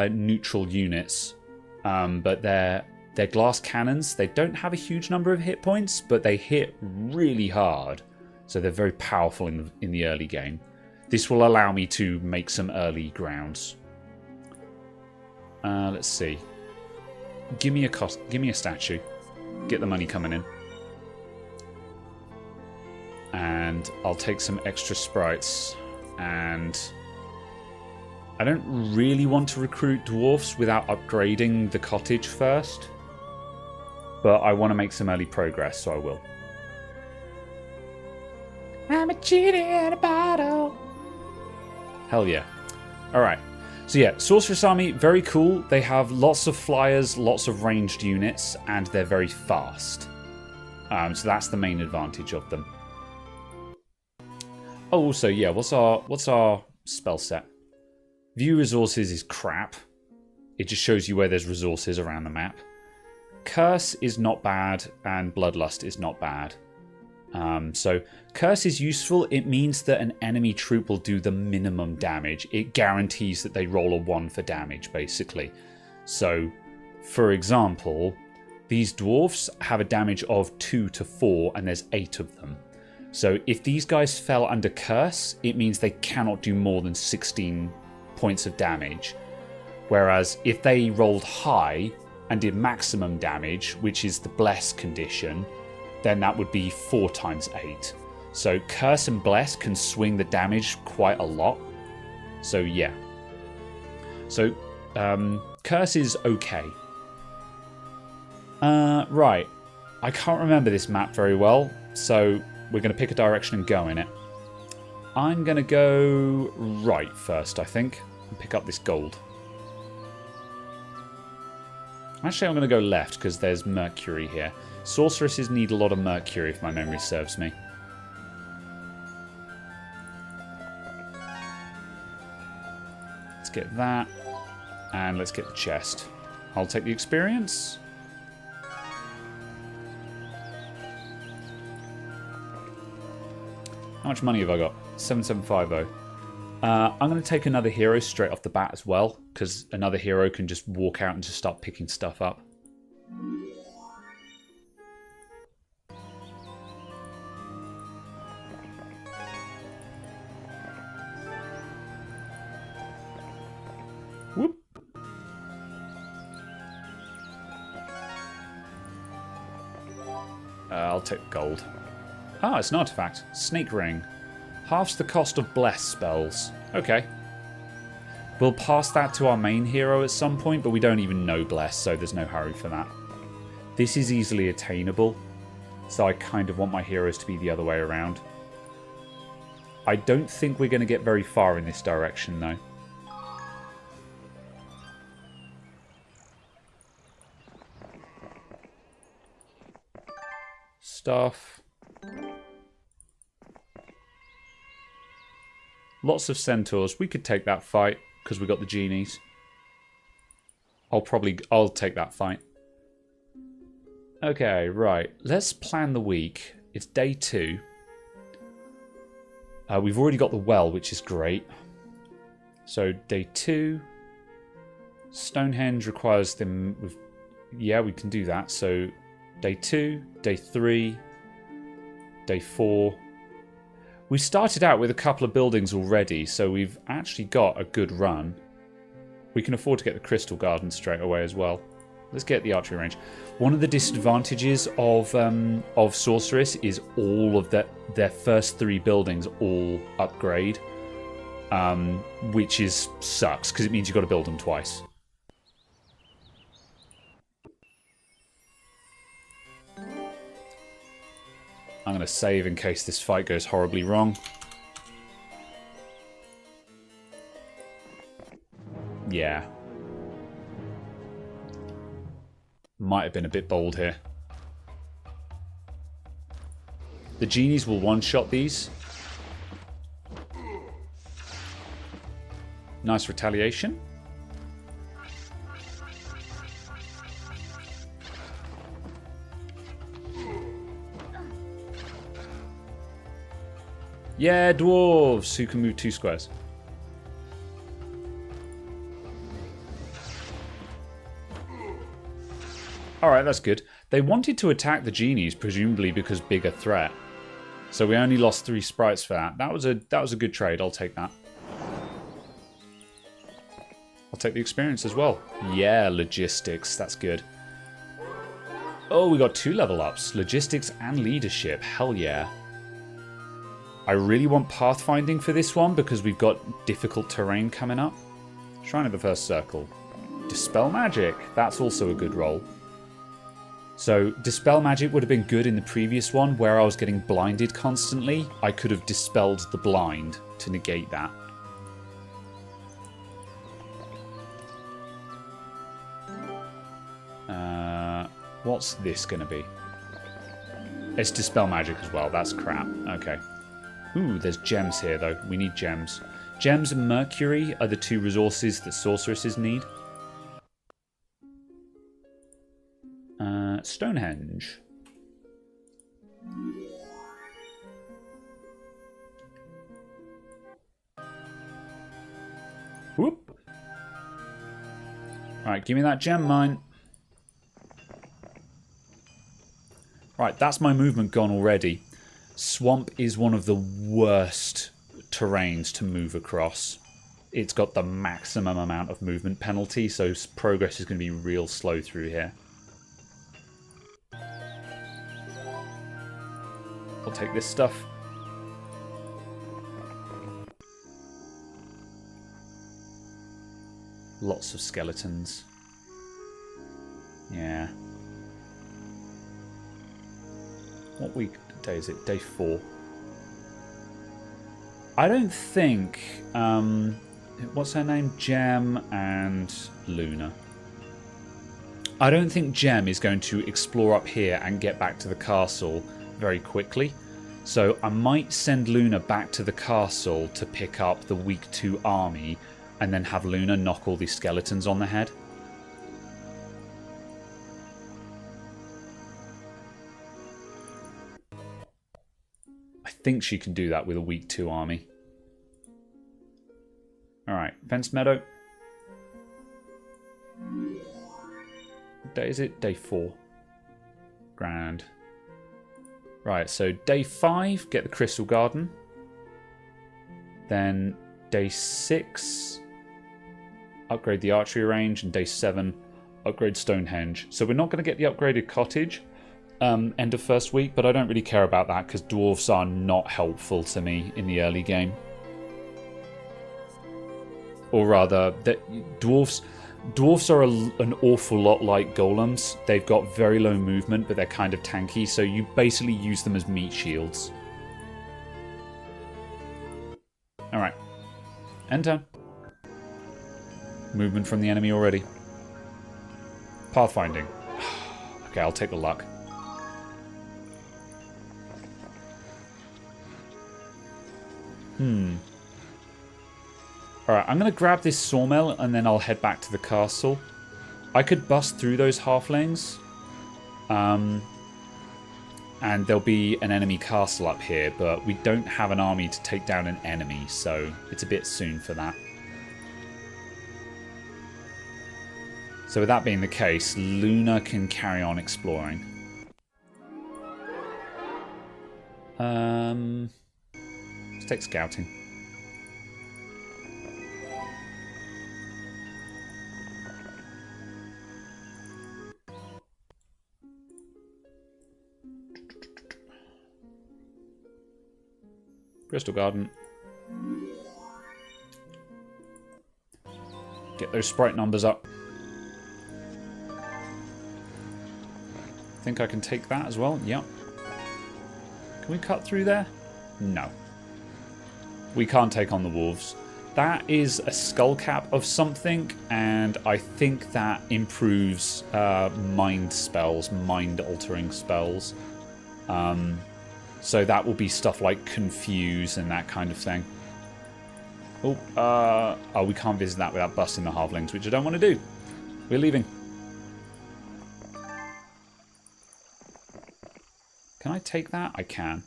neutral units, but they're glass cannons. They don't have a huge number of hit points, but they hit really hard. So they're very powerful in the early game. This will allow me to make some early grounds. Let's see. Give me a statue. Get the money coming in. And I'll take some extra sprites. And I don't really want to recruit dwarfs without upgrading the cottage first. But I want to make some early progress, so I will. I'm a genie in a bottle. Hell yeah. Alright. So yeah, Sorceress Army, very cool. They have lots of flyers, lots of ranged units, and they're very fast. So that's the main advantage of them. Oh, also, yeah, what's our spell set? View resources is crap. It just shows you where there's resources around the map. Curse is not bad, and Bloodlust is not bad. So Curse is useful. It means that an enemy troop will do the minimum damage. It guarantees that they roll a 1 for damage, basically. So, for example, these dwarfs have a damage of 2 to 4, and there's 8 of them. So if these guys fell under Curse, it means they cannot do more than 16 points of damage. Whereas if they rolled high and did maximum damage, which is the Bless condition, then that would be 4 times 8. So Curse and Bless can swing the damage quite a lot. So yeah. So Curse is okay. Right. I can't remember this map very well, so we're going to pick a direction and go in it. I'm going to go right first, I think, and pick up this gold. Actually, I'm going to go left because there's Mercury here. Sorceresses need a lot of Mercury if my memory serves me. Let's get that. And let's get the chest. I'll take the experience. How much money have I got? 7750. I'm going to take another hero straight off the bat as well, because another hero can just walk out and just start picking stuff up. Whoop. I'll take gold. Ah, it's an artifact. Snake Ring. Halves the cost of Bless spells. Okay. We'll pass that to our main hero at some point, but we don't even know Bless, so there's no hurry for that. This is easily attainable, so I kind of want my heroes to be the other way around. I don't think we're going to get very far in this direction, though. Stuff. Lots of centaurs. We could take that fight because we got the genies. I'll take that fight. Okay, right. Let's plan the week. It's day 2. We've already got the well, which is great. So day 2. Stonehenge requires them. Yeah, we can do that. So day 2, day 3, day 4. We started out with a couple of buildings already, so we've actually got a good run. We can afford to get the Crystal Garden straight away as well. Let's get the archery range. One of the disadvantages of Sorceress is all of their first 3 buildings all upgrade, which sucks because it means you've got to build them twice. I'm going to save in case this fight goes horribly wrong. Yeah. Might have been a bit bold here. The genies will one-shot these. Nice retaliation. Yeah, dwarves who can move 2 squares. Alright, that's good. They wanted to attack the genies, presumably because bigger threat. So we only lost 3 sprites for that. That was a good trade. I'll take that. I'll take the experience as well. Yeah, logistics. That's good. Oh, we got 2 level ups. Logistics and leadership. Hell yeah. I really want pathfinding for this one because we've got difficult terrain coming up. Shrine of the First Circle. Dispel Magic. That's also a good roll. So, Dispel Magic would have been good in the previous one where I was getting blinded constantly. I could have dispelled the blind to negate that. What's this going to be? It's Dispel Magic as well. That's crap. Okay. Ooh, there's gems here, though. We need gems. Gems and Mercury are the 2 resources that sorceresses need. Stonehenge. Whoop. Alright, give me that gem mine. Right, that's my movement gone already. Swamp is one of the worst terrains to move across. It's got the maximum amount of movement penalty, so progress is going to be real slow through here. I'll take this stuff. Lots of skeletons. Yeah. What week day is it? Day 4. I don't think... what's her name? Gem and Luna. I don't think Gem is going to explore up here and get back to the castle very quickly. So I might send Luna back to the castle to pick up the week 2 army and then have Luna knock all these skeletons on the head. I think she can do that with a week 2 army. Alright, Fence Meadow. What day is it? Day 4. Grand. Right, so day 5, get the Crystal Garden. Then day 6, upgrade the archery range. And day 7, upgrade Stonehenge. So we're not going to get the upgraded cottage end of first week, but I don't really care about that because dwarves are not helpful to me in the early game. Or rather, dwarfs are an awful lot like golems. They've got very low movement, but they're kind of tanky, so you basically use them as meat shields. Alright. Enter. Movement from the enemy already. Pathfinding. Okay, I'll take the luck. Alright, I'm going to grab this sawmill and then I'll head back to the castle. I could bust through those halflings. And there'll be an enemy castle up here, but we don't have an army to take down an enemy, so it's a bit soon for that. So with that being the case, Luna can carry on exploring. Let's take scouting. Bristol Garden. Get those sprite numbers up. Think I can take that as well? Yep. Can we cut through there? No. We can't take on the wolves. That is a skull cap of something, and I think that improves mind spells, mind-altering spells. So that will be stuff like confuse and that kind of thing. Oh, we can't visit that without busting the halflings, which I don't want to do. We're leaving. Can I take that? I can.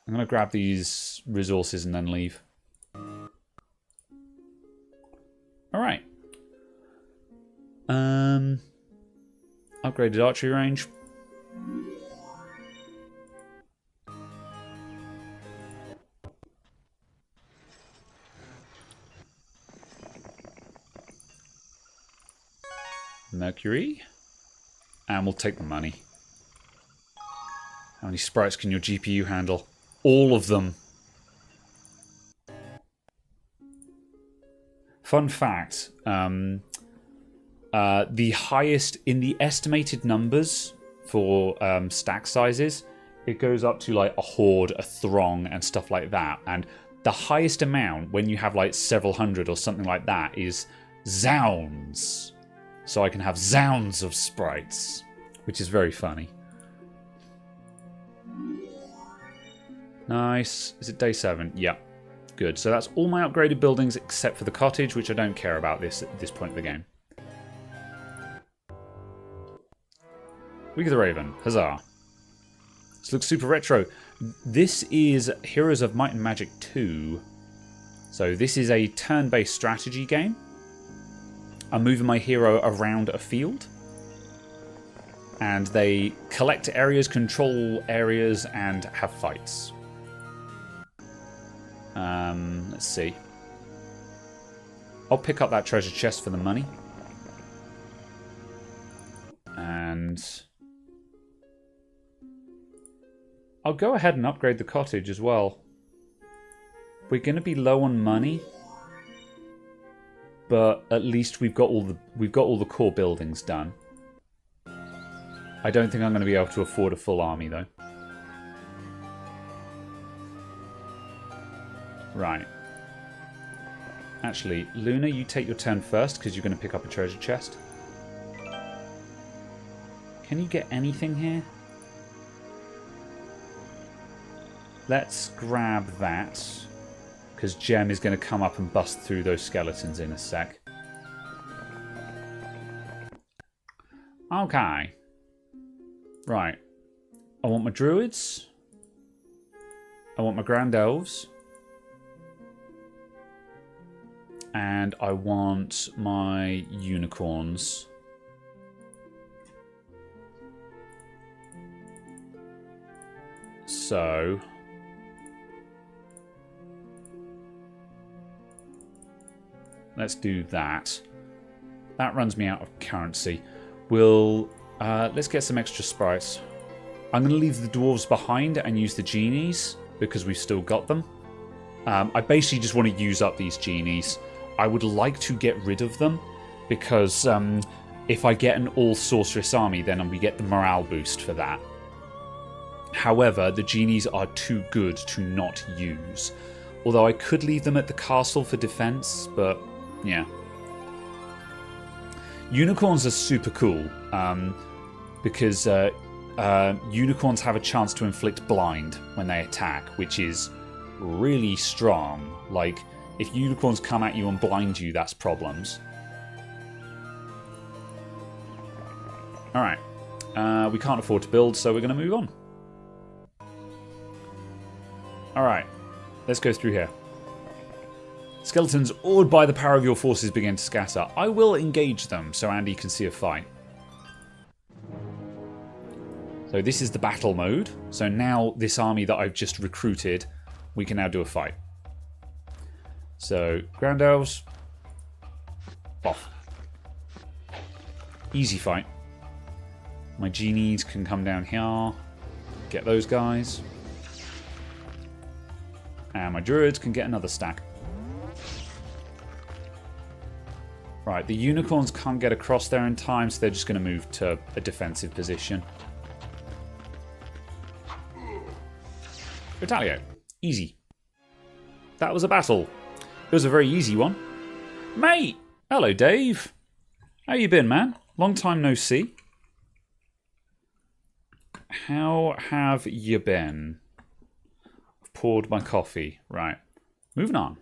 I'm going to grab these resources and then leave. Alright. Upgraded archery range. Mercury. And we'll take the money. How many sprites can your GPU handle? All of them. Fun fact. The highest in the estimated numbers for stack sizes, it goes up to like a horde, a throng, and stuff like that. And the highest amount, when you have like several hundred or something like that, is zounds. So I can have zounds of sprites, which is very funny. Nice. Is it day 7? Yeah. Good. So that's all my upgraded buildings except for the cottage, which I don't care about at this point of the game. Week of the Raven. Huzzah. This looks super retro. This is Heroes of Might and Magic 2. So this is a turn-based strategy game. I'm moving my hero around a field. And they collect areas, control areas, and have fights. Let's see. I'll pick up that treasure chest for the money. And I'll go ahead and upgrade the cottage as well. We're going to be low on money, but at least we've got all the core buildings done. I don't think I'm going to be able to afford a full army though. Right. Actually, Luna, you take your turn first because you're going to pick up a treasure chest. Can you get anything here? Let's grab that, because Gem is going to come up and bust through those skeletons in a sec. Okay. Right. I want my druids. I want my grand elves. And I want my unicorns. So let's do that. That runs me out of currency. Let's get some extra sprites. I'm going to leave the dwarves behind and use the genies because we've still got them. I basically just want to use up these genies. I would like to get rid of them, because if I get an all-sorceress army, then we get the morale boost for that. However, the genies are too good to not use. Although I could leave them at the castle for defense, but yeah. Unicorns are super cool, because unicorns have a chance to inflict blind when they attack, which is really strong. Like, if unicorns come at you and blind you, that's problems. Alright. We can't afford to build, so we're going to move on. Alright. Let's go through here. Skeletons awed by the power of your forces begin to scatter. I will engage them so Andy can see a fight. So this is the battle mode. So now this army that I've just recruited, we can now do a fight. So, Ground Elves. Off. Easy fight. My genies can come down here. Get those guys. And my druids can get another stack. Right, the unicorns can't get across there in time, so they're just going to move to a defensive position. Retaliate. Easy. That was a battle. It was a very easy one. Mate! Hello, Dave. How you been, man? Long time no see. How have you been? I've poured my coffee. Right. Moving on.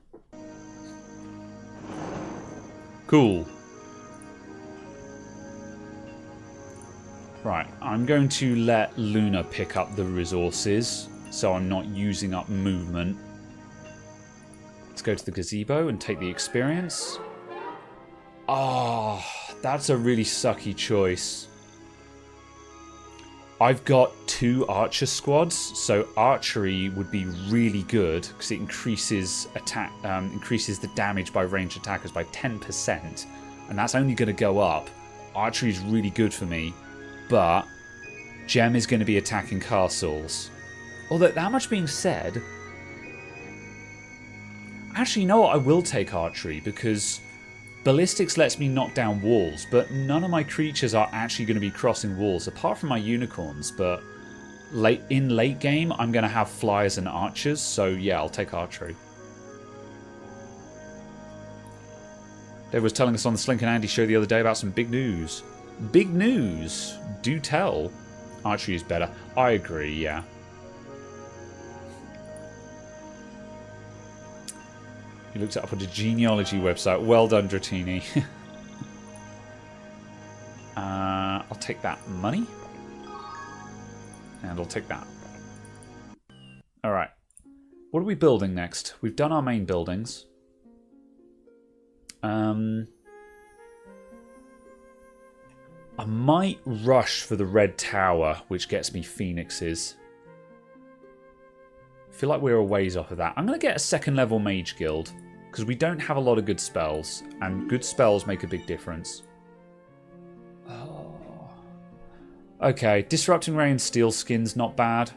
Cool. Right. I'm going to let Luna pick up the resources, so I'm not using up movement. Let's go to the gazebo and take the experience. Ah, oh, that's a really sucky choice. I've got 2 archer squads, so archery would be really good because it increases attack, increases the damage by ranged attackers by 10%, and that's only going to go up. Archery is really good for me, but Gem is going to be attacking castles. Although that much being said, actually, you know what? I will take archery because ballistics lets me knock down walls, but none of my creatures are actually going to be crossing walls, apart from my unicorns. But in late game, I'm going to have flyers and archers, so yeah, I'll take archery. Dave was telling us on the Slink and Andy show the other day about some big news. Big news? Do tell. Archery is better. I agree, yeah. He looked it up on the genealogy website. Well done, Dratini. I'll take that money. And I'll take that. Alright. What are we building next? We've done our main buildings. I might rush for the red tower, which gets me phoenixes. I feel like we're a ways off of that. I'm going to get a 2nd level mage guild, because we don't have a lot of good spells, and good spells make a big difference. Oh. Okay, Disrupting Ray and Steel Skin's not bad.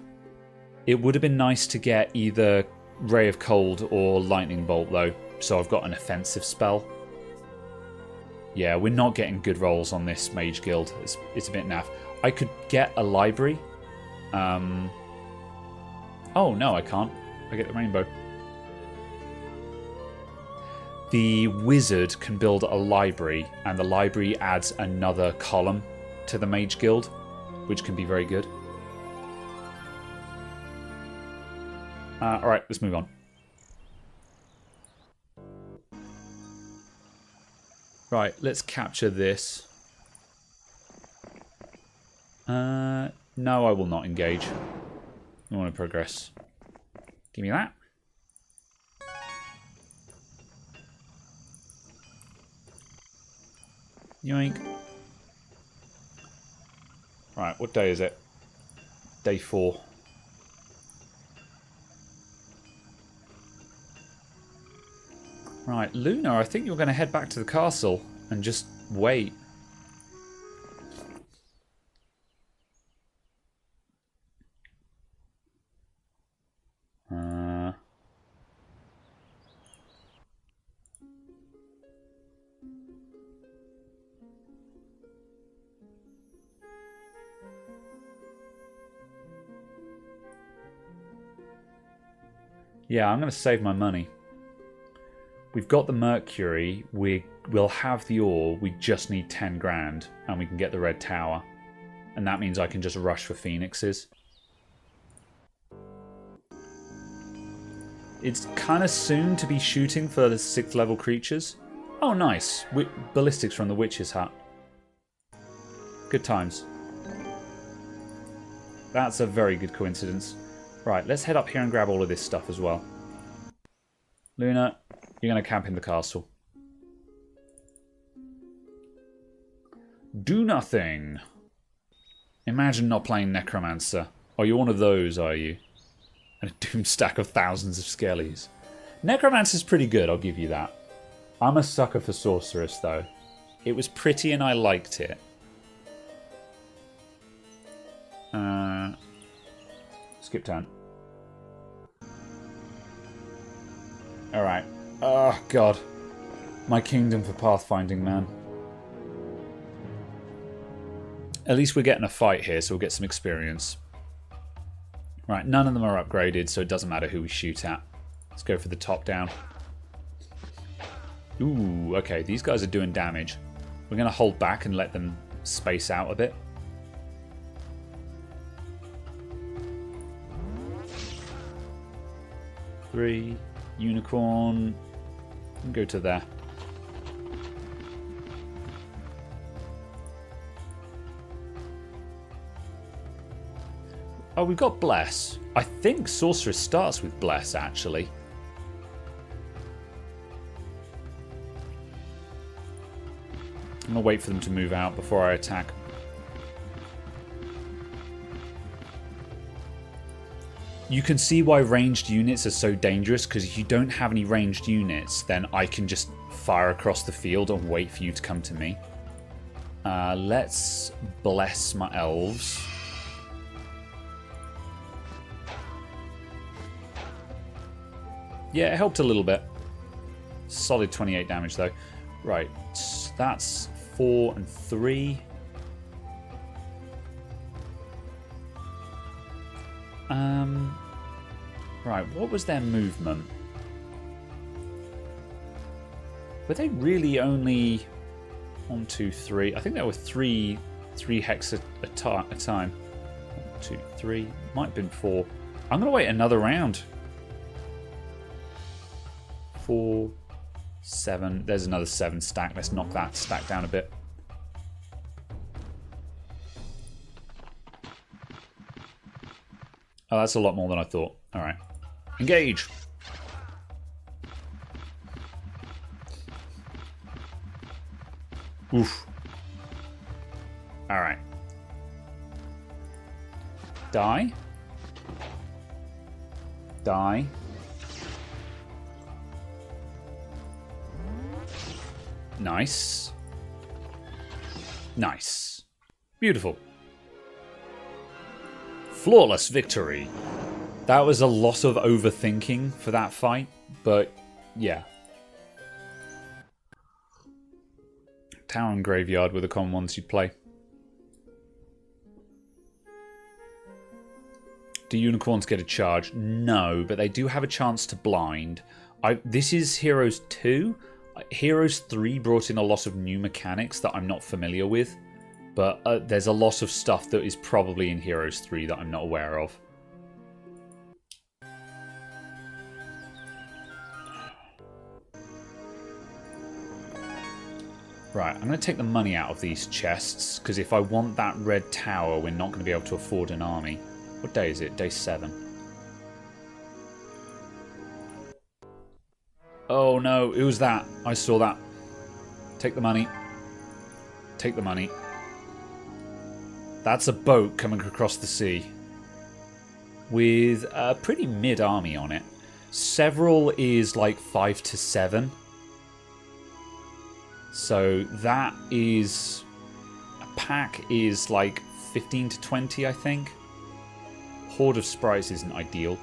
It would have been nice to get either Ray of Cold or Lightning Bolt, though, so I've got an offensive spell. Yeah, we're not getting good rolls on this mage guild. It's a bit naff. I could get a library. Oh, no, I can't. I get the rainbow. The wizard can build a library, and the library adds another column to the mage guild, which can be very good. Alright, let's move on. Right, let's capture this. No, I will not engage. I want to progress. Give me that. Yoink. Right, what day is it? Day 4. Right, Luna, I think you're going to head back to the castle and just wait. Yeah, I'm going to save my money. We've got the Mercury. We'll have the ore. We just need 10 grand. And we can get the Red Tower. And that means I can just rush for Phoenixes. It's kind of soon to be shooting for the 6th level creatures. Oh, nice. Ballistics from the Witch's Hut. Good times. That's a very good coincidence. Right, let's head up here and grab all of this stuff as well. Luna, you're going to camp in the castle. Do nothing. Imagine not playing Necromancer. Oh, you're one of those, are you? And a doom stack of thousands of skellies. Necromancer's pretty good, I'll give you that. I'm a sucker for Sorceress, though. It was pretty and I liked it. Skip turn. Alright. Oh, God. My kingdom for pathfinding, man. At least we're getting a fight here, so we'll get some experience. Right, none of them are upgraded, so it doesn't matter who we shoot at. Let's go for the top down. Ooh, okay, these guys are doing damage. We're going to hold back and let them space out a bit. Three. Unicorn. Go to there. Oh, we've got Bless. I think Sorceress starts with Bless, actually. I'm going to wait for them to move out before I attack. You can see why ranged units are so dangerous, because if you don't have any ranged units, then I can just fire across the field and wait for you to come to me. Let's bless my elves. Yeah, it helped a little bit. Solid 28 damage, though. Right, that's 4 and 3. Right, what was their movement? Were they really only 1, 2, 3? I think there were three hex a time. 1, 2, 3. Might have been 4. I'm going to wait another round. 4, 7. There's another 7 stack. Let's knock that stack down a bit. Oh, that's a lot more than I thought. All right. Engage. Oof. All right. Die. Die. Nice. Nice. Beautiful. Flawless victory. That was a lot of overthinking for that fight, but yeah. Tower and Graveyard were the common ones you'd play. Do unicorns get a charge? No, but they do have a chance to blind. This is Heroes 2. Heroes 3 brought in a lot of new mechanics that I'm not familiar with, but there's a lot of stuff that is probably in Heroes 3 that I'm not aware of. Right, I'm going to take the money out of these chests, because if I want that red tower, we're not going to be able to afford an army. What day is it? Day 7. Oh no, it was that. I saw that. Take the money. Take the money. That's a boat coming across the sea with a pretty mid-army on it. Several is like 5 to 7. So that is... a pack is like 15 to 20, I think. Horde of Sprites isn't ideal.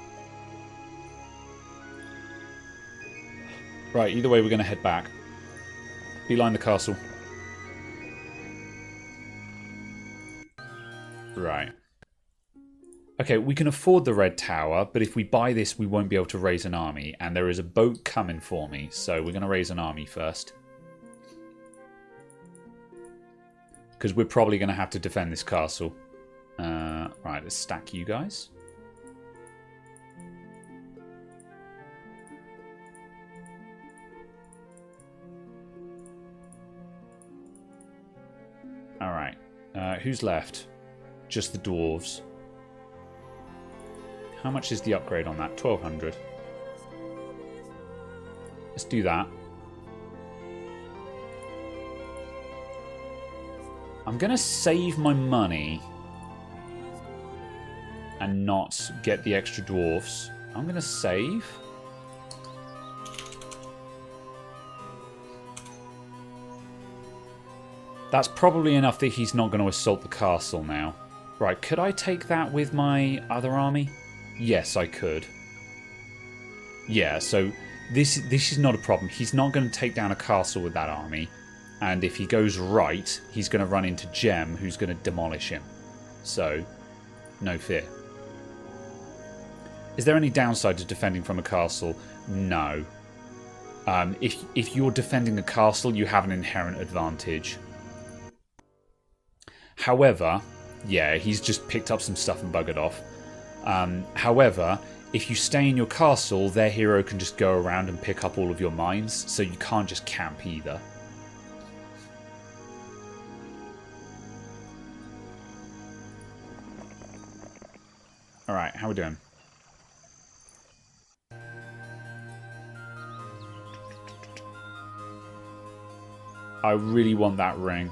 Right, either way we're going to head back. Beeline the castle. Right. Okay, we can afford the red tower, but if we buy this, we won't be able to raise an army. And there is a boat coming for me, so we're going to raise an army first. Because we're probably going to have to defend this castle. Right, let's stack you guys. Alright, who's left? Just the dwarves. How much is the upgrade on that? 1200. Let's do that. I'm going to save my money and not get the extra dwarfs. I'm going to save. That's probably enough that he's not going to assault the castle now. Right, could I take that with my other army? Yes, I could. Yeah, so this is not a problem. He's not going to take down a castle with that army. And if he goes right, he's going to run into Gem, who's going to demolish him. So, no fear. Is there any downside to defending from a castle? No. If you're defending a castle, you have an inherent advantage. However, yeah, he's just picked up some stuff and buggered off. However, if you stay in your castle, their hero can just go around and pick up all of your mines, so you can't just camp either. Alright, how we doing? I really want that ring.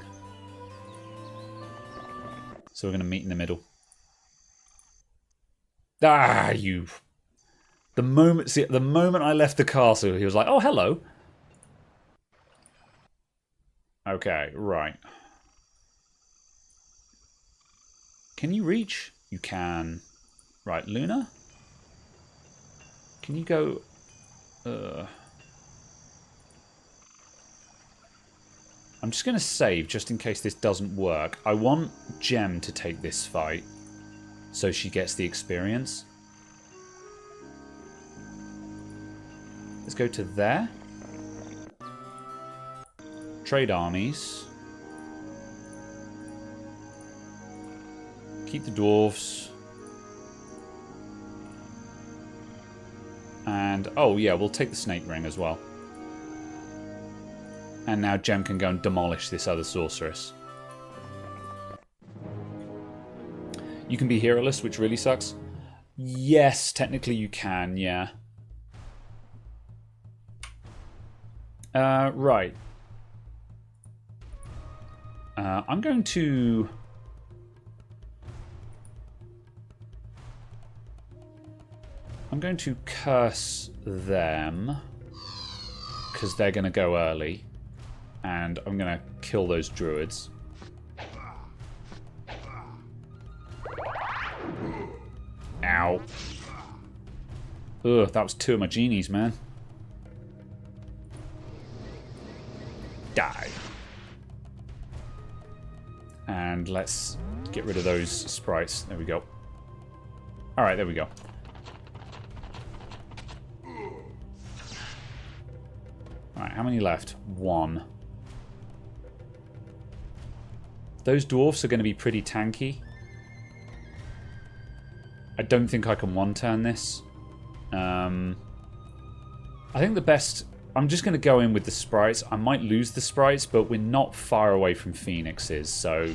So we're going to meet in the middle. Ah, you... The moment I left the castle, he was like, oh, hello. Okay, right. Can you reach? You can. Right, Luna? Can you go... I'm just going to save, just in case this doesn't work. I want Gem to take this fight, so she gets the experience. Let's go to there. Trade armies. Keep the dwarves. And, oh yeah, we'll take the snake ring as well. And now Gem can go and demolish this other sorceress. You can be heroless, which really sucks. Yes, technically you can, yeah. Right. I'm going to... curse them. Because they're going to go early. And I'm going to kill those druids. Ow. Ugh, that was 2 of my genies, man. Die. And let's get rid of those sprites. There we go. Alright, there we go. Alright, how many left? 1. Those dwarfs are going to be pretty tanky. I don't think I can one-turn this. I think the best... I'm just going to go in with the sprites. I might lose the sprites, but we're not far away from phoenixes, so...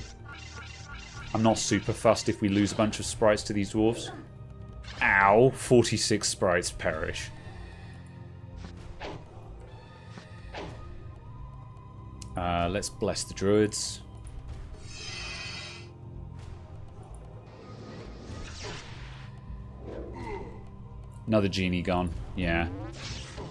I'm not super fussed if we lose a bunch of sprites to these dwarves. Ow! 46 sprites perish. Let's bless the druids. Another genie gone. Yeah.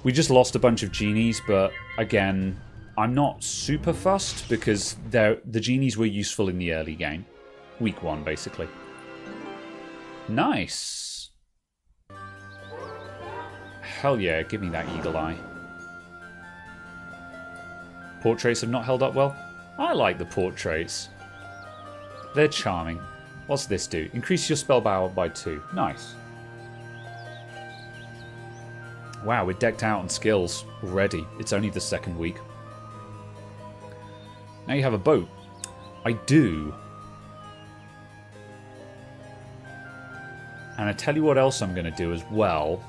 We just lost a bunch of genies, but again, I'm not super fussed because the genies were useful in the early game. Week 1, basically. Nice. Hell yeah, give me that eagle eye. Portraits have not held up well. I like the portraits. They're charming. What's this do? Increase your spell power by 2. Nice. Wow, we're decked out on skills already. It's only the second week. Now you have a boat. I do. And I tell you what else I'm going to do as well.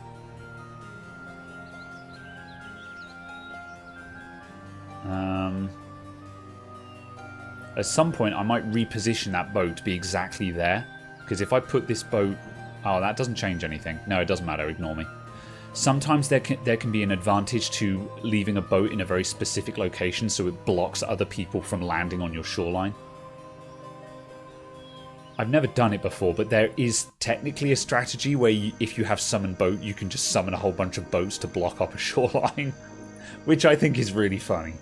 At some point, I might reposition that boat to be exactly there. Because if I put this boat... Oh, that doesn't change anything. No, it doesn't matter. Ignore me. Sometimes there can be an advantage to leaving a boat in a very specific location so it blocks other people from landing on your shoreline. I've never done it before, but there is technically a strategy where if you have summon boat, you can just summon a whole bunch of boats to block up a shoreline. Which I think is really funny.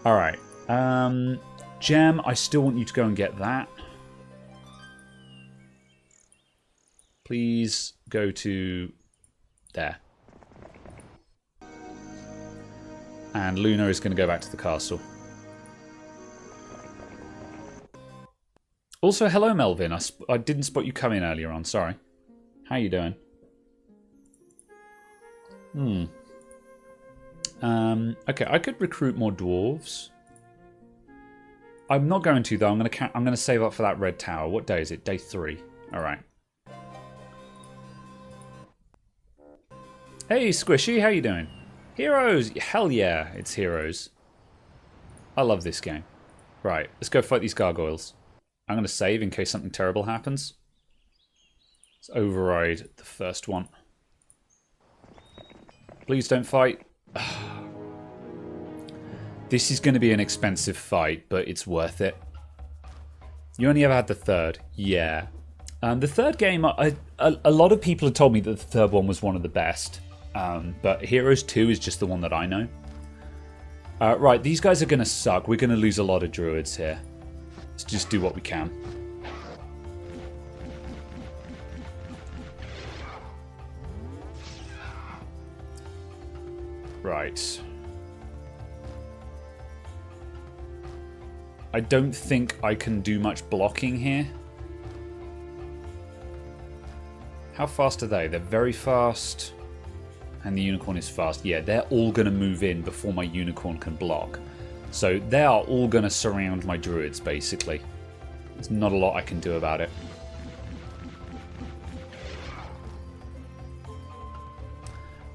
Alright. Gem, I still want you to go and get that. Please go to... there. And Luna is going to go back to the castle. Also, hello Melvin. I didn't spot you come in earlier on. Sorry. How you doing? Okay, I could recruit more dwarves. I'm not going to though. I'm going to save up for that red tower. What day is it? Day 3. All right. Hey Squishy, how you doing? Heroes! Hell yeah, it's Heroes. I love this game. Right, let's go fight these gargoyles. I'm going to save in case something terrible happens. Let's override the first one. Please don't fight. This is going to be an expensive fight, but it's worth it. You only ever had the third? Yeah. The third game, a lot of people have told me that the third one was one of the best. But Heroes 2 is just the one that I know. Right, these guys are going to suck. We're going to lose a lot of druids here. Let's just do what we can. Right. I don't think I can do much blocking here. How fast are they? They're very fast. And the unicorn is fast. Yeah, they're all going to move in before my unicorn can block. So they are all going to surround my druids, basically. There's not a lot I can do about it.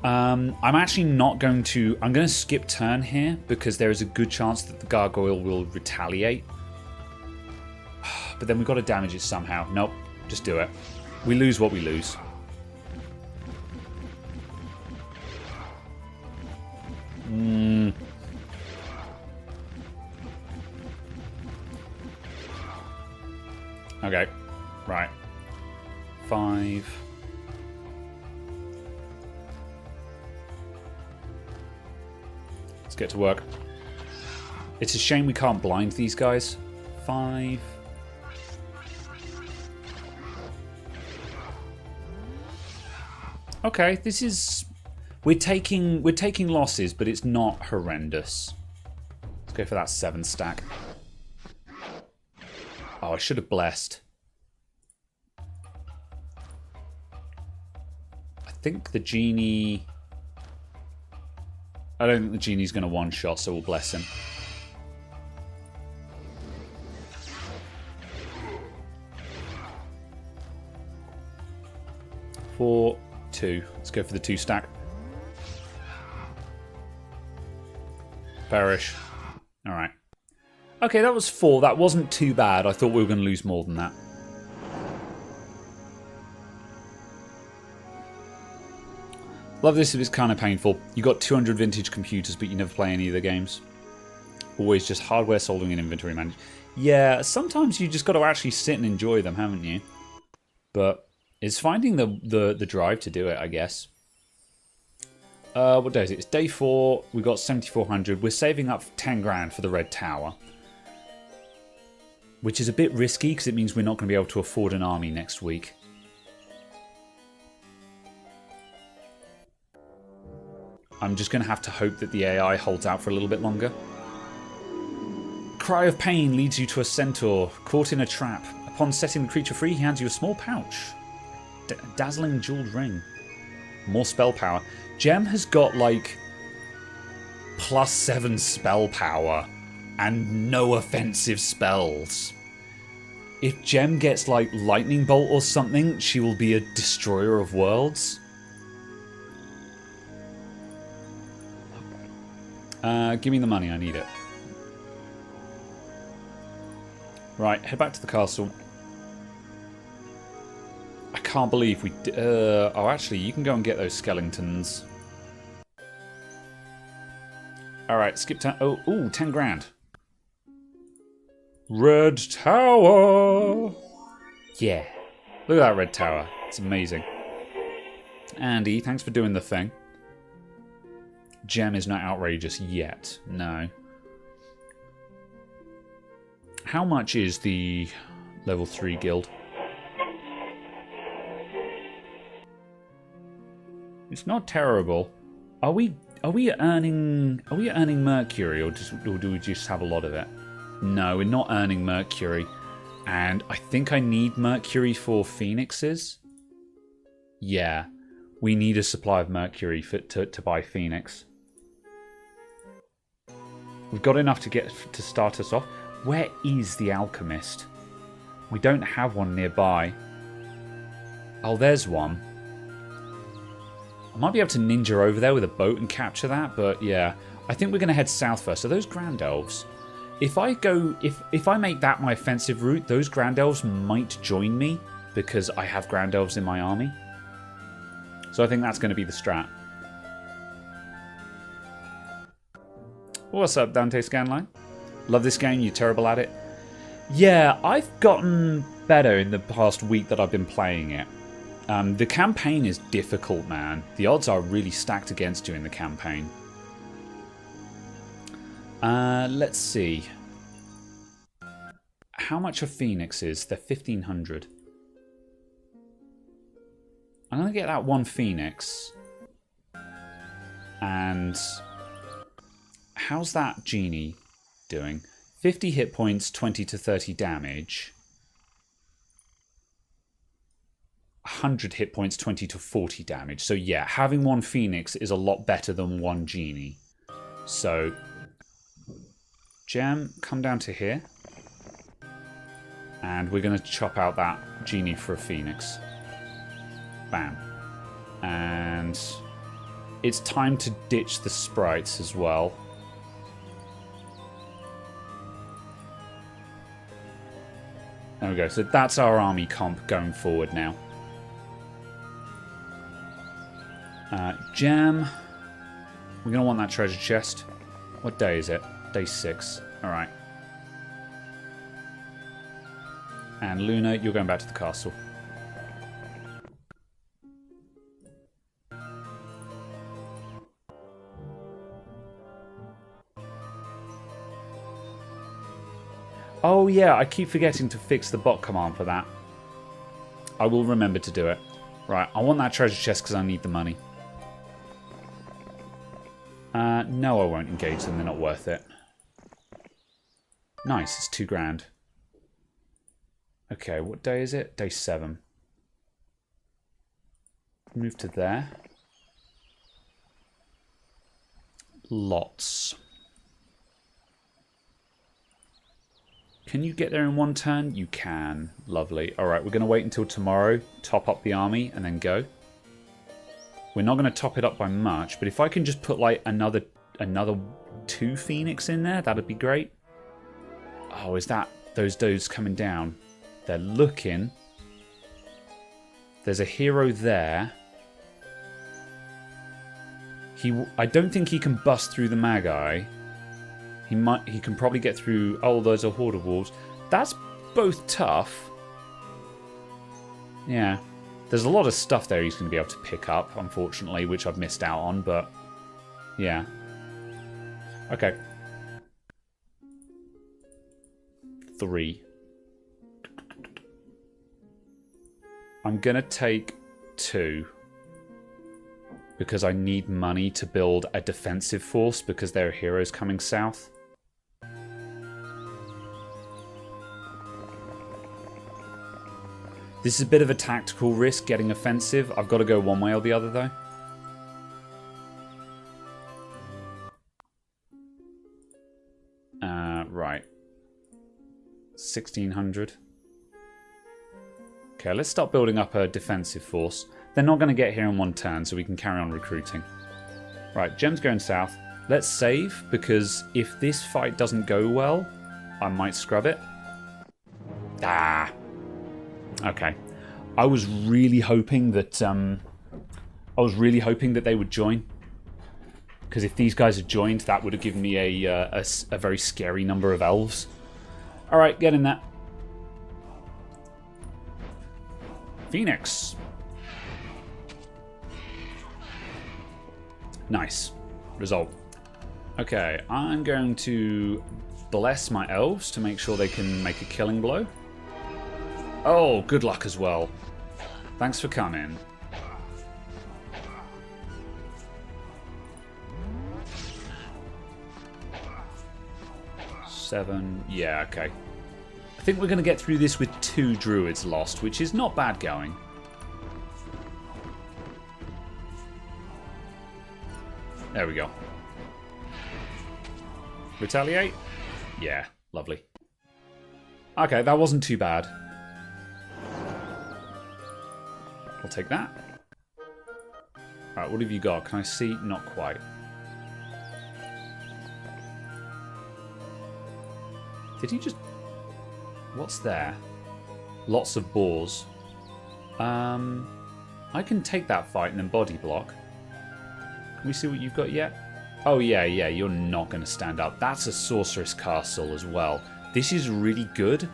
I'm actually not going to... I'm going to skip turn here because there is a good chance that the gargoyle will retaliate. But then we've got to damage it somehow. Nope, just do it. We lose what we lose. Okay, right. 5. Let's get to work. It's a shame we can't blind these guys. 5. Okay, this is... We're taking losses, but it's not horrendous. Let's go for that 7 stack. Oh, I should have blessed. I think the genie... I don't think the genie's going to one-shot, so we'll bless him. Four, 2. Let's go for the 2 stack. Perish. Alright. Okay, that was 4. That wasn't too bad. I thought we were going to lose more than that. Love this if it's kind of painful. You got 200 vintage computers, but you never play any of the games. Always just hardware soldering and inventory management. Yeah, sometimes you just got to actually sit and enjoy them, haven't you? But it's finding the drive to do it, I guess. What day is it? It's day 4. We've got 7,400. We're saving up 10 grand for the red tower. Which is a bit risky because it means we're not going to be able to afford an army next week. I'm just going to have to hope that the AI holds out for a little bit longer. Cry of pain leads you to a centaur. Caught in a trap. A Upon setting the creature free, he hands you a small pouch. Dazzling jeweled ring. More spell power. Gem has got like +7 spell power and no offensive spells. If Gem gets like lightning bolt or something, she will be a destroyer of worlds. Give me the money, I need it. Right, head back to the castle. I can't believe we... oh, actually, you can go and get those skeletons. Alright, skip town. Oh, ooh, 10 grand. Red Tower! Yeah. Look at that red tower. It's amazing. Andy, thanks for doing the thing. Gem is not outrageous yet. No. How much is the level 3 guild? It's not terrible. Are we earning mercury, or do we just have a lot of it? No, we're not earning mercury. And I think I need mercury for phoenixes. Yeah. We need a supply of mercury to buy phoenix. We've got enough to start us off. Where is the alchemist? We don't have one nearby. Oh, there's one. I might be able to ninja over there with a boat and capture that, but yeah. I think we're going to head south first. Are those Grand Elves? If I make that my offensive route, those Grand Elves might join me because I have Grand Elves in my army. So I think that's going to be the strat. What's up, Dante Scanline? Love this game, you're terrible at it. Yeah, I've gotten better in the past week that I've been playing it. The campaign is difficult, man. The odds are really stacked against you in the campaign. Let's see. How much are phoenixes? They're 1,500. I'm going to get that one phoenix. And how's that genie doing? 50 hit points, 20 to 30 damage. 100 hit points, 20 to 40 damage. So yeah, having one phoenix is a lot better than one genie. So, Gem, come down to here. And we're going to chop out that genie for a phoenix. Bam. And it's time to ditch the sprites as well. There we go. So that's our army comp going forward now. Gem. We're going to want that treasure chest. What day is it? Day 6. Alright. And Luna, you're going back to the castle. Oh yeah, I keep forgetting to fix the bot command for that. I will remember to do it. Right, I want that treasure chest because I need the money. No, I won't engage them. They're not worth it. Nice, it's 2 grand. Okay, what day is it? Day 7. Move to there. Lots. Can you get there in one turn? You can. Lovely. Alright, we're going to wait until tomorrow, top up the army, and then go. We're not going to top it up by much, but if I can just put like another 2 Phoenix in there, that'd be great. Oh, is that those dudes coming down? They're looking. There's a hero there. I don't think he can bust through the Magi. He can probably get through. Oh, those are Horde of Wolves. That's both tough. Yeah. There's a lot of stuff there he's going to be able to pick up, unfortunately, which I've missed out on, but yeah. Okay. 3. I'm going to take 2 because I need money to build a defensive force because there are heroes coming south. This is a bit of a tactical risk getting offensive. I've got to go one way or the other though. Right. 1600. Okay, let's start building up a defensive force. They're not going to get here in one turn, so we can carry on recruiting. Right, Gem's going south. Let's save, because if this fight doesn't go well, I might scrub it. Ah. Okay. I was really hoping that they would join. Because if these guys had joined, that would have given me a very scary number of elves. Alright, get in there. Phoenix. Nice. Result. Okay, I'm going to bless my elves to make sure they can make a killing blow. Oh, good luck as well. Thanks for coming. Seven. Yeah, okay. I think we're going to get through this with 2 druids lost, which is not bad going. There we go. Retaliate? Yeah, lovely. Okay, that wasn't too bad. I'll take that. Alright, what have you got? Can I see? Not quite. Did he just... What's there? Lots of boars. I can take that fight and then body block. Can we see what you've got yet? Oh yeah, you're not going to stand up. That's a sorceress castle as well. This is really good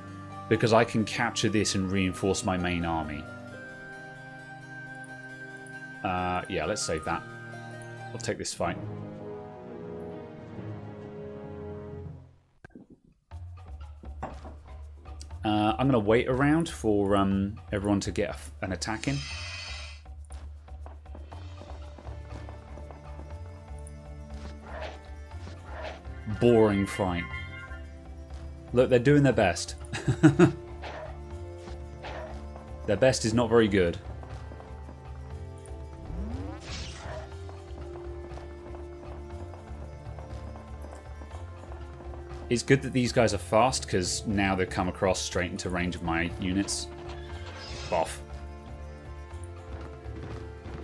because I can capture this and reinforce my main army. Yeah, let's save that. I'll take this fight. I'm going to wait around for everyone to get an attack in. Boring fight. Look, they're doing their best. Their best is not very good. It's good that these guys are fast, because now they've come across straight into range of my units. Boff.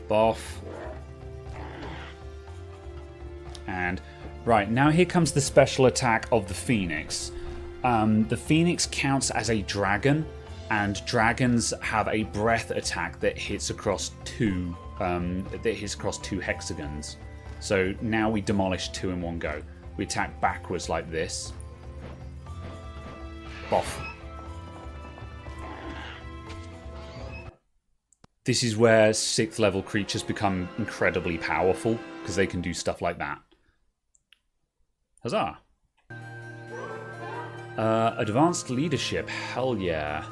Boff. And, right, now here comes the special attack of the Phoenix. The Phoenix counts as a dragon, and dragons have a breath attack that hits across two hexagons. So now we demolish 2 in one go. We attack backwards like this. Boff. This is where 6th level creatures become incredibly powerful, because they can do stuff like that. Huzzah. Advanced leadership, hell yeah.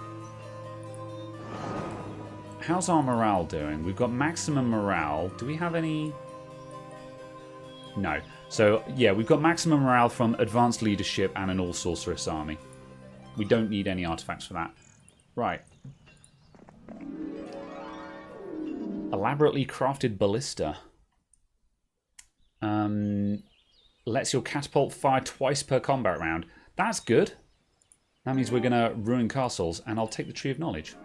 How's our morale doing? We've got maximum morale. Do we have any... No. So, yeah, we've got maximum morale from advanced leadership and an all-sorceress army. We don't need any artifacts for that. Right. Elaborately crafted ballista. Lets your catapult fire twice per combat round. That's good. That means we're going to ruin castles, and I'll take the Tree of Knowledge.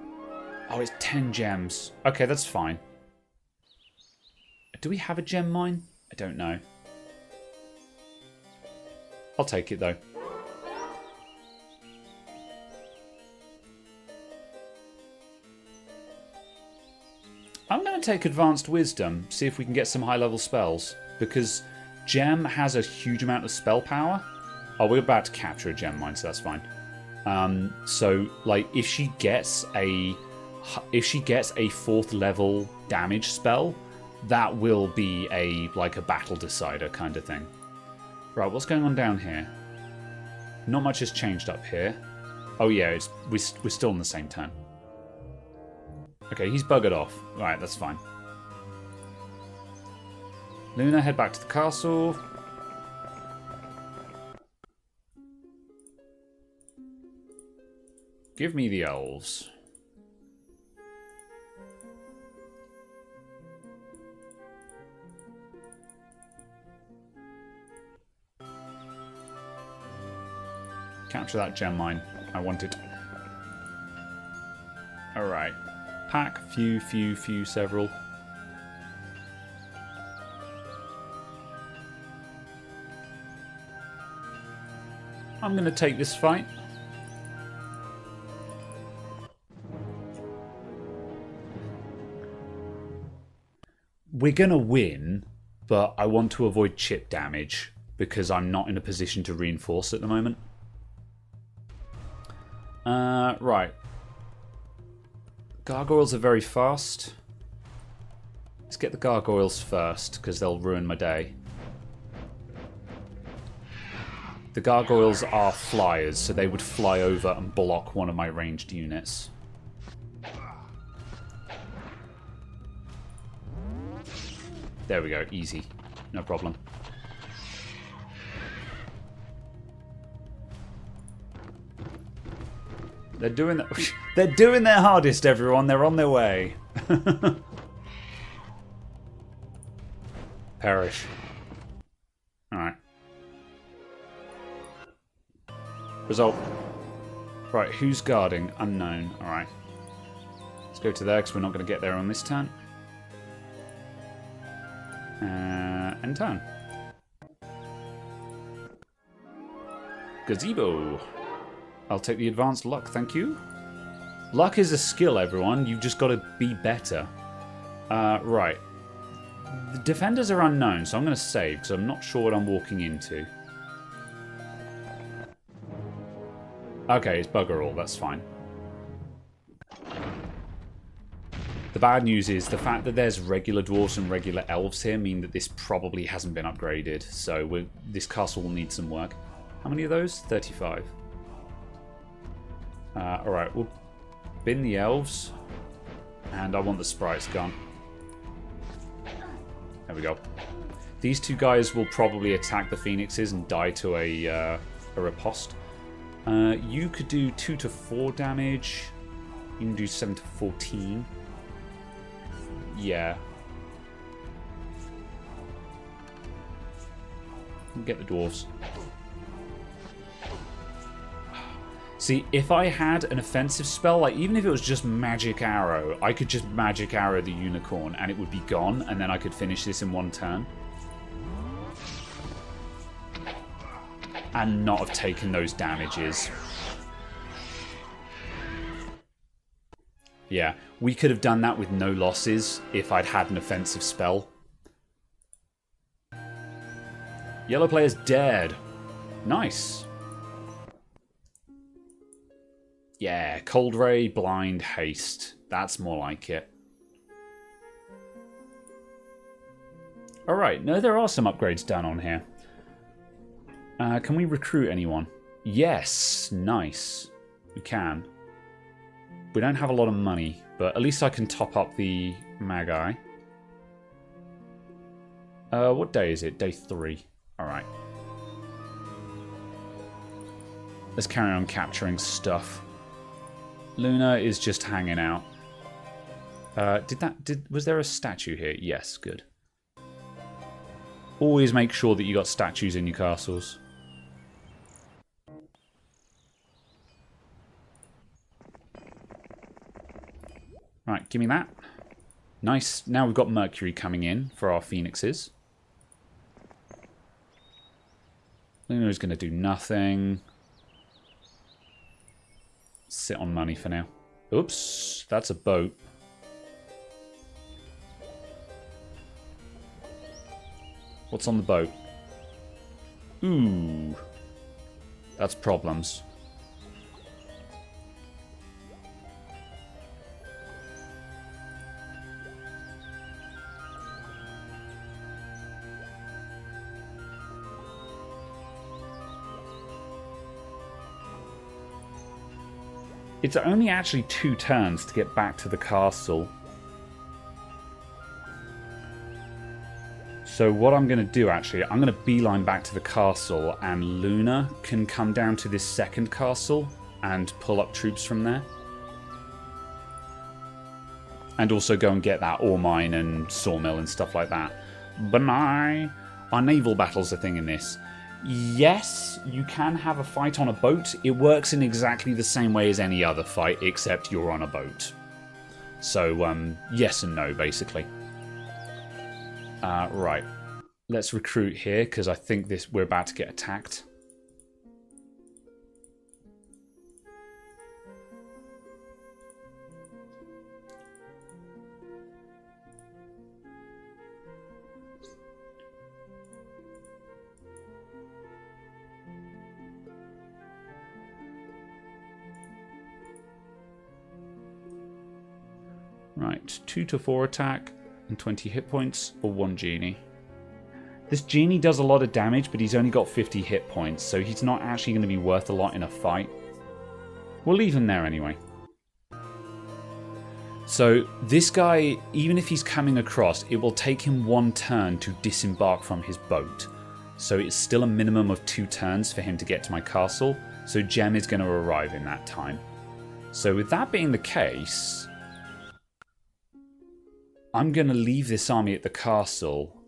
Oh, it's 10 gems. Okay, that's fine. Do we have a gem mine? I don't know. I'll take it, though. I'm going to take Advanced Wisdom, see if we can get some high-level spells, because Gem has a huge amount of spell power. Oh, we're about to capture a gem mine, so that's fine. So, like, if she gets a 4th level damage spell, that will be a battle decider kind of thing. Right, what's going on down here? Not much has changed up here. Oh yeah, we're still in the same turn. Okay, he's buggered off. Right, that's fine. Luna, head back to the castle. Give me the elves. Capture that gem mine. I want it. Alright. Pack. Few, several. I'm going to take this fight. We're going to win, but I want to avoid chip damage because I'm not in a position to reinforce at the moment. Right. Gargoyles are very fast. Let's get the gargoyles first because they'll ruin my day. The gargoyles are flyers, so they would fly over and block one of my ranged units. There we go, easy. No problem. They're doing their hardest, everyone. They're on their way. Perish. Alright. Result. Right, who's guarding? Unknown. Alright. Let's go to there because we're not going to get there on this turn. End turn. Gazebo. I'll take the advanced luck, thank you. Luck is a skill, everyone. You've just got to be better. Right. The defenders are unknown, so I'm going to save because I'm not sure what I'm walking into. Okay, it's bugger all. That's fine. The bad news is the fact that there's regular dwarves and regular elves here mean that this probably hasn't been upgraded. So this castle will need some work. How many of those? 35. Alright, we'll bin the elves. And I want the sprites gone. There we go. These two guys will probably attack the phoenixes and die to a riposte. You could do 2 to 4 damage. You can do 7 to 14. Yeah. Get the dwarves. See, if I had an offensive spell, like even if it was just magic arrow, I could just magic arrow the unicorn and it would be gone, and then I could finish this in one turn. And not have taken those damages. Yeah, we could have done that with no losses if I'd had an offensive spell. Yellow player's dead. Nice. Yeah, Cold Ray, Blind, Haste. That's more like it. Alright, no, there are some upgrades done on here. Can we recruit anyone? Yes, nice. We can. We don't have a lot of money, but at least I can top up the Magi. What day is it? Day 3. Alright. Let's carry on capturing stuff. Luna is just hanging out. Was there a statue here? Yes, good. Always make sure that you got statues in your castles. Right, give me that. Nice. Now we've got Mercury coming in for our phoenixes. Luna's going to do nothing. Sit on money for now. Oops, that's a boat. What's on the boat? Ooh. That's problems. It's only actually 2 turns to get back to the castle. So what I'm going to do, actually, I'm going to beeline back to the castle, and Luna can come down to this second castle and pull up troops from there. And also go and get that ore mine and sawmill and stuff like that. But our naval battle's a thing in this. Yes, you can have a fight on a boat. It works in exactly the same way as any other fight, except you're on a boat. So, yes and no, basically. Right. Let's recruit here, because I think we're about to get attacked. Right, 2 to 4 attack and 20 hit points, or 1 genie. This genie does a lot of damage, but he's only got 50 hit points, so he's not actually going to be worth a lot in a fight. We'll leave him there anyway. So this guy, even if he's coming across, it will take him 1 turn to disembark from his boat. So it's still a minimum of 2 turns for him to get to my castle, so Jem is going to arrive in that time. So with that being the case, I'm going to leave this army at the castle.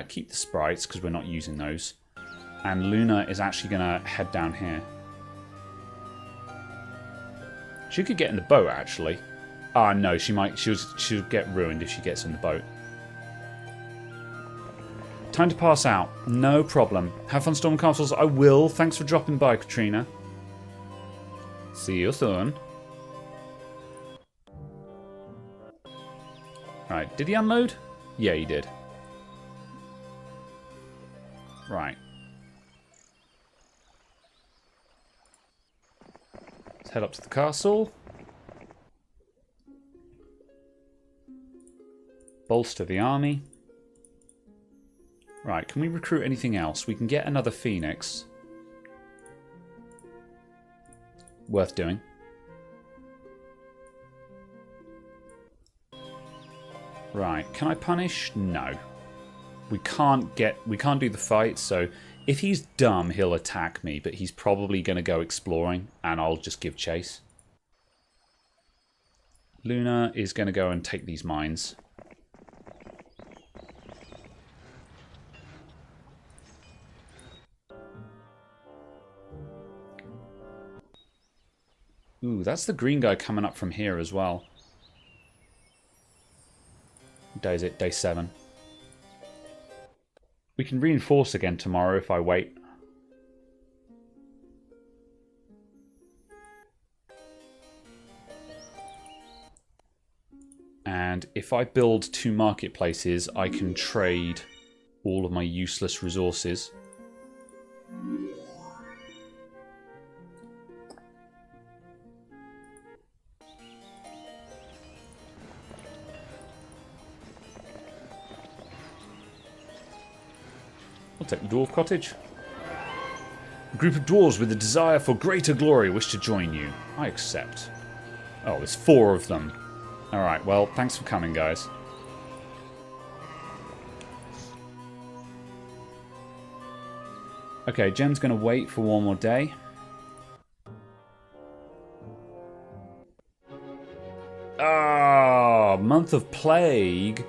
Keep the sprites, because we're not using those. And Luna is actually going to head down here. She could get in the boat, actually. Ah, no, she might. She'll get ruined if she gets in the boat. Time to pass out. No problem. Have fun storming castles. I will. Thanks for dropping by, Katrina. See you soon. Right, did he unload? Yeah, he did. Right. Let's head up to the castle. Bolster the army. Right, can we recruit anything else? We can get another Phoenix. Worth doing. Right, can I punish? No. We can't do the fight, so if he's dumb, he'll attack me, but he's probably going to go exploring, and I'll just give chase. Luna is going to go and take these mines. Ooh, that's the green guy coming up from here as well. What day is it? Day 7. We can reinforce again tomorrow if I wait. And if I build 2 marketplaces, I can trade all of my useless resources. I'll take the dwarf cottage. A group of dwarves with a desire for greater glory wish to join you. I accept. Oh, there's 4 of them. Alright, well, thanks for coming, guys. Okay, Jem's going to wait for 1 more day. Ah, Month of Plague.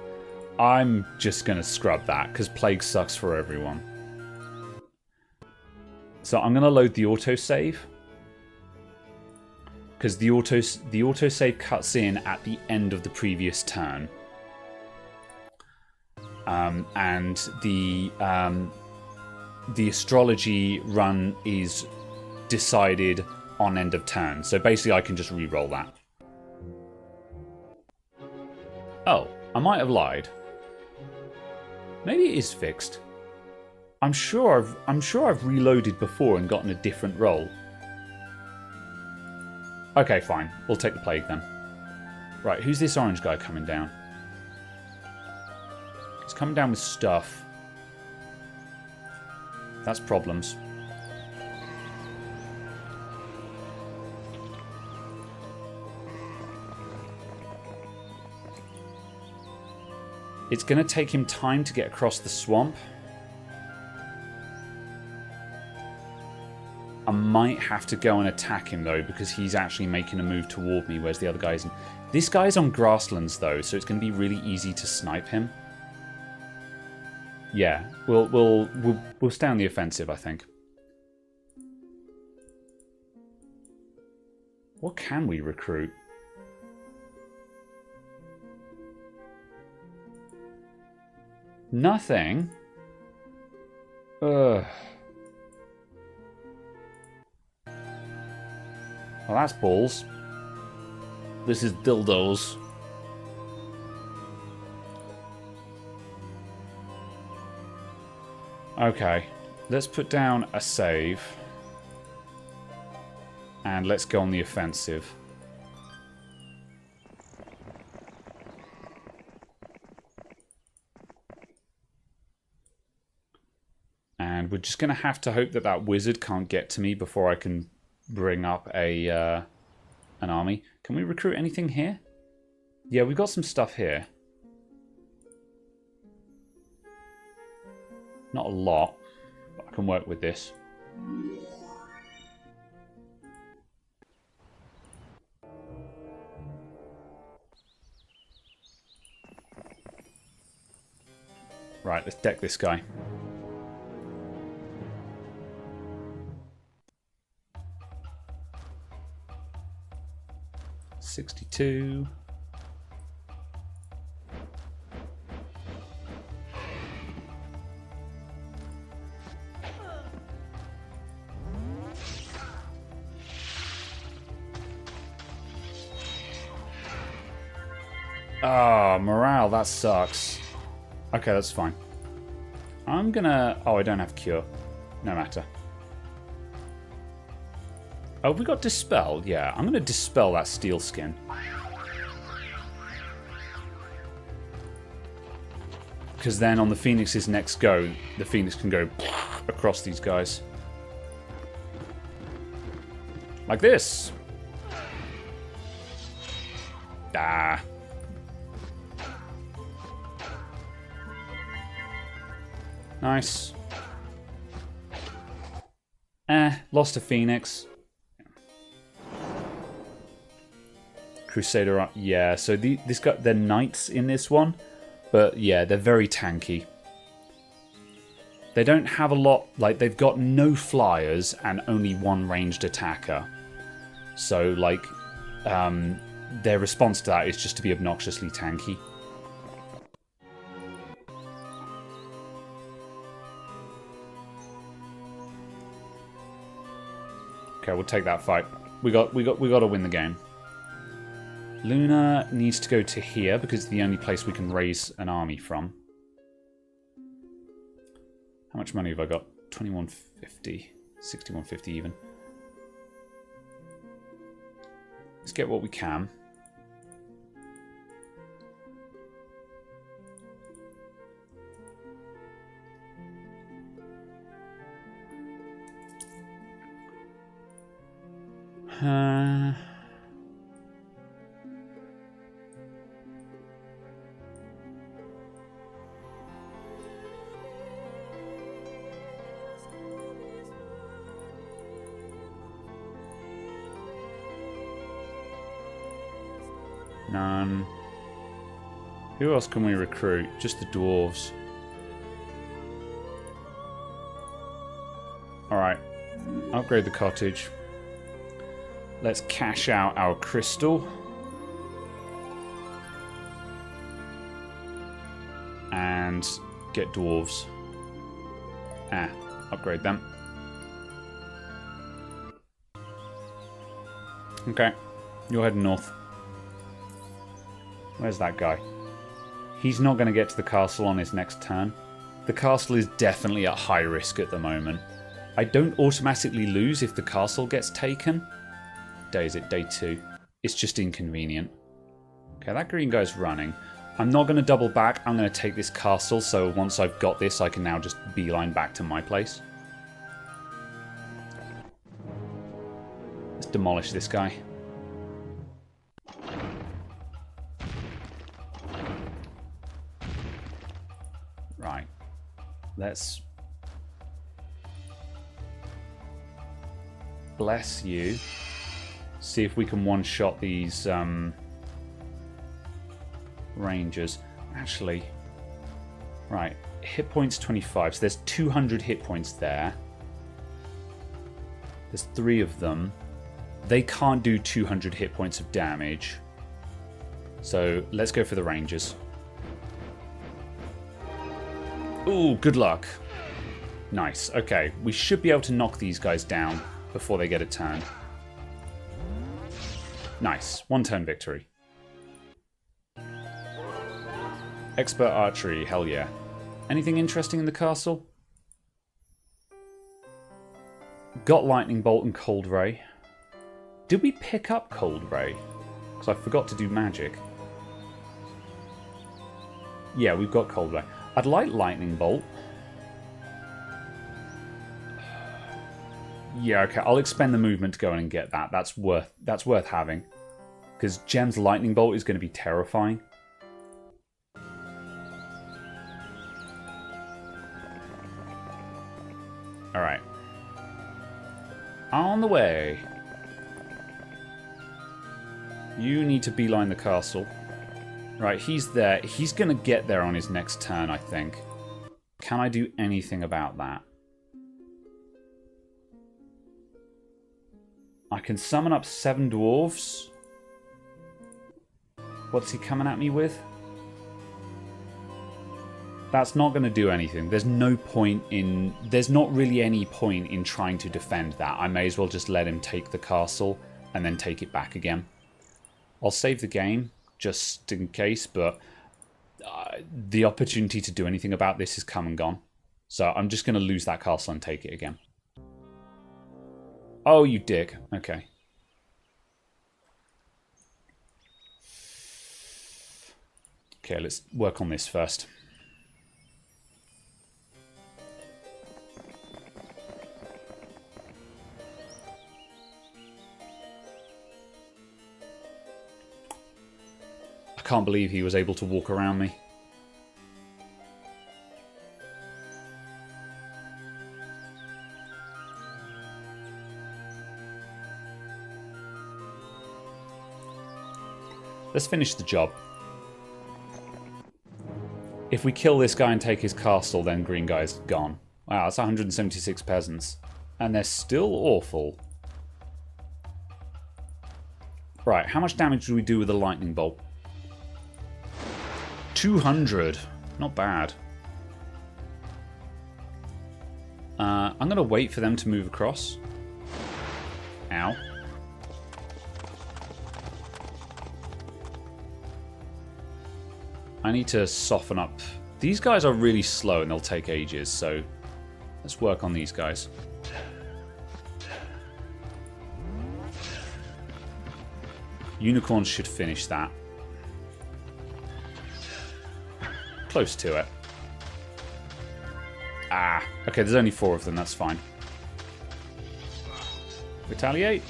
I'm just going to scrub that, because Plague sucks for everyone. So I'm going to load the autosave. Because the autosave cuts in at the end of the previous turn. And the astrology run is decided on end of turn. So basically I can just re-roll that. Oh, I might have lied. Maybe it is fixed. I'm sure I've reloaded before and gotten a different roll. Okay, fine. We'll take the plague then. Right, who's this orange guy coming down? He's coming down with stuff. That's problems. It's going to take him time to get across the swamp. I might have to go and attack him though, because he's actually making a move toward me, whereas the other guy isn't. This guy's on grasslands though, so it's going to be really easy to snipe him. Yeah, we'll stay on the offensive, I think. What can we recruit? Nothing. Ugh. Well, that's balls. This is dildos. Okay, let's put down a save. And let's go on the offensive. And we're just going to have to hope that that wizard can't get to me before I can bring up a an army. Can we recruit anything here? Yeah, we've got some stuff here. Not a lot, but I can work with this. Right, let's deck this guy. $62. Ah, morale, that sucks. Okay, that's fine. I'm gonna... Oh, I don't have cure. No matter. Oh, we got dispel? Yeah, I'm gonna dispel that steel skin. Because then on the Phoenix's next go, the Phoenix can go across these guys. Like this. Ah. Nice. Lost a Phoenix. Crusader, yeah, so this got they're knights in this one, but yeah, they're very tanky. They don't have a lot, like they've got no flyers and only one ranged attacker. So like, their response to that is just to be obnoxiously tanky. Okay, we'll take that fight. We got to win the game. Luna needs to go to here because it's the only place we can raise an army from. How much money have I got? 2150, 6150 even. Let's get what we can. None. Who else can we recruit? Just the dwarves. Alright. Upgrade the cottage. Let's cash out our crystal. And get dwarves. Upgrade them. Okay. You're heading north. Where's that guy? He's not going to get to the castle on his next turn. The castle is definitely at high risk at the moment. I don't automatically lose if the castle gets taken. Day is it? Day 2. It's just inconvenient. Okay, that green guy's running. I'm not going to double back. I'm going to take this castle, so once I've got this, I can now just beeline back to my place. Let's demolish this guy. Right. Let's bless you. See if we can one-shot these rangers. Actually, right. hit points 25. So there's 200 hit points there. There's 3 of them. They can't do 200 hit points of damage. So let's go for the Rangers. Ooh, good luck. Nice. Okay, we should be able to knock these guys down before they get a turn. Nice. 1 turn victory. Expert archery, hell yeah. Anything interesting in the castle? Got Lightning Bolt and Cold Ray. Did we pick up Cold Ray? Because I forgot to do magic. Yeah, we've got Cold Ray. I'd like Lightning Bolt. Yeah, okay, I'll expend the movement to go in and get that. That's worth having. Because Gem's Lightning Bolt is going to be terrifying. Alright. On the way. You need to beeline the castle. Right, he's there. He's going to get there on his next turn, I think. Can I do anything about that? I can summon up 7 dwarves. What's he coming at me with? That's not going to do anything. There's no point in... There's not really any point in trying to defend that. I may as well just let him take the castle and then take it back again. I'll save the game just in case, but the opportunity to do anything about this has come and gone. So I'm just going to lose that castle and take it again. Oh, you dick. Okay. Okay, let's work on this first. I can't believe he was able to walk around me. Let's finish the job. If we kill this guy and take his castle, then green guy's gone. Wow, that's 176 peasants. And they're still awful. Right, how much damage do we do with a lightning bolt? 200. Not bad. I'm going to wait for them to move across. Ow. I need to soften up. These guys are really slow and they'll take ages, so let's work on these guys. Unicorns should finish that. Close to it. Ah, okay, there's only 4 of them, that's fine. Retaliate?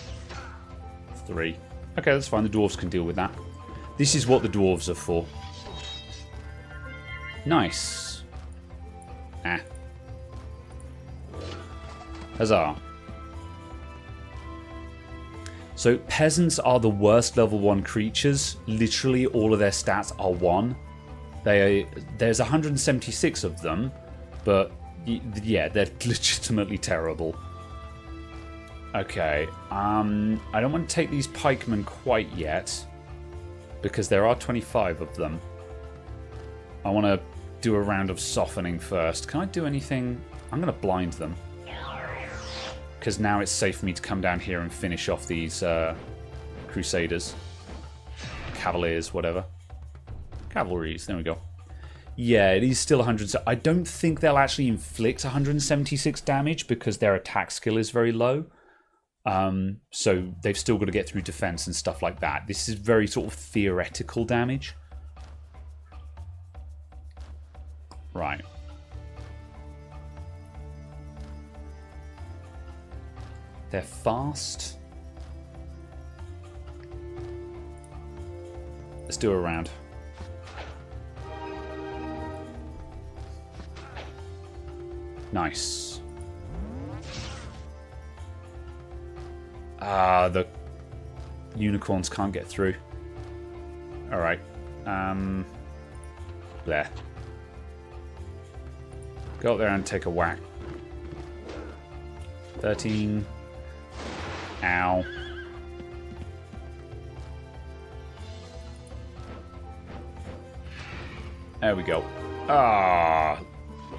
3. Okay, that's fine, the dwarves can deal with that. This is what the dwarves are for. Nice. Ah. Huzzah. So peasants are the worst level 1 creatures. Literally all of their stats are 1. There's 176 of them, but yeah, they're legitimately terrible. Okay, I don't want to take these pikemen quite yet, because there are 25 of them. I want to do a round of softening first. Can I do anything? I'm going to blind them. Because now it's safe for me to come down here and finish off these Crusaders. Cavaliers, whatever. Cavalries, there we go. Yeah, it is still 100. I don't think they'll actually inflict 176 damage because their attack skill is very low. So they've still got to get through defense and stuff like that. This is very sort of theoretical damage. Right. They're fast. Let's do a round. Nice. Ah, the unicorns can't get through. Alright. There. Go up there and take a whack. 13. Ow. There we go. Ah,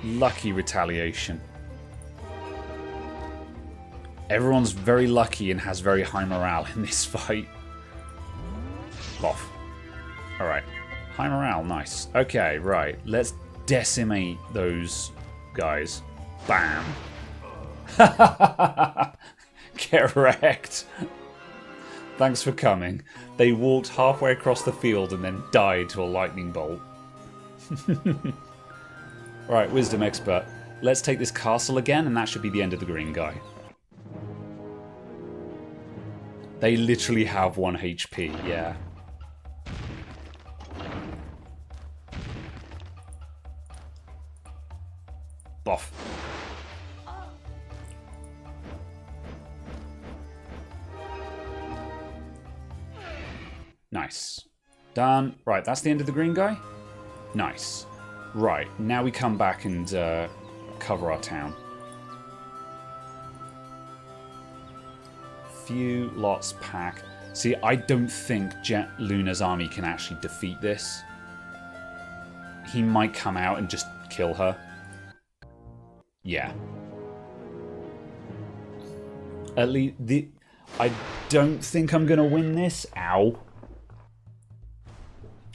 lucky retaliation. Everyone's very lucky and has very high morale in this fight. Off. Alright. High morale, nice. Okay, right. Let's decimate those guys. Bam. Get wrecked. Thanks for coming. They walked halfway across the field and then died to a lightning bolt. Right, Wisdom Expert. Let's take this castle again, and that should be the end of the green guy. They literally have 1 HP, yeah. Boff. Nice. Done. Right, that's the end of the green guy? Nice. Right, now we come back and cover our town. Few lots pack. See, I don't think Jet Luna's army can actually defeat this. He might come out and just kill her. Yeah. At least I don't think I'm gonna win this. Ow.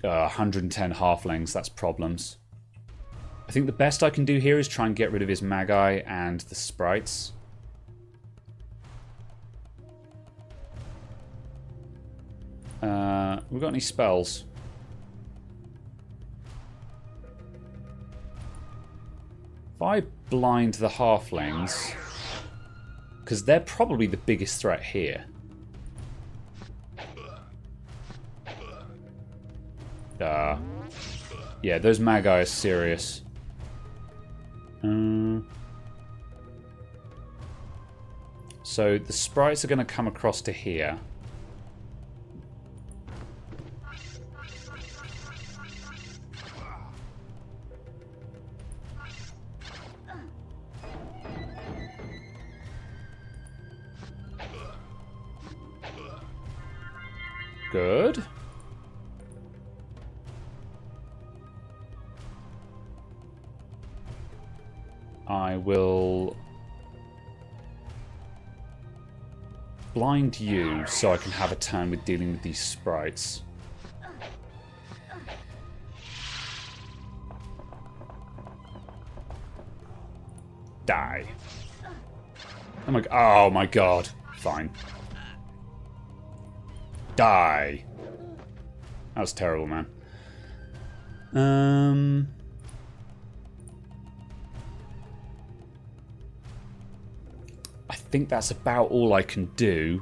110 halflings, that's problems. I think the best I can do here is try and get rid of his Magi and the sprites. We got any spells? If I blind the halflings, because they're probably the biggest threat here. Yeah, those Magi are serious. So the sprites are going to come across to here. Good. I will blind you so I can have a turn with dealing with these sprites. Die. Oh my god. Fine. Die. That was terrible, man. I think that's about all I can do.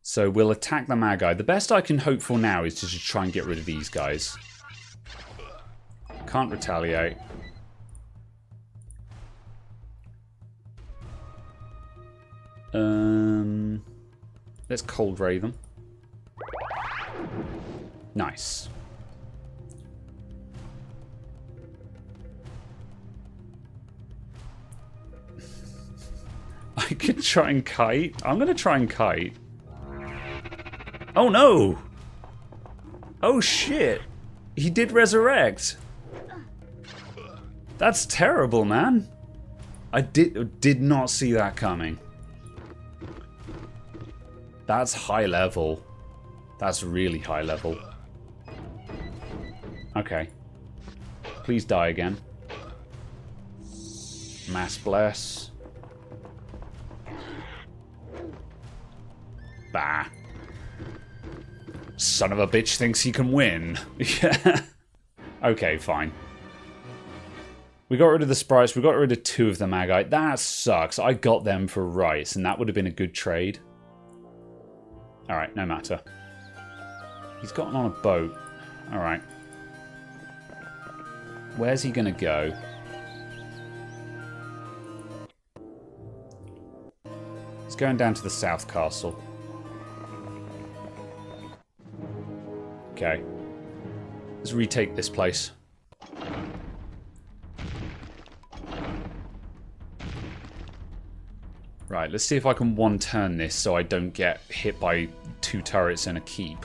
So we'll attack the Magi. The best I can hope for now is to just try and get rid of these guys. Can't retaliate. Let's Cold Ray them. Nice. I could try and kite. I'm going to try and kite. Oh no! Oh shit! He did resurrect. That's terrible, man. I did not see that coming. That's high level. That's really high level. Okay. Please die again. Mass bless. Bah. Son of a bitch thinks he can win. Yeah. Okay, fine. We got rid of the sprites. We got rid of 2 of the Magi. That sucks. I got them for rice, and that would have been a good trade. Alright, no matter. He's gotten on a boat. Alright. Where's he gonna go? He's going down to the South Castle. Okay. Let's retake this place. Right, let's see if I can one-turn this so I don't get hit by 2 turrets and a keep.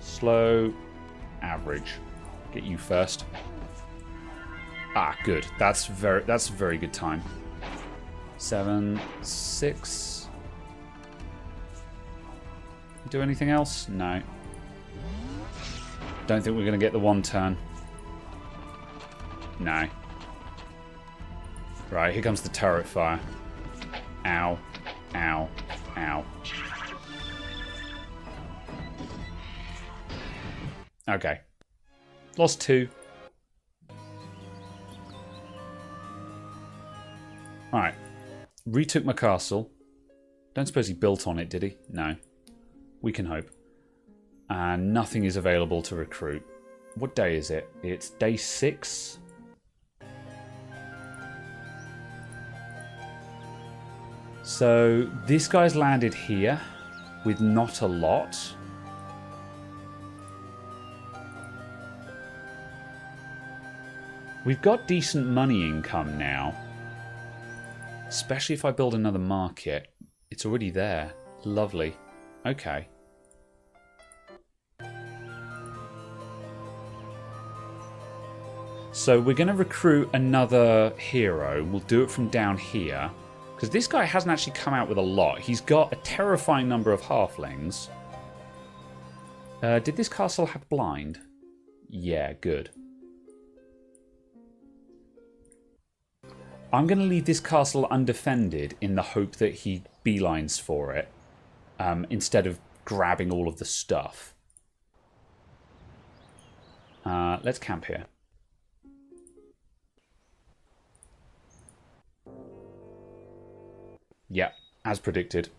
Slow, average. Get you first. Ah, good. That's a very good time. 7, 6. Do anything else? No. Don't think we're going to get the 1 turn. No. Right, here comes the turret fire. Ow. Ow. Ow. Okay. Lost 2. Alright. Retook my castle. Don't suppose he built on it, did he? No. We can hope. And nothing is available to recruit. What day is it? It's day 6. So this guy's landed here with not a lot. We've got decent money income now. Especially if I build another market. It's already there. Lovely. Okay. So we're going to recruit another hero. We'll do it from down here. Because this guy hasn't actually come out with a lot. He's got a terrifying number of halflings. Did this castle have blind? Yeah, good. I'm going to leave this castle undefended in the hope that he beelines for it. Instead of grabbing all of the stuff. Let's camp here. Yeah, as predicted.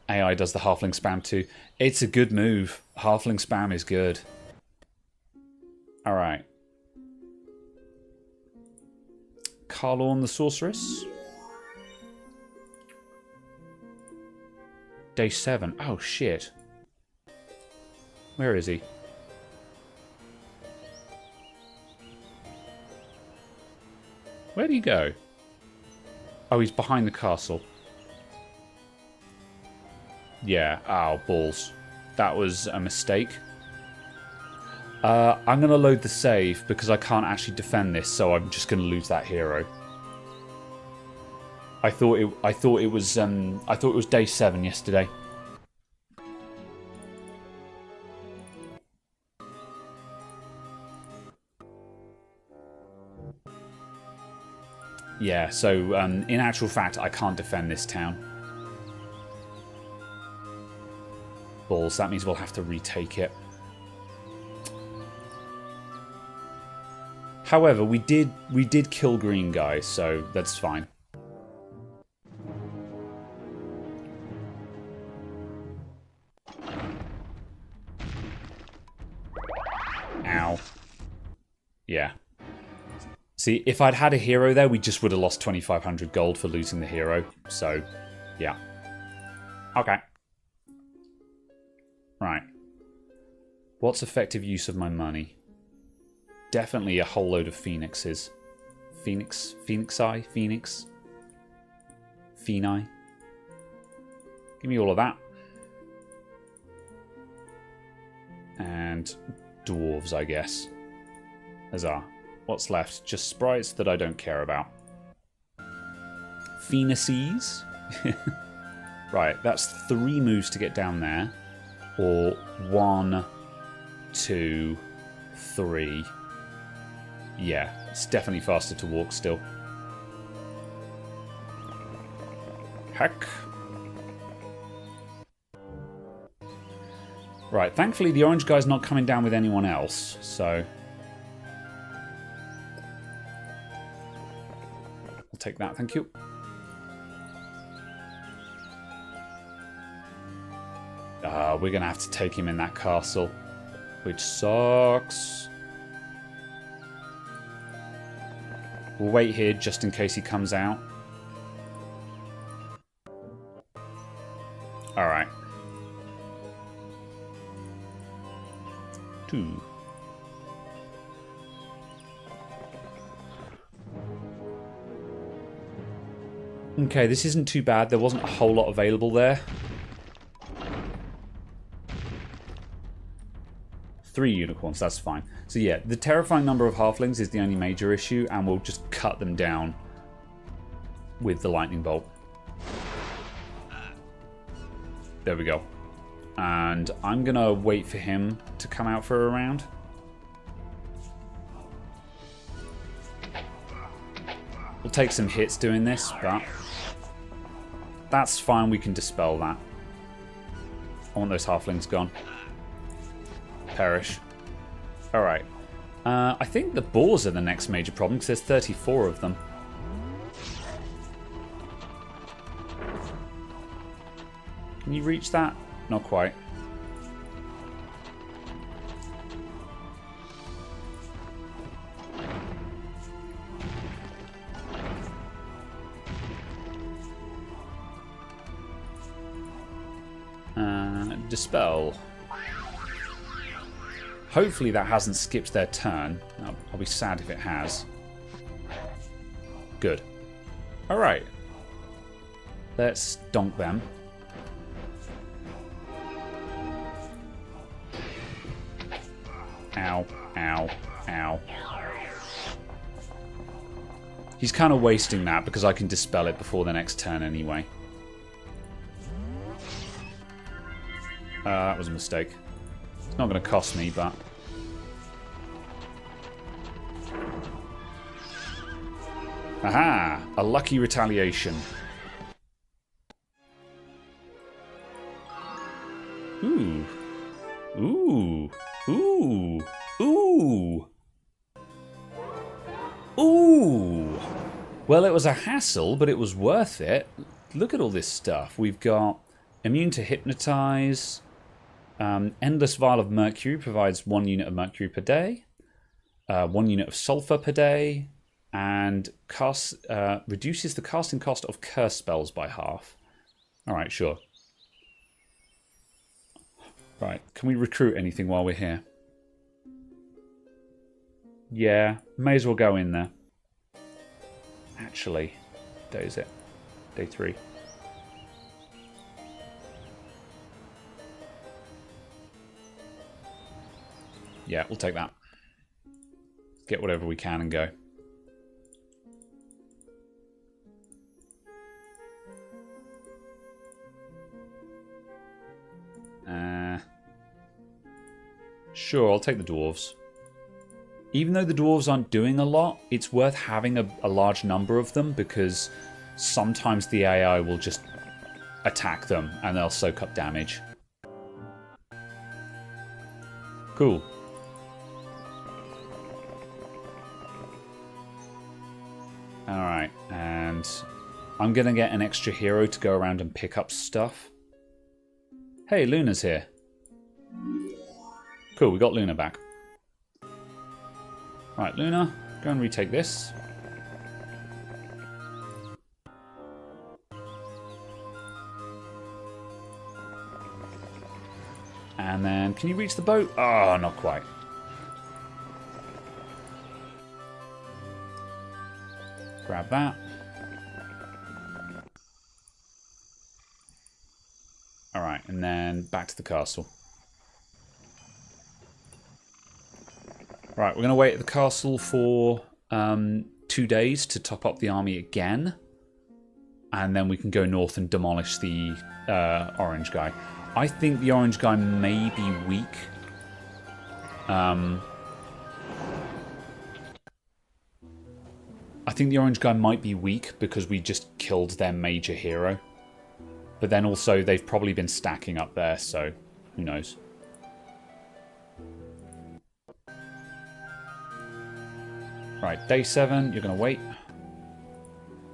AI does the halfling spam too. It's a good move. Halfling spam is good. Alright. Karlorn the Sorceress. Day 7. Oh, shit. Where is he? Where'd he go? Oh, he's behind the castle. Yeah. Oh, balls. That was a mistake. I'm going to load the save because I can't actually defend this, so I'm just going to lose that hero. I thought it was day 7 yesterday. Yeah, so in actual fact, I can't defend this town. Balls, that means we'll have to retake it. However, we did kill green guys, so that's fine. Ow. Yeah. See, if I'd had a hero there, we just would have lost 2,500 gold for losing the hero. So, yeah. Okay. Right. What's effective use of my money? Definitely a whole load of phoenixes. Phoenix? Phoenixi? Phoenix? Pheni? Give me all of that. And dwarves, I guess. Huzzah. What's left? Just sprites that I don't care about. Phoenices? Right, that's 3 moves to get down there. Or 1, 2, 3. Yeah, it's definitely faster to walk still. Heck. Right, thankfully the orange guy's not coming down with anyone else, so... I'll take that, thank you. We're going to have to take him in that castle, which sucks. We'll wait here just in case he comes out. 2. Okay, this isn't too bad. There wasn't a whole lot available there. 3 unicorns, that's fine. So yeah, the terrifying number of halflings is the only major issue, and we'll just cut them down with the lightning bolt. There we go. And I'm gonna wait for him to come out for a round. We'll take some hits doing this, but that's fine, we can dispel that. I want those halflings gone. Perish. Alright. I think the boars are the next major problem, because there's 34 of them. Can you reach that? Not quite. Dispel. Hopefully that hasn't skipped their turn. I'll be sad if it has. Good. Alright. Let's donk them. Ow, ow, ow. He's kind of wasting that because I can dispel it before the next turn anyway. That was a mistake. It's not going to cost me, but... Aha! A lucky retaliation. Ooh. Ooh. Ooh. Ooh. Ooh. Well, it was a hassle, but it was worth it. Look at all this stuff. We've got immune to hypnotize. Endless Vial of Mercury provides 1 unit of mercury per day. 1 unit of sulfur per day. And reduces the casting cost of curse spells by half. Alright, sure. Right, can we recruit anything while we're here? Yeah, may as well go in there. Actually, what day is it? Day 3. Yeah, we'll take that. Get whatever we can and go. Sure, I'll take the dwarves. Even though the dwarves aren't doing a lot, it's worth having a large number of them because sometimes the AI will just attack them and they'll soak up damage. Cool. Alright, and I'm gonna get an extra hero to go around and pick up stuff. Hey, Luna's here. Cool, we got Luna back. Right, Luna, go and retake this. And then, can you reach the boat? Oh, not quite. Grab that. Alright, and then back to the castle. Right, we're going to wait at the castle for 2 days to top up the army again. And then we can go north and demolish the orange guy. I think the orange guy may be weak. I think the orange guy might be weak because we just killed their major hero. But then also they've probably been stacking up there, so who knows. Right, day 7, you're going to wait.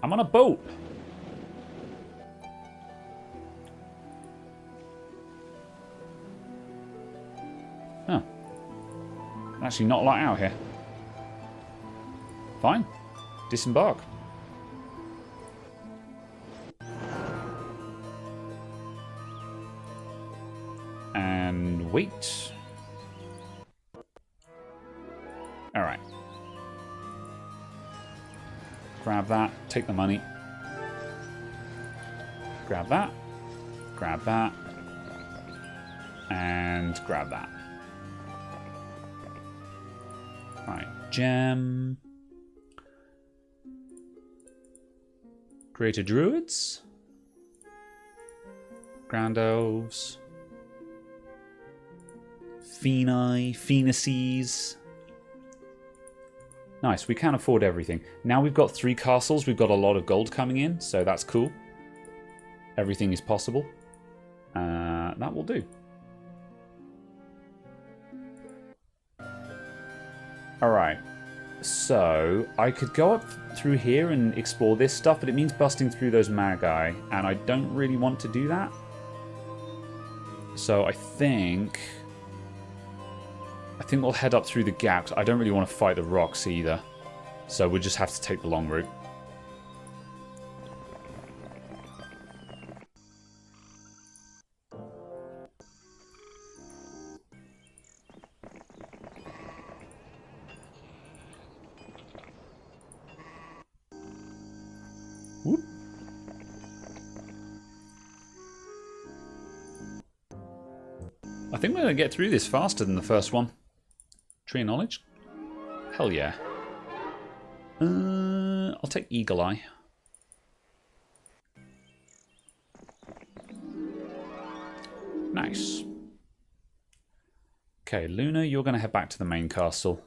I'm on a boat. Huh. Actually not a lot out here. Fine. Disembark. And wait. Grab that. Take the money. Grab that. Grab that. And grab that. Right. Gem. Greater Druids. Grand Elves. Phenai. Phoenices. Nice, we can afford everything. Now we've got 3 castles, we've got a lot of gold coming in, so that's cool. Everything is possible. That will do. Alright, so I could go up through here and explore this stuff, but it means busting through those magi, and I don't really want to do that. So I think we'll head up through the gaps. I don't really want to fight the rocks either, so we'll just have to take the long route. Whoop. I think we're going to get through this faster than the first one. Tree of Knowledge? Hell yeah. I'll take Eagle Eye. Nice. Okay, Luna, you're going to head back to the main castle.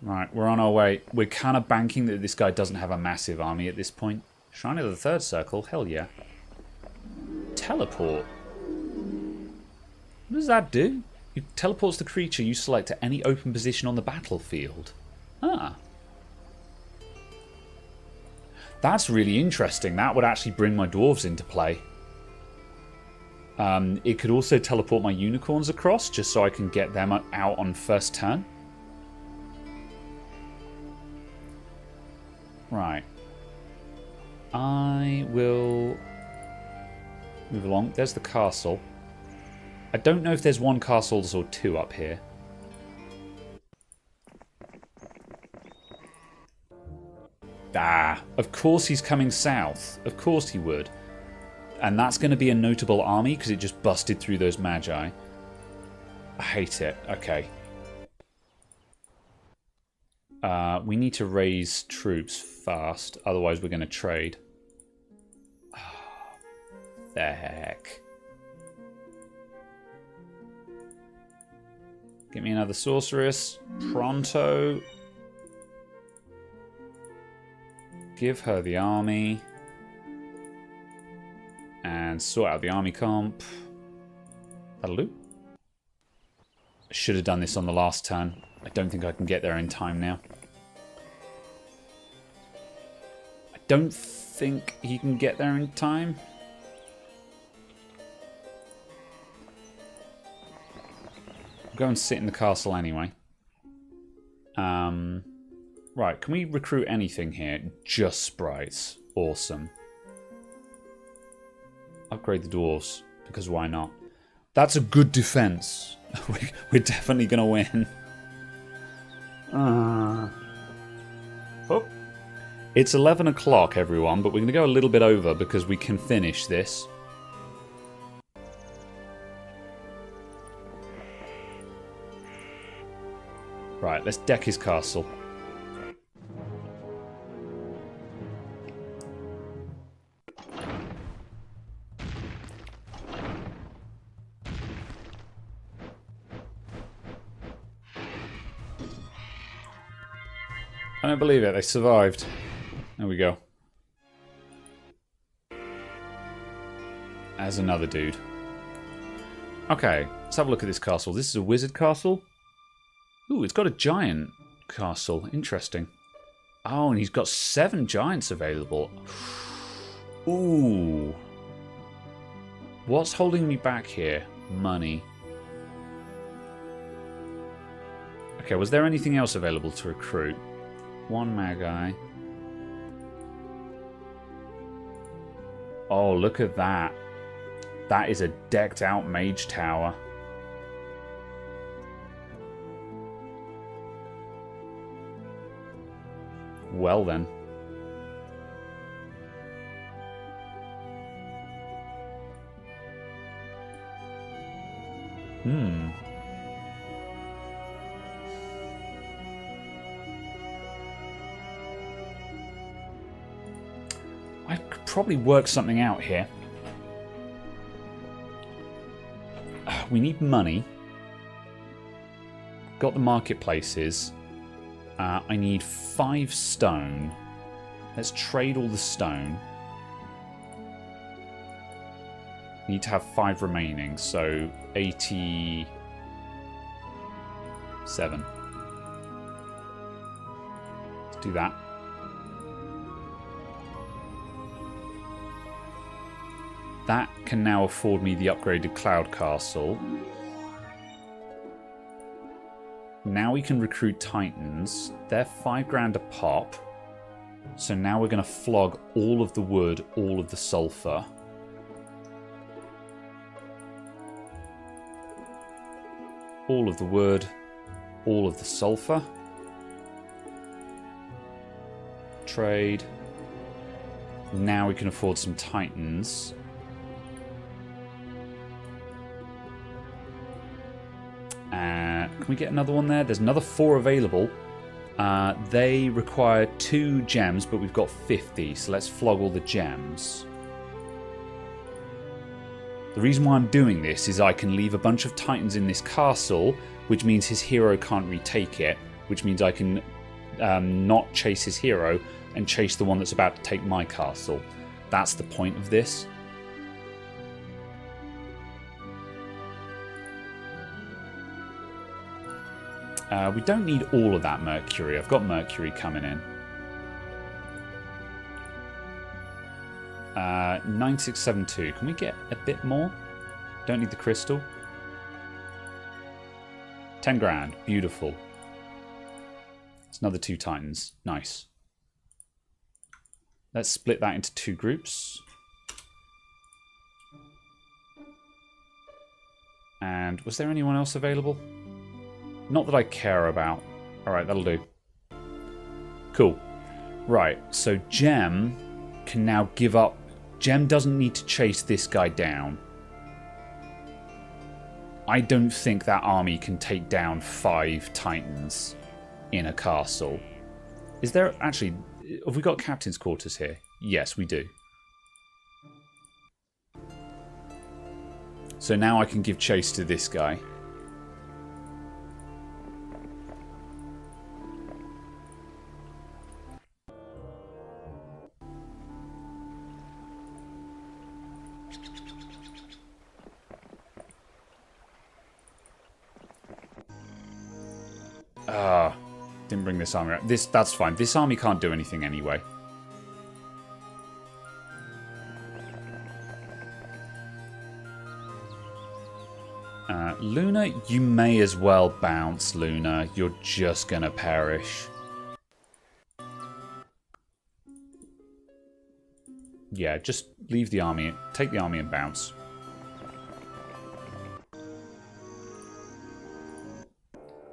Right, we're on our way. We're kind of banking that this guy doesn't have a massive army at this point. Shrine of the Third Circle? Hell yeah. Teleport. What does that do? It teleports the creature you select to any open position on the battlefield. Ah. That's really interesting. That would actually bring my dwarves into play. It could also teleport my unicorns across, just so I can get them out on first turn. Right. I will move along. There's the castle. I don't know if there's 1 castle or 2 up here. Ah, of course he's coming south. Of course he would. And that's going to be a notable army because it just busted through those magi. I hate it. Okay. We need to raise troops fast, otherwise we're going to trade. Oh, the heck. Get me another sorceress. Pronto. Give her the army. And sort out the army comp. That'll do. I should have done this on the last turn. I don't think I can get there in time now. I don't think he can get there in time. I'll go and sit in the castle anyway. Right, can we recruit anything here? Just sprites. Awesome. Upgrade the dwarves, because why not? That's a good defense. We're definitely going to win. Oh. It's 11 o'clock, everyone, but we're going to go a little bit over because we can finish this. Right, let's deck his castle. I don't believe it, they survived. There we go. As another dude. Okay, let's have a look at this castle. This is a wizard castle. Ooh, it's got a giant castle. Interesting. Oh, and he's got 7 giants available. Ooh. What's holding me back here? Money. Okay, was there anything else available to recruit? 1 magi. Oh, look at that. That is a decked out mage tower. Well then. I could probably work something out here. We need money. Got the marketplaces. I need 5 stone. Let's trade all the stone. Need to have 5 remaining, so 87. Let's do that. That can now afford me the upgraded Cloud Castle. Now we can recruit Titans. They're 5 grand a pop. So now we're going to flog all of the wood, all of the sulfur. All of the wood, all of the sulfur. Trade. Now we can afford some Titans. Can we get another one there? There's another 4 available. They require 2 gems, but we've got 50, so let's flog all the gems. The reason why I'm doing this is I can leave a bunch of Titans in this castle, which means his hero can't retake it, which means I can not chase his hero and chase the one that's about to take my castle. That's the point of this. We don't need all of that mercury. I've got mercury coming in. 9672. Can we get a bit more? Don't need the crystal. 10 grand. Beautiful. It's another 2 Titans. Nice. Let's split that into 2 groups. And was there anyone else available? Not that I care about. Alright, that'll do. Cool. Right, so Gem can now give up. Gem doesn't need to chase this guy down. I don't think that army can take down 5 Titans in a castle. Is there... Actually, have we got captain's quarters here? Yes, we do. So now I can give chase to this guy. Didn't bring this army out. That's fine. This army can't do anything anyway. Luna, you may as well bounce, Luna. You're just gonna perish. Yeah, just leave the army. Take the army and bounce.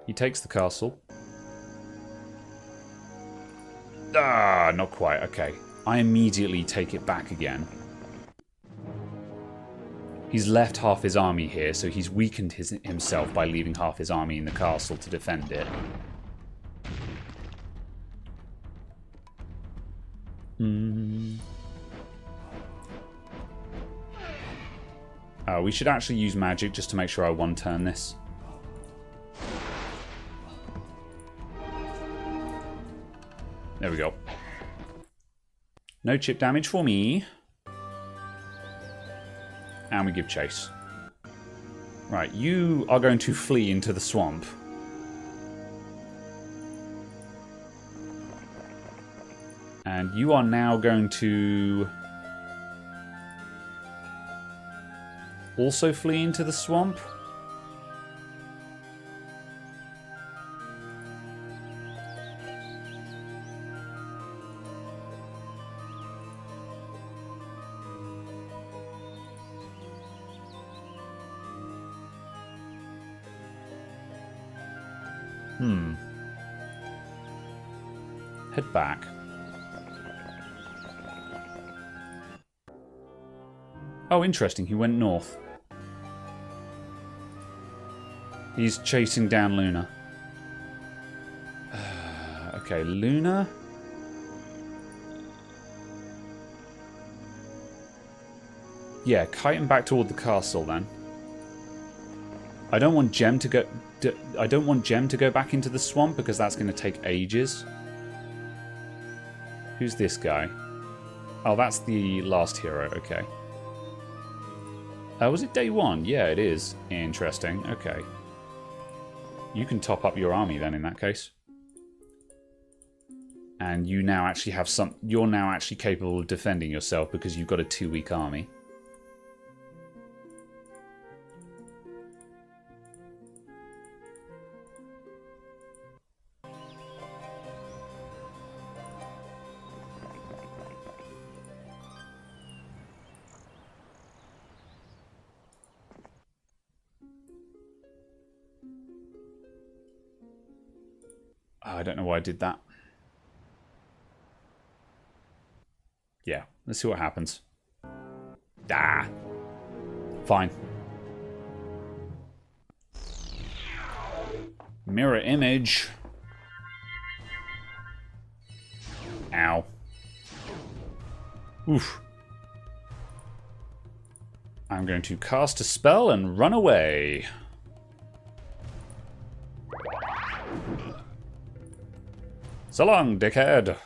He takes the castle. Ah, not quite. Okay. I immediately take it back again. He's left half his army here, so he's weakened himself by leaving half his army in the castle to defend it. We should actually use magic just to make sure I one-turn this. There we go. No chip damage for me. And we give chase. Right, you are going to flee into the swamp. And you are now going to also flee into the swamp. Head back. Oh, interesting. He went north. He's chasing down Luna. Okay, Luna. Yeah, kite him back toward the castle then. I don't want Gem to go. I don't want Gem to go back into the swamp because that's going to take ages. Who's this guy? Oh, that's the last hero. Okay. Was it day one? Yeah, it is. Interesting. Okay. You can top up your army then in that case. And you now actually have some... You're now actually capable of defending yourself because you've got a 2-week army. I don't know why I did that. Yeah, let's see what happens. Ah! Fine. Mirror image. Ow. Oof. I'm going to cast a spell and run away. So long, dickhead.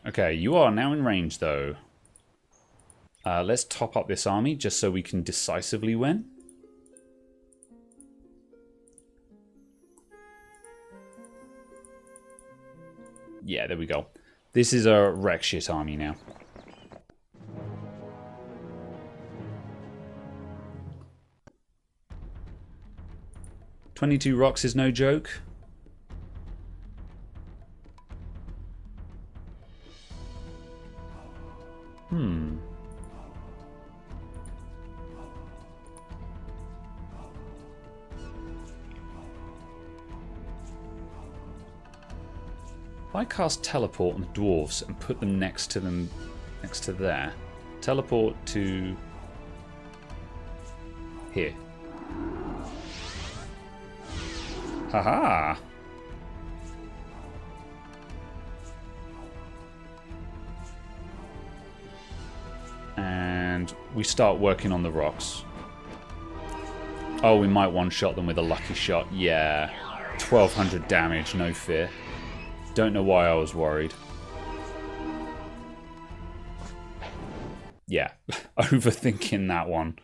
Okay, you are now in range, though. Let's top up this army just so we can decisively win. Yeah, there we go. This is a wreck shit army now. "22 rocks is no joke." If I cast teleport on the dwarves and put them next to there. Teleport to here. Haha! And we start working on the rocks. Oh, we might one-shot them with a lucky shot. Yeah. 1200 damage, no fear. Don't know why I was worried. Yeah. Overthinking that one.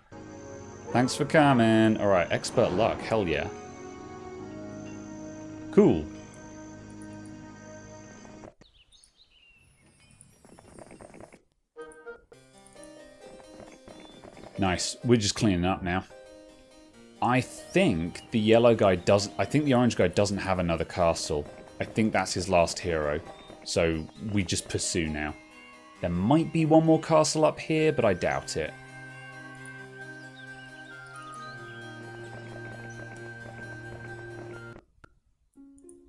Thanks for coming. Alright, expert luck. Hell yeah. Cool. Nice. We're just cleaning up now. I think the yellow guy doesn't... I think the orange guy doesn't have another castle. I think that's his last hero. So we just pursue now. There might be one more castle up here, but I doubt it.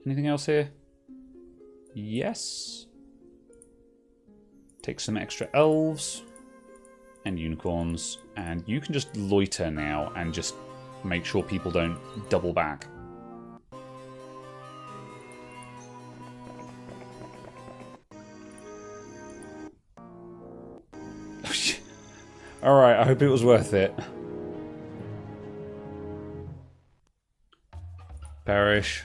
Anything else here? Yes. Take some extra elves and unicorns, and you can just loiter now and just make sure people don't double back. Alright, I hope it was worth it. Perish.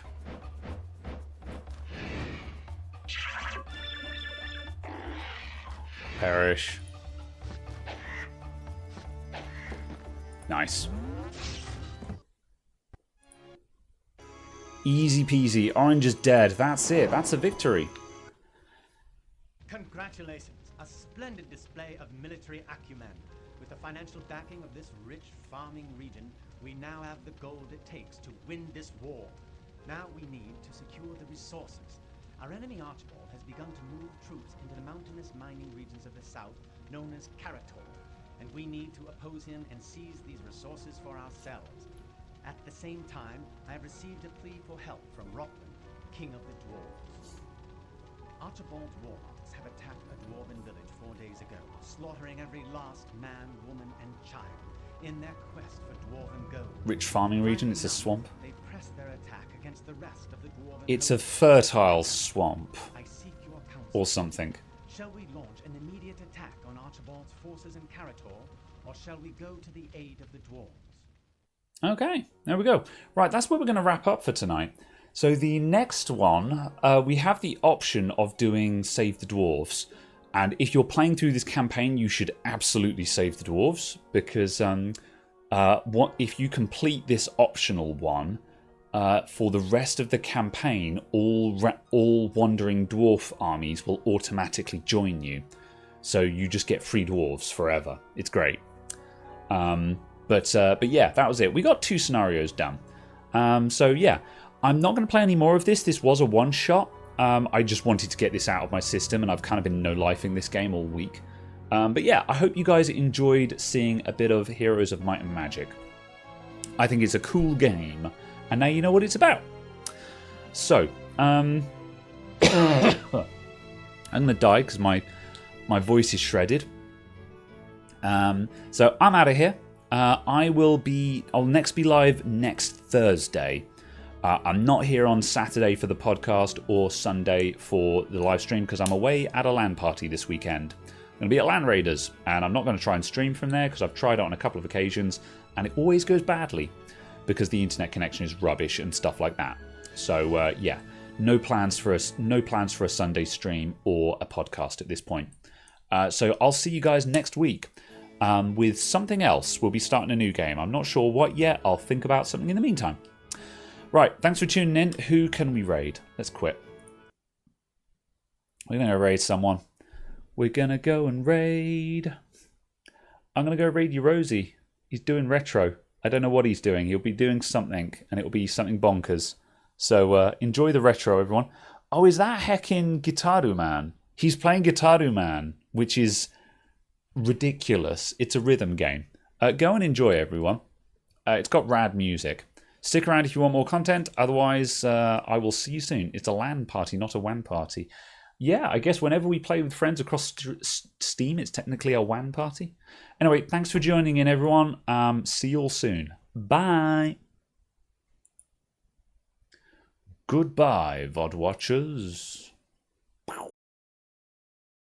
Perish. Nice. Easy peasy. Orange is dead. That's it. That's a victory. Congratulations. A splendid display of military acumen. With the financial backing of this rich farming region, we now have the gold it takes to win this war. Now we need to secure the resources. Our enemy Archibald has begun to move troops into the mountainous mining regions of the south, known as Karator, and we need to oppose him and seize these resources for ourselves. At the same time, I have received a plea for help from Rockland, King of the Dwarves. Archibald's warlocks have attacked a dwarven village 4 days ago, slaughtering every last man, woman, and child in their quest for dwarven gold. Rich farming region, it's a swamp. They press their attack against the rest of the dwarven It's a host. fertile swamp. I seek your counsel. Or something. Shall we launch an immediate attack on Archibald's forces in Karator, or shall we go to the aid of the dwarves? Okay, there we go. Right, that's where we're going to wrap up for tonight. So the next one, we have the option of doing Save the Dwarves. And if you're playing through this campaign, you should absolutely save the dwarves, because if you complete this optional one, for the rest of the campaign, all wandering dwarf armies will automatically join you. So you just get free dwarves forever. It's great. But yeah, that was it. We got 2 scenarios done. So yeah, I'm not going to play any more of this. This was a one-shot. I just wanted to get this out of my system, and I've kind of been no-lifing this game all week. But yeah, I hope you guys enjoyed seeing a bit of Heroes of Might and Magic. I think it's a cool game, and now you know what it's about. So, I'm going to die because my voice is shredded. So I'm out of here. I'll next be live next Thursday. I'm not here on Saturday for the podcast or Sunday for the live stream because I'm away at a LAN party this weekend. I'm going to be at LAN Raiders, and I'm not going to try and stream from there because I've tried it on a couple of occasions and it always goes badly because the internet connection is rubbish and stuff like that. So yeah, no plans for a Sunday stream or a podcast at this point. So I'll see you guys next week with something else. We'll be starting a new game. I'm not sure what yet. I'll think about something in the meantime. Right, thanks for tuning in. Who can we raid? Let's quit. We're going to raid someone. We're going to go and raid. I'm going to go raid Rosie. He's doing retro. I don't know what he's doing. He'll be doing something, and it'll be something bonkers. So enjoy the retro, everyone. Oh, is that heckin' Gitaru Man? He's playing Gitaru Man, which is ridiculous. It's a rhythm game. Go and enjoy, everyone. It's got rad music. Stick around if you want more content. Otherwise, I will see you soon. It's a LAN party, not a WAN party. Yeah, I guess whenever we play with friends across Steam, it's technically a WAN party. Anyway, thanks for joining in, everyone. See you all soon. Bye. Goodbye, VOD watchers.